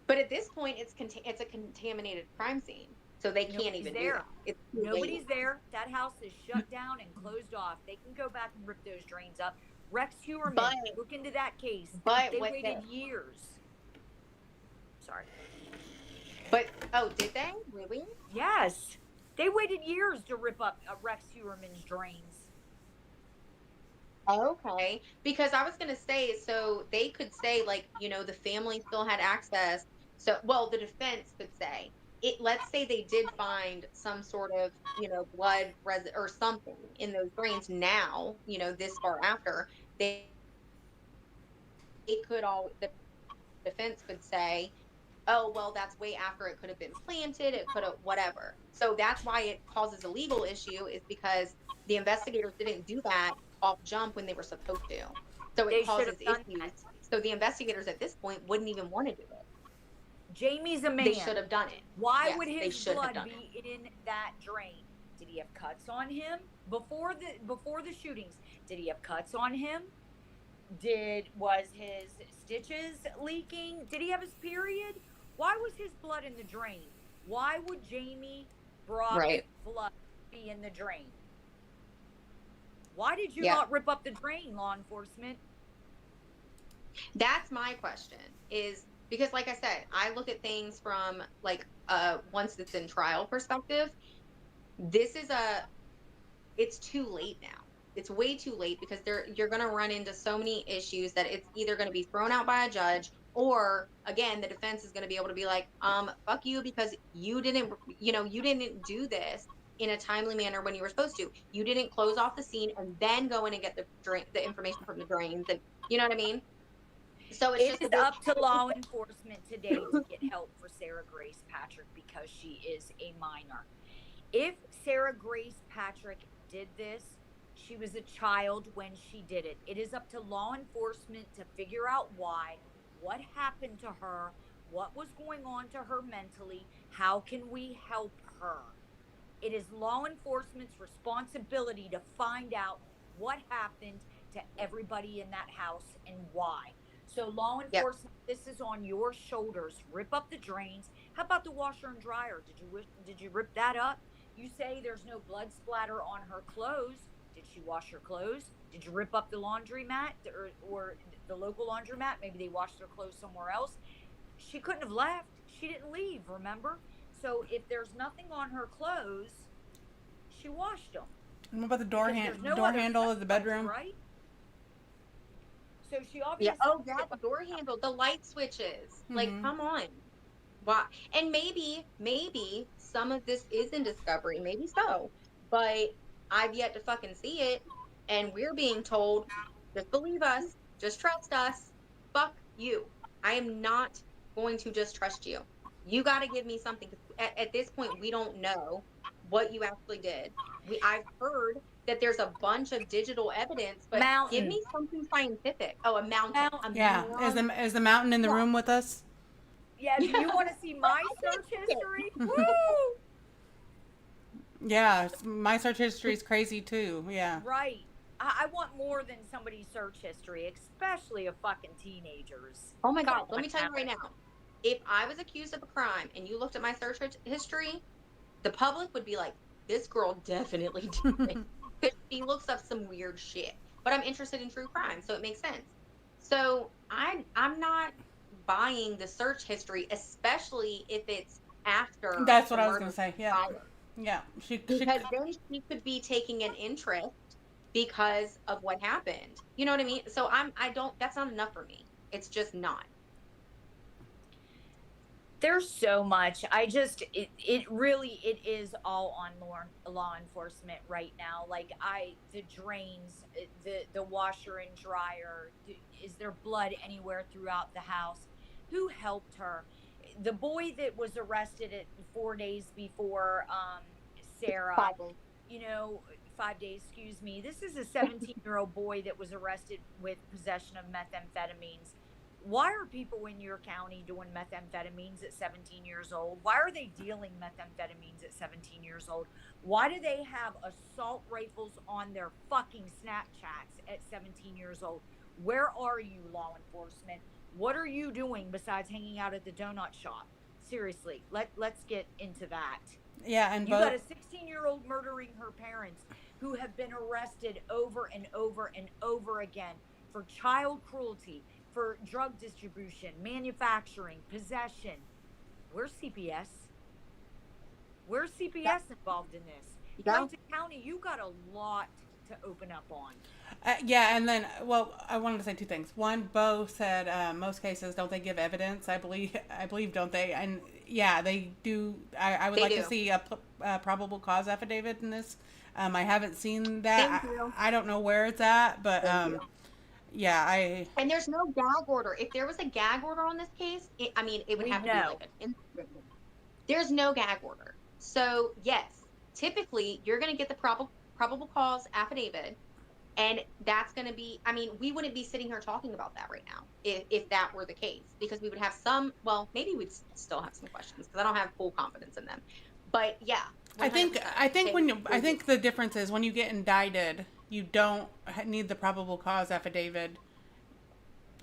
But at this point, it's a contaminated crime scene, so they can't Nobody's even do there. that. It's too Nobody's late. there. That house is shut down and closed off. They can go back and rip those drains up. Rex Heuerman, But look into that case. but They what waited the years. Sorry. but oh, did they really? Yes. They waited years to rip up Rex Heuerman's drains. Okay, because I was gonna say, so they could say like, you know, the family still had access. So, well, the defense could say it. Let's say they did find some sort of, you know, blood or something in those drains. Now, you know, this far after they could all the defense could say, oh, well, that's way after it could have been planted, it could have whatever. So that's why it causes a legal issue, is because the investigators didn't do that off jump when they were supposed to. So They it should causes have done issues. that. So the investigators at this point wouldn't even want to do it. Jamie's a man. They should have done it. Why Yes, would they his should have blood done be in that drain? Did he have cuts on him before the shootings? Did he have cuts on him? Was his stitches leaking? Did he have his period? Why was his blood in the drain? Why would Jamie Brock's Right. blood be in the drain? Why did you Yeah. not rip up the drain, law enforcement? That's my question, is because like I said, I look at things from like once it's in trial perspective. This is it's too late now. It's way too late because you're going to run into so many issues that it's either going to be thrown out by a judge, or again, the defense is going to be able to be like, fuck you, because you didn't do this in a timely manner when you were supposed to. You didn't close off the scene and then go in and get the information from the drains, and you know what I mean? So it's It just is up to law enforcement today to get help for Sarah Grace Patrick because she is a minor. If Sarah Grace Patrick did this, she was a child when she did it. It is up to law enforcement to figure out why, what happened to her, what was going on to her mentally, how can we help her? It is law enforcement's responsibility to find out what happened to everybody in that house and why. So law enforcement, This is on your shoulders. Rip up the drains. How about the washer and dryer? Did you rip that up? You say there's no blood splatter on her clothes. Did she wash her clothes? Did you rip up the laundromat or the local laundromat? Maybe they washed their clothes somewhere else. She couldn't have left. She didn't leave, remember? So if there's nothing on her clothes, she washed them. And what about the door No handle of the bedroom? Right? So she obviously... Yeah. Oh, yeah, the door handle, the light switches. Like, come on. Why? And maybe some of this is in discovery, maybe so, but I've yet to fucking see it. And we're being told, just believe us, just trust us. Fuck you. I am not going to just trust you. You got to give me something. At this point, we don't know what you actually did. I've heard that there's a bunch of digital evidence, but give Mountain. me something scientific. Oh, a mountain. A Yeah. mountain. Is the mountain in the Yeah. room with us? Yeah, do you want to see my search history? Woo! Yeah, my search history is crazy too. Yeah. Right. I want more than somebody's search history, especially of fucking teenagers. Oh my Come God, let me tell you on right now. If I was accused of a crime and you looked at my search history, the public would be like, this girl definitely did it. 'Cause she looks up some weird shit. But I'm interested in true crime, so it makes sense. So I'm not buying the search history, especially if it's after That's what the I was going murder to say. Yeah. trial. Yeah. Because then she could be taking an interest because of what happened. You know what I mean? So I don't, that's not enough for me. It's just not. There's so much. It really, it is all on law enforcement right now. Like the drains, the washer and dryer, is there blood anywhere throughout the house? Who helped her? The boy that was arrested at 4 days before, Sarah, Bible. 5 days, excuse me. This is a 17-year-old boy that was arrested with possession of methamphetamines. Why are people in your county doing methamphetamines at 17 years old? Why are they dealing methamphetamines at 17 years old? Why do they have assault rifles on their fucking Snapchats at 17 years old? Where are you, law enforcement? What are you doing besides hanging out at the donut shop? Seriously, let's get into that. Yeah, and you got a 16-year-old murdering her parents who have been arrested over and over and over again for child cruelty, for drug distribution, manufacturing, possession. Where's CPS? Where's CPS involved in this? Clayton County, you got a lot to open up on. Yeah, and then, well, I wanted to say two things. One, Bo said most cases don't they give evidence? I believe, don't they? And yeah, they do. I would like to see a probable cause affidavit in this. I haven't seen that. Thank you. I don't know where it's at, but yeah, And there's no gag order. If there was a gag order on this case, it would have to be like an. There's no gag order. So yes, typically you're going to get the probable cause affidavit, and that's going to be. We wouldn't be sitting here talking about that right now if that were the case, because we would have some. Well, maybe we'd still have some questions because I don't have full confidence in them. But yeah, 100%. I think the difference is when you get indicted, you don't need the probable cause affidavit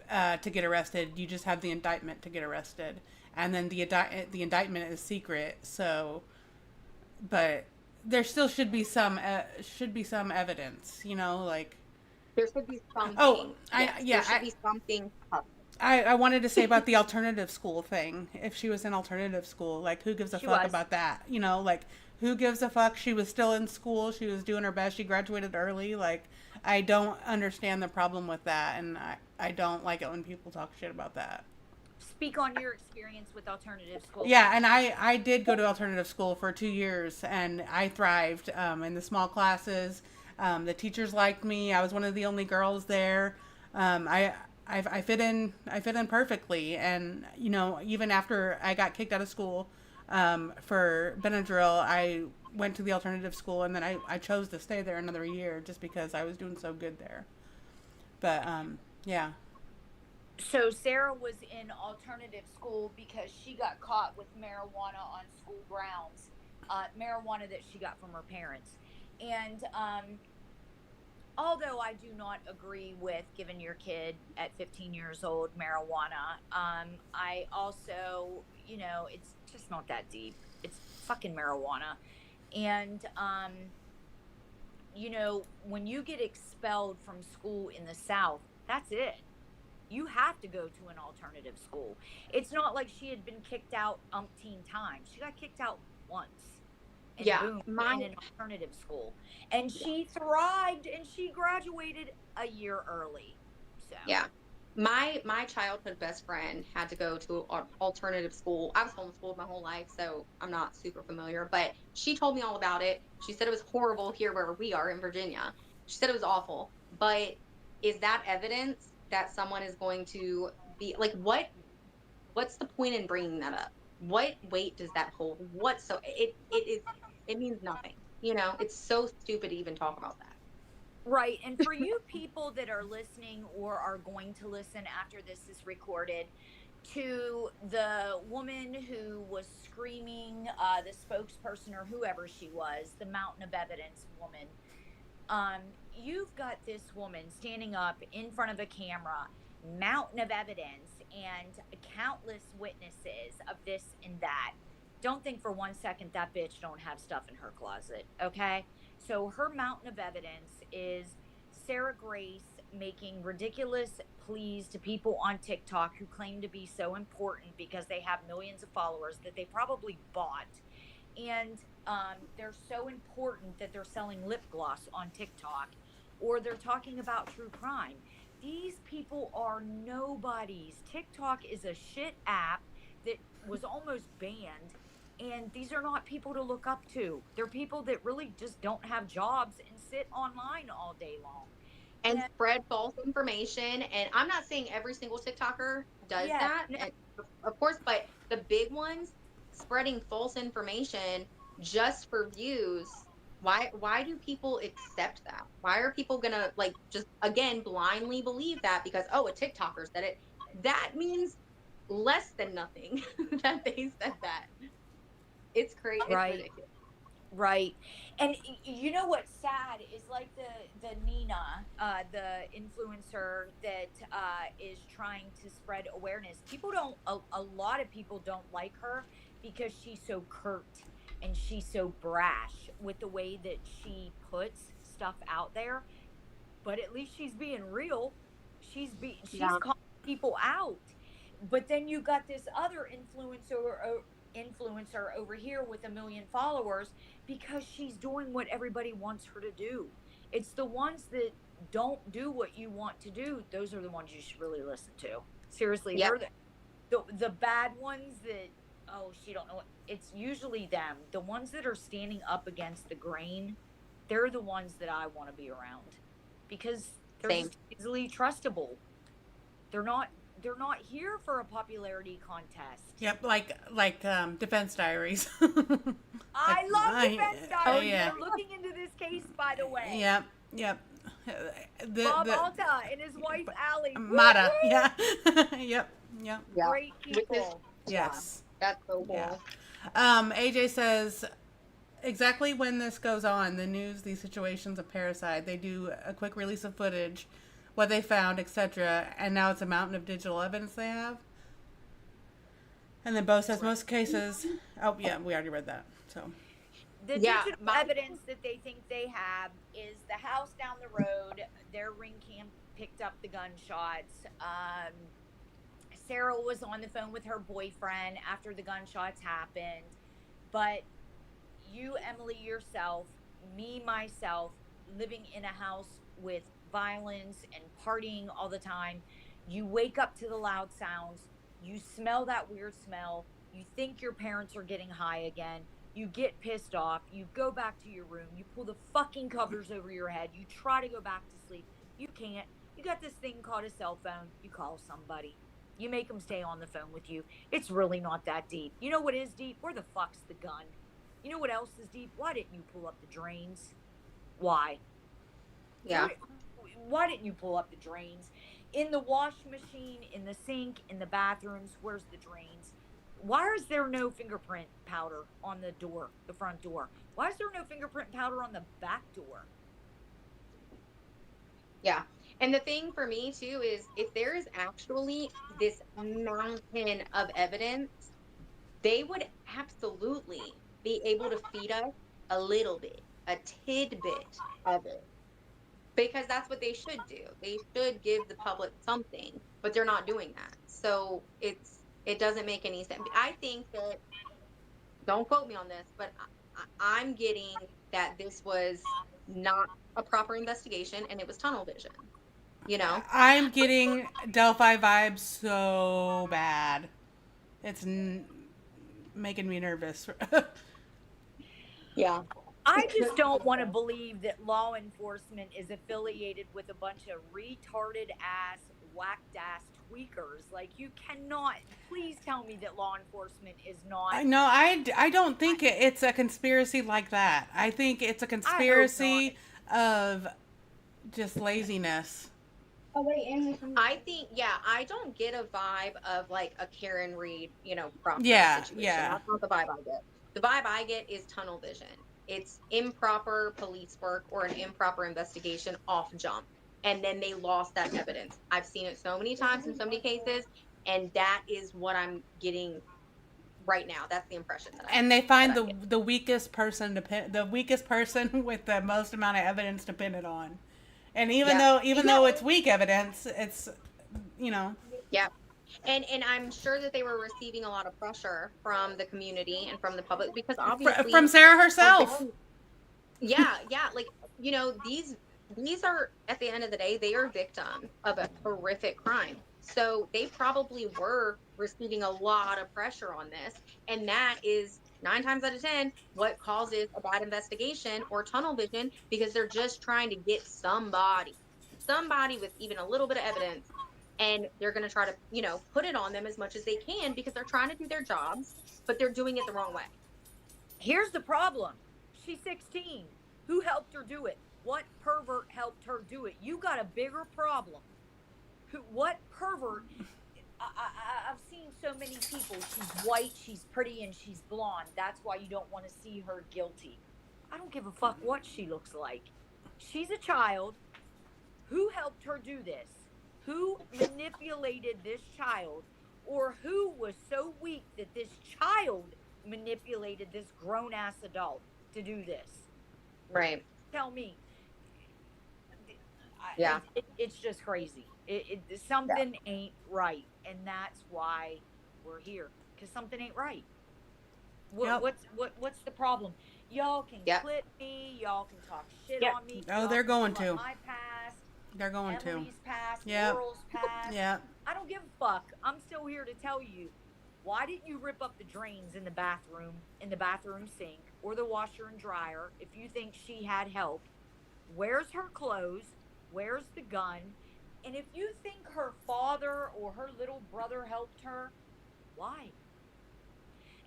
to get arrested. You just have the indictment to get arrested, and then the indictment is secret. So, but there still should be some evidence. Like there should be something. Oh, there should be something. I wanted to say about the alternative school thing. If she was in alternative school, like, who gives a fuck about that? Like, who gives a fuck? She was still in school. She was doing her best. She graduated early. Like, I don't understand the problem with that, and I don't like it when people talk shit about that. Speak on your experience with alternative school. Yeah, and I did go to alternative school for 2 years, and I thrived in the small classes. The teachers liked me. I was one of the only girls there. I fit in perfectly, and even after I got kicked out of school for Benadryl, I went to the alternative school, and then I chose to stay there another year just because I was doing so good there. But yeah. So Sarah was in alternative school because she got caught with marijuana on school grounds, marijuana that she got from her parents, and although I do not agree with giving your kid at 15 years old marijuana, I also, it's just not that deep. It's fucking marijuana. And, when you get expelled from school in the South, that's it. You have to go to an alternative school. It's not like she had been kicked out umpteen times. She got kicked out once. And boom, in an alternative school. And she thrived, and she graduated a year early. So yeah. My childhood best friend had to go to an alternative school. I was homeschooled my whole life, so I'm not super familiar, but she told me all about it. She said it was horrible here where we are in Virginia. She said it was awful. But is that evidence that someone is going to be like, what's the point in bringing that up? What weight does that hold? It means nothing. It's so stupid to even talk about that. Right. And for you people that are listening or are going to listen after this is recorded, to the woman who was screaming, the spokesperson or whoever she was, the mountain of evidence woman, you've got this woman standing up in front of a camera, mountain of evidence, and countless witnesses of this and that. Don't think for 1 second that bitch don't have stuff in her closet, okay? So her mountain of evidence is Sarah Grace making ridiculous pleas to people on TikTok who claim to be so important because they have millions of followers that they probably bought. And they're so important that they're selling lip gloss on TikTok, or they're talking about true crime. These people are nobodies. TikTok is a shit app that was almost banned. And these are not people to look up to. They're people that really just don't have jobs and sit online all day long. And spread false information. And I'm not saying every single TikToker does Yeah, that, no, and of course, but the big ones spreading false information just for views. Why do people accept that? Why are people gonna like just again blindly believe that because a TikToker said it? That means less than nothing that they said that. It's crazy. It's right. ridiculous. Right. And you know what's sad is like the Nina, the influencer that is trying to spread awareness. People don't a lot of people don't like her because she's so curt and she's so brash with the way that she puts stuff out there. But at least she's being real. She's Yeah. calling people out. But then you got this other influencer over here with 1 million followers because she's doing what everybody wants her to do. It's the ones that don't do what you want to do. Those are the ones you should really listen to. Seriously, Yep. they're the bad ones that, oh, she don't know what, it's usually them. The ones that are standing up against the grain, they're the ones that I want to be around because they're Same. just easily trustable. They're not they're not here for a popularity contest. Yep, like Defense Diaries. I love Defense Diaries. Yeah. They're looking into this case, by the way. Yep, yep. Bob Alta and his wife Allie. Mata, Woo-hoo! yeah. Yep, yep. Yeah. Great people. Yes. That's so cool. Yeah. AJ says, exactly when this goes on, the news, these situations of parricide, they do a quick release of footage, what they found, etc. And now it's a mountain of digital evidence they have. And then Bo says most cases. Oh yeah, we already read that. So. The digital evidence that they think they have is the house down the road. Their ring cam picked up the gunshots. Sarah was on the phone with her boyfriend after the gunshots happened. But you, Emily, yourself, me, myself, living in a house with violence and partying all the time, you wake up to the loud sounds. You smell that weird smell. You think your parents are getting high again. You get pissed off. You go back to your room. You pull the fucking covers over your head. You try to go back to sleep. You can't. You got this thing called a cell phone. You call somebody. You make them stay on the phone with you. It's really not that deep. You know what is deep? Where the fuck's the gun? You know what else is deep? Why didn't you pull up the drains? Why? Yeah. Why didn't you pull up the drains? In the wash machine, in the sink, in the bathrooms, where's the drains? Why is there no fingerprint powder on the door, the front door? Why is there no fingerprint powder on the back door? Yeah. And the thing for me too is if there is actually this mountain of evidence, they would absolutely be able to feed us a little bit, a tidbit of it. Because that's what they should do. They should give the public something, but they're not doing that. So it doesn't make any sense. I think that, don't quote me on this, but I'm getting that this was not a proper investigation and it was tunnel vision. you know? I'm getting Delphi vibes so bad. It's making me nervous. Yeah. I just don't want to believe that law enforcement is affiliated with a bunch of retarded ass, whacked ass tweakers. Like, you cannot, please tell me that law enforcement is not. No, I don't think it's a conspiracy like that. I think it's a I hope not. conspiracy of just laziness. I think, yeah, I don't get a vibe of like a Karen Reed, you know, process Yeah, situation. yeah. That's not the vibe I get. The vibe I get is tunnel vision. It's improper police work or an improper investigation off jump. And then they lost that evidence. I've seen it so many times in so many cases. And that is what I'm getting right now. That's the impression that And they find that I'm getting. the weakest person the weakest person with the most amount of evidence to pin it on. And even though it's weak evidence, it's Yeah. And I'm sure that they were receiving a lot of pressure from the community and from the public because obviously from Sarah herself. yeah, like, you know, these are, at the end of the day, they are victims of a horrific crime. So they probably were receiving a lot of pressure on this, and that is 9 times out of 10 what causes a bad investigation or tunnel vision, because they're just trying to get somebody with even a little bit of evidence, and they're going to try to, you know, put it on them as much as they can because they're trying to do their jobs, but they're doing it the wrong way. Here's the problem. She's 16. Who helped her do it? What pervert helped her do it? You got a bigger problem. What pervert? I've seen so many people. She's white, she's pretty, and she's blonde. That's why you don't want to see her guilty. I don't give a fuck what she looks like. She's a child. Who helped her do this? Who manipulated this child? Or who was so weak that this child manipulated this grown ass adult to do this? Right. Tell me. Yeah. It's just crazy. Something ain't right, and that's why we're here, because something ain't right. What's the problem? Y'all can clip me, y'all can talk shit on me. Oh, they're going to. My past, they're going Emily's to. past, Yep. Laurel's past. Yeah. I don't give a fuck. I'm still here to tell you, why didn't you rip up the drains in the bathroom sink, or the washer and dryer if you think she had help? Where's her clothes? Where's the gun? And if you think her father or her little brother helped her, why?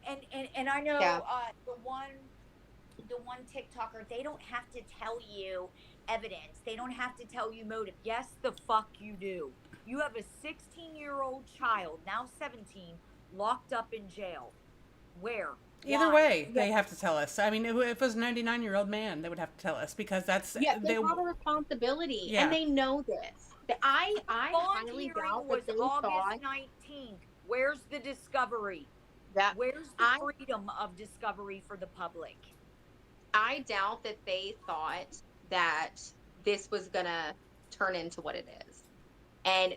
And I know the one TikToker, they don't have to tell you evidence. They don't have to tell you motive. Yes, the fuck you do. You have a 16-year-old child, now 17, locked up in jail. Where? Either way, they have to tell us. I mean, if it was a 99-year-old man, they would have to tell us, because that's they have a responsibility, and they know this. I highly doubt that they August 19th. Where's the discovery? Where's the freedom of discovery for the public? I doubt that they thought that this was gonna turn into what it is. And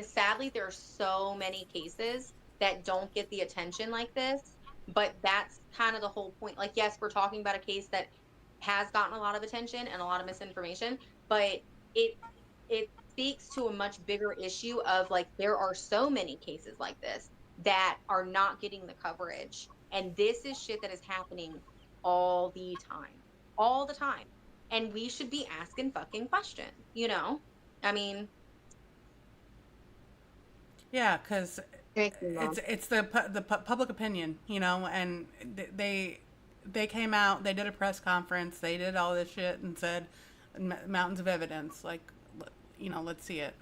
sadly, there are so many cases that don't get the attention like this. But that's kind of the whole point. Like, yes, we're talking about a case that has gotten a lot of attention and a lot of misinformation, but it speaks to a much bigger issue of, like, there are so many cases like this that are not getting the coverage. And this is shit that is happening all the time. And we should be asking fucking questions, you know? I mean, yeah, because it's the public opinion, you know, and they came out, they did a press conference, they did all this shit and said mountains of evidence, like, you know, let's see it.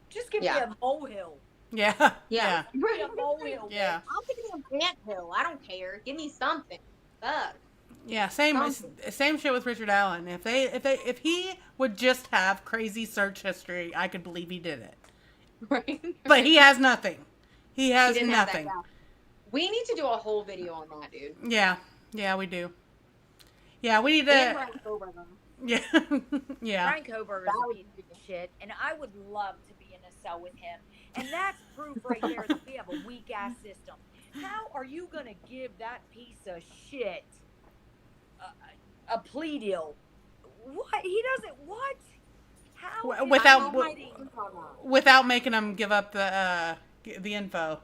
Just give me a molehill. Yeah. Give me a molehill. Yeah. I'll give me a anthill. I don't care. Give me something. Fuck. Yeah, same shit with Richard Allen. If he would just have crazy search history, I could believe he did it. Right. But he has nothing. He has nothing. We need to do a whole video on that, dude. Yeah, we do. Yeah, we need to. And Brian Kober, yeah. Brian Kober is a piece of shit, and I would love to be in a cell with him. And that's proof right there that we have a weak ass system. How are you gonna give that piece of shit a plea deal? What? He doesn't. What? How is without hiding? without making them give up the info.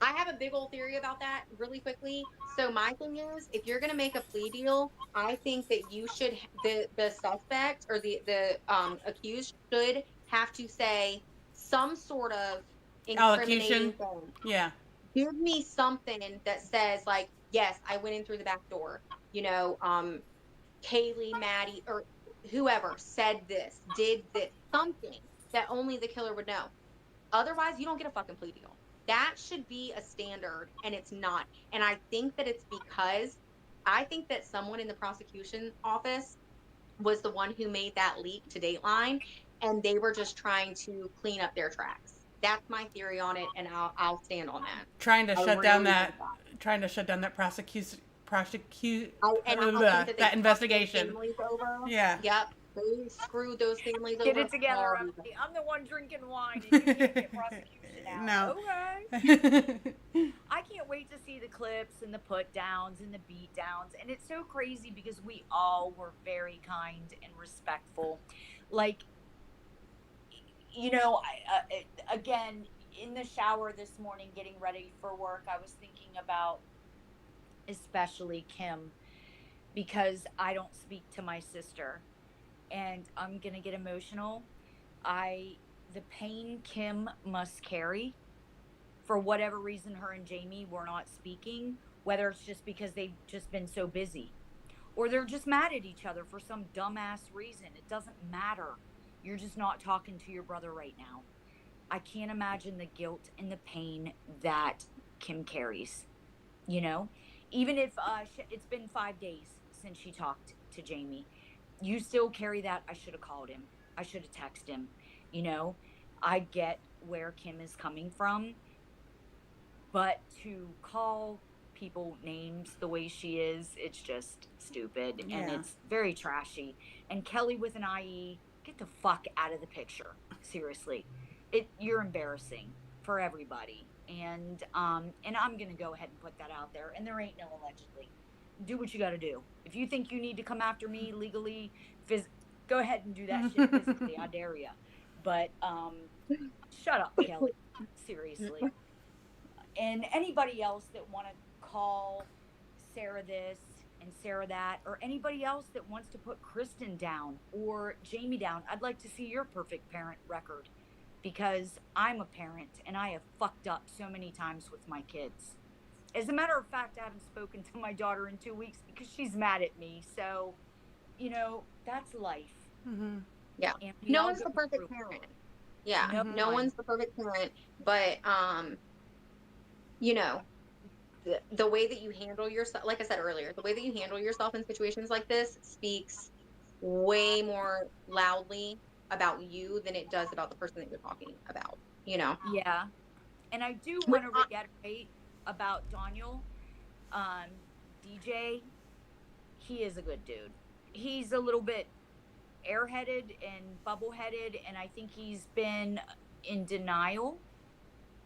I have a big old theory about that really quickly. So my thing is, if you're going to make a plea deal, I think that you should the suspect or the accused should have to say some sort of incriminating Allocution. thing. Yeah. Give me something that says like, yes, I went in through the back door. You know, Kaylee, Maddie, or whoever said this, did this, something that only the killer would know. Otherwise, you don't get a fucking plea deal. That should be a standard, and it's not. And I think that it's because I think that someone in the prosecution office was the one who made that leak to Dateline, and they were just trying to clean up their tracks. That's my theory on it, and I'll stand on that. Trying to I shut down really that. think that. Trying to shut down that I think that that investigation. Families over. Yeah. Yep. They screwed those families Get over. it together, hard. Emily. I'm the one drinking wine, and you can't get prosecution out. No. Okay. I can't wait to see the clips and the put downs and the beat downs. And it's so crazy because we all were very kind and respectful. Like, you know, again, in the shower this morning, getting ready for work, I was thinking about especially Kim, because I don't speak to my sister. And I'm going to get emotional. The pain Kim must carry, for whatever reason, her and Jamie were not speaking, whether it's just because they've just been so busy or they're just mad at each other for some dumbass reason. It doesn't matter. You're just not talking to your brother right now. I can't imagine the guilt and the pain that Kim carries, you know, even if it's been 5 days since she talked to Jamie. You still carry that. I should have called him. I should have texted him. You know, I get where Kim is coming from, but to call people names the way she is, it's just stupid. Yeah. And it's very trashy. And Kelly with an IE, get the fuck out of the picture. Seriously. You're embarrassing for everybody. And I'm going to go ahead and put that out there. And there ain't no allegedly. Do what you got to do. If you think you need to come after me legally, go ahead and do that shit physically. I dare you. But shut up, Kelly. Seriously. And anybody else that want to call Sarah this and Sarah that, or anybody else that wants to put Kristen down or Jamie down, I'd like to see your perfect parent record, because I'm a parent and I have fucked up so many times with my kids. As a matter of fact, I haven't spoken to my daughter in 2 weeks because she's mad at me. So, you know, that's life. Mm-hmm. Yeah. No one's the perfect parent. Yeah. Mm-hmm. No one's the perfect parent. But, you know, the way that you handle yourself, like I said earlier, the way that you handle yourself in situations like this speaks way more loudly about you than it does about the person that you're talking about, you know? Yeah. And I do want to reiterate about Daniel, DJ. He is a good dude. He's a little bit airheaded and bubble-headed, and I think he's been in denial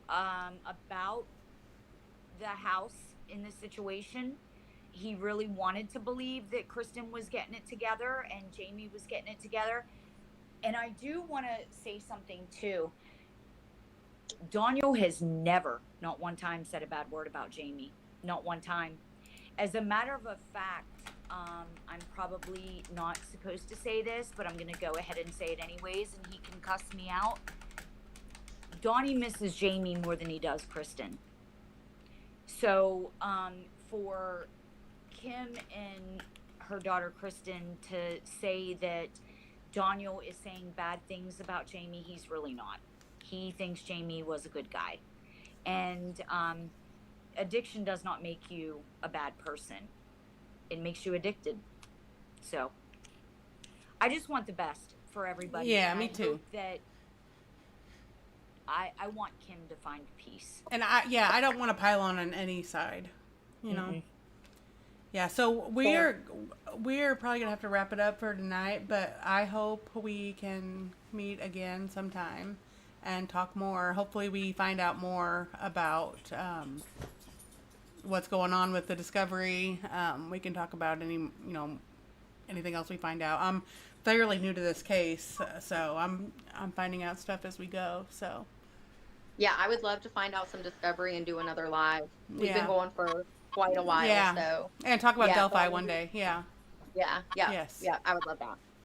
about the house in this situation. He really wanted to believe that Kristen was getting it together and Jamie was getting it together. And I do want to say something too. Daniel has never, not one time, said a bad word about Jamie. Not one time. As a matter of fact, I'm probably not supposed to say this, but I'm going to go ahead and say it anyways, and he can cuss me out. Donnie misses Jamie more than he does Kristen. So for Kim and her daughter Kristen to say that Daniel is saying bad things about Jamie, he's really not. He thinks Jamie was a good guy. And addiction does not make you a bad person. It makes you addicted. So I just want the best for everybody. Yeah, and me I too. hope that I want Kim to find peace. And I don't want to pile on any side, you know. Yeah, so we're probably gonna have to wrap it up for tonight, but I hope we can meet again sometime and talk more. Hopefully we find out more about what's going on with the discovery. We can talk about any, anything else we find out. I'm fairly new to this case, so I'm finding out stuff as we go. So Yeah, I would love to find out some discovery and do another live. We've Yeah. been going for quite a while, Yeah. so and talk about Yeah, Delphi so- one day. Yeah. yeah, Yes. I would love that.